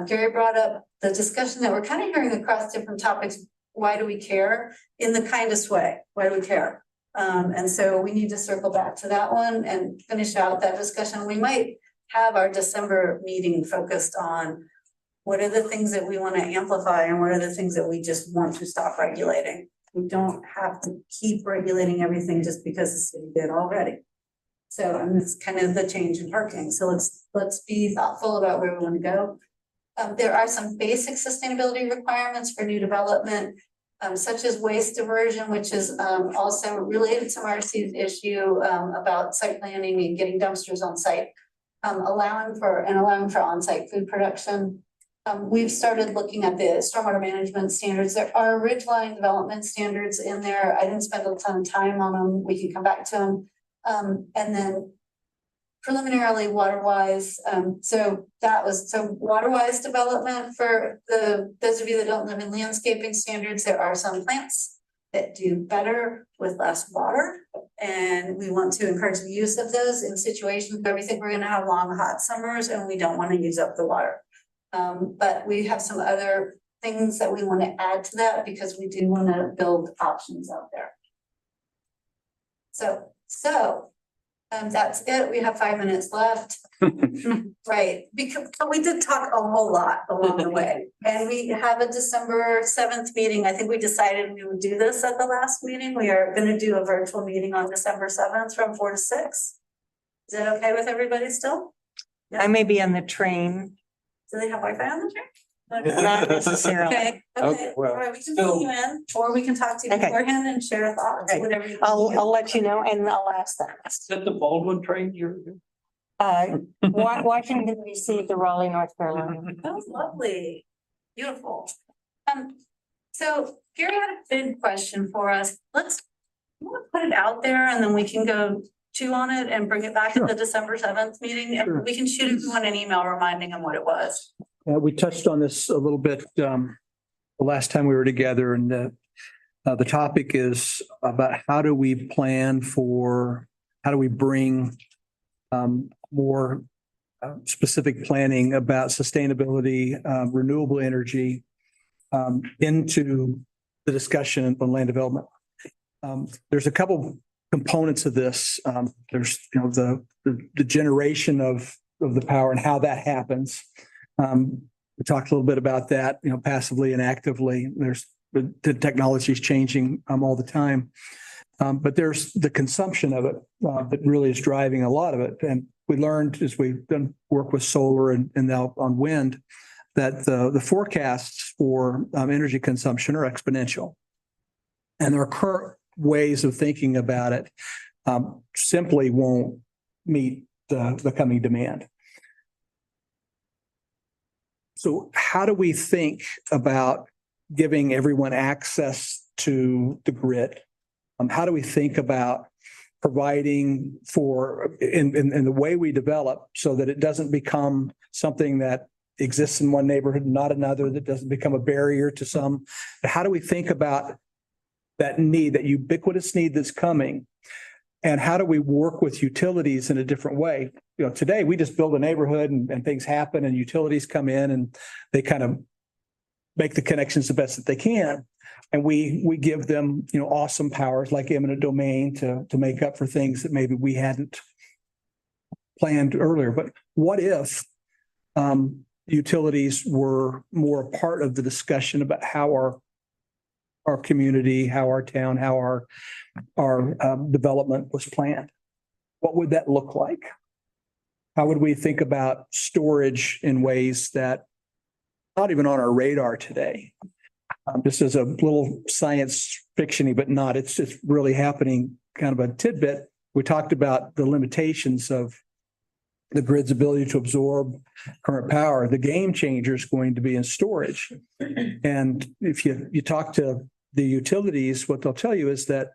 Speaker 4: Gary brought up the discussion that we're kind of hearing across different topics. Why do we care? In the kindest way. Why do we care? And so we need to circle back to that one and finish out that discussion. We might have our December meeting focused on what are the things that we want to amplify and what are the things that we just want to stop regulating. We don't have to keep regulating everything just because the city did already. So, and it's kind of the change in parking. So let's be thoughtful about where we want to go. There are some basic sustainability requirements for new development, such as waste diversion, which is also related to Marcy's issue about site planning and getting dumpsters on site. Allowing for on-site food production. We've started looking at the stormwater management standards. There are ridgeline development standards in there. I didn't spend a ton of time on them. We can come back to them. And then preliminarily water-wise, so water-wise development for those of you that don't live in landscaping standards, there are some plants that do better with less water. And we want to encourage the use of those in situations where we think we're gonna have long, hot summers and we don't wanna use up the water. But we have some other things that we wanna add to that because we do wanna build options out there. So that's it. We have 5 minutes left. Right, because we did talk a whole lot along the way. And we have a December 7th meeting. I think we decided we would do this at the last meeting. We are gonna do a virtual meeting on December 7th from 4 to 6. Is that okay with everybody still?
Speaker 1: I may be on the train.
Speaker 4: Do they have Wi-Fi on the train?
Speaker 1: Not necessarily.
Speaker 4: Okay,
Speaker 2: Okay, well,
Speaker 4: all right, we can fill you in, or we can talk to you
Speaker 1: Okay.
Speaker 4: beforehand and share thoughts,
Speaker 1: Okay.
Speaker 4: whatever. you
Speaker 1: I'll let you know and I'll ask that.
Speaker 5: Is that the Baldwin train you're?
Speaker 1: Washington DC to Raleigh, North Carolina.
Speaker 4: Oh, lovely, beautiful. So Gary had a big question for us. We'll put it out there and then we can go chew on it and bring it back at the December 7th meeting.
Speaker 6: Sure.
Speaker 4: And we can shoot everyone an email reminding them what it was.
Speaker 6: We touched on this a little bit the last time we were together, and the topic is about how do we plan for, how do we bring more specific planning about sustainability, renewable energy into the discussion on land development. There's a couple components of this. There's, the generation of the power and how that happens. We talked a little bit about that, passively and actively. There's the technology is changing all the time. But there's the consumption of it that really is driving a lot of it. And we learned as we've done work with solar and now on wind, that the forecasts for energy consumption are exponential. And our current ways of thinking about it simply won't meet the coming demand. So how do we think about giving everyone access to the grid? How do we think about providing for in the way we develop so that it doesn't become something that exists in one neighborhood, not another, that doesn't become a barrier to some? How do we think about that need, that ubiquitous need that's coming? And how do we work with utilities in a different way? Today we just build a neighborhood and things happen and utilities come in and they kind of make the connections the best that they can. And we give them, awesome powers like eminent domain to make up for things that maybe we hadn't planned earlier. But what if utilities were more a part of the discussion about how our community, how our town, how our development was planned? What would that look like? How would we think about storage in ways that not even on our radar today? This is a little science fiction-y, but not. It's just really happening. Kind of a tidbit. We talked about the limitations of the grid's ability to absorb current power. The game changer is going to be in storage. And if you talk to the utilities, what they'll tell you is that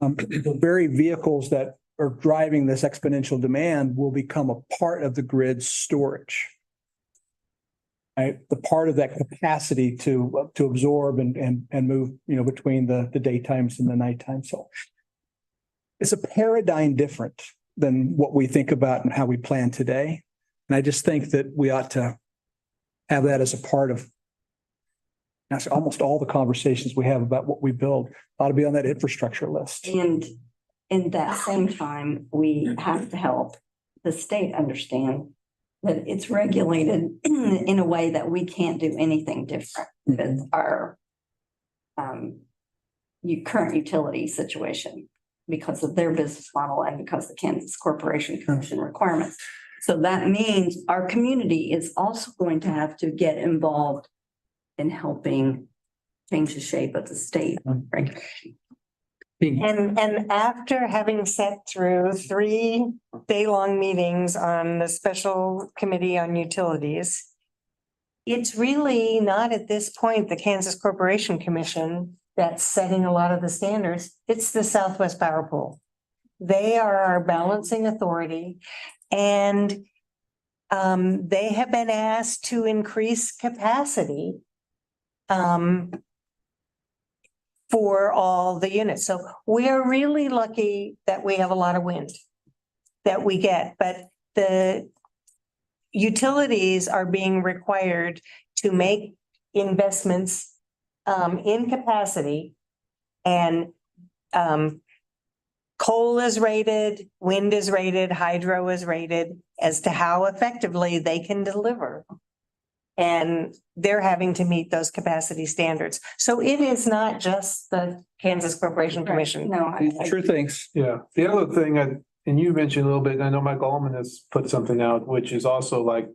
Speaker 6: the very vehicles that are driving this exponential demand will become a part of the grid's storage. Right? The part of that capacity to absorb and move, between the daytimes and the nighttime. So it's a paradigm different than what we think about and how we plan today. And I just think that we ought to have that as a part of almost all the conversations we have about what we build. Ought to be on that infrastructure list.
Speaker 11: And in that same time, we have to help the state understand that it's regulated in a way that we can't do anything different with our current utility situation because of their business model and because the Kansas Corporation Commission requirements. So that means our community is also going to have to get involved in helping change the shape of the state, right?
Speaker 1: And after having sat through 3-day-long meetings on the special committee on utilities, it's really not at this point the Kansas Corporation Commission that's setting a lot of the standards. It's the Southwest Power Pool. They are our balancing authority, and they have been asked to increase capacity for all the units. So we are really lucky that we have a lot of wind that we get, but the utilities are being required to make investments in capacity, and coal is rated, wind is rated, hydro is rated as to how effectively they can deliver. And they're having to meet those capacity standards. So it is not just the Kansas Corporation Commission.
Speaker 11: No,
Speaker 6: Sure things.
Speaker 2: Yeah, the other thing, and you mentioned a little bit, and I know Mike Allman has put something out, which is also like,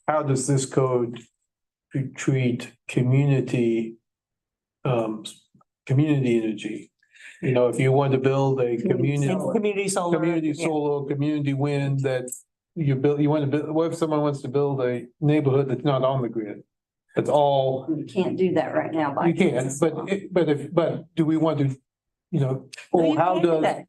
Speaker 2: how does this code treat community energy? You know, if you want to build a
Speaker 1: Community solar.
Speaker 2: community
Speaker 1: yeah.
Speaker 2: solar, community wind that you want to build, what if someone wants to build a neighborhood that's not on the grid? It's all,
Speaker 11: you can't do that right now. by
Speaker 2: you can,
Speaker 11: Kansas
Speaker 2: but
Speaker 11: law.
Speaker 2: but do we want to, you know,
Speaker 1: No,
Speaker 2: or
Speaker 1: you
Speaker 2: how
Speaker 1: can't do
Speaker 2: does,
Speaker 1: that.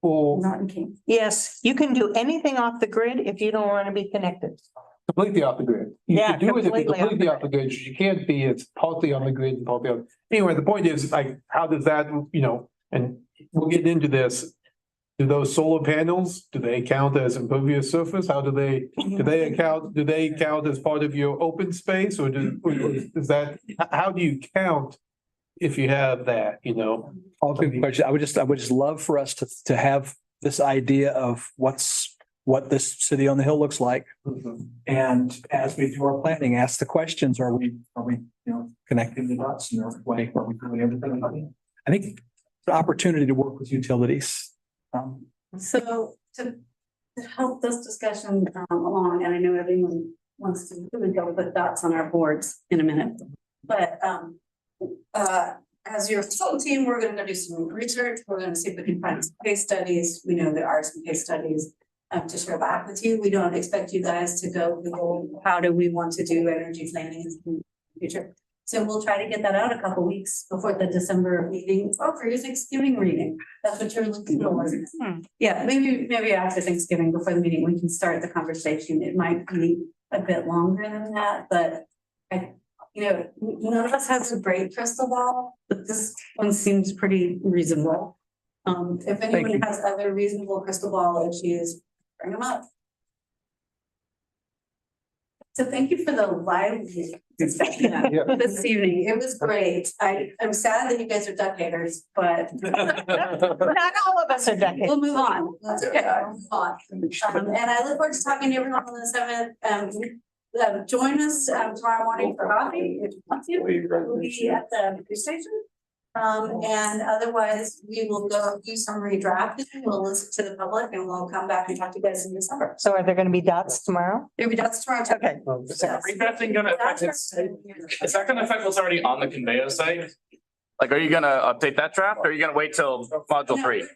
Speaker 2: or
Speaker 11: Not in Kansas.
Speaker 1: Yes, you can do anything off the grid if you don't want to be connected.
Speaker 2: completely off the grid? You
Speaker 1: Yeah,
Speaker 2: can do it if you're
Speaker 1: completely off the
Speaker 2: completely off the grid. You can't be, it's partly on the grid and partly on. Anyway, the point is like, how does that, you know, and we'll get into this. Do those solar panels, do they count as impervious surface? How do they count as part of your open space, or is that, how do you count if you have that, you know?
Speaker 6: All good question. I would just love for us to have this idea of what this city on the hill looks like. And as we do our planning, ask the questions, are we, you know, connecting the dots in the right way? Are we doing everything? I think it's an opportunity to work with utilities.
Speaker 4: So to help this discussion along, and I know everyone wants to really go with dots on our boards in a minute. But as your consultant team, we're gonna do some research. We're gonna see if we can find some case studies. We know there are some case studies to share back with you. We don't expect you guys to go Google, how do we want to do energy planning in the future? So we'll try to get that out a couple weeks before the December meeting, for your Thanksgiving reading. That's what you're looking for, isn't it? Yeah, maybe after Thanksgiving, before the meeting, we can start the conversation. It might be a bit longer than that, but none of us has a great crystal ball, but this one seems pretty reasonable. If anyone has other reasonable crystal ball issues, bring them up. So thank you for the lively discussion this evening. It was great. I'm sad that you guys are duck haters, but
Speaker 1: Not all of us are duck haters.
Speaker 4: we'll move on. That's okay. We'll move on. And I look forward to talking to everyone on the 7th. Join us tomorrow morning for coffee if you want to. We'll be at the police station. And otherwise, we will go do some redrafting. We'll listen to the public and we'll come back and talk to you guys in December.
Speaker 1: So are there going to be dots tomorrow?
Speaker 4: There'll be dots tomorrow. too.
Speaker 1: Okay.
Speaker 14: Redrafting gonna affect is that gonna affect what's already on the Conveo site? Like, are you gonna update that draft or are you gonna wait till module 3?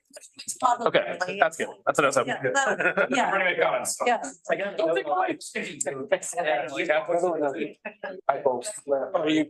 Speaker 14: Okay, that's good. That's what I was hoping.
Speaker 4: Yeah.
Speaker 14: We're gonna make comments.
Speaker 4: Yeah.
Speaker 14: Don't think about it.
Speaker 2: Are you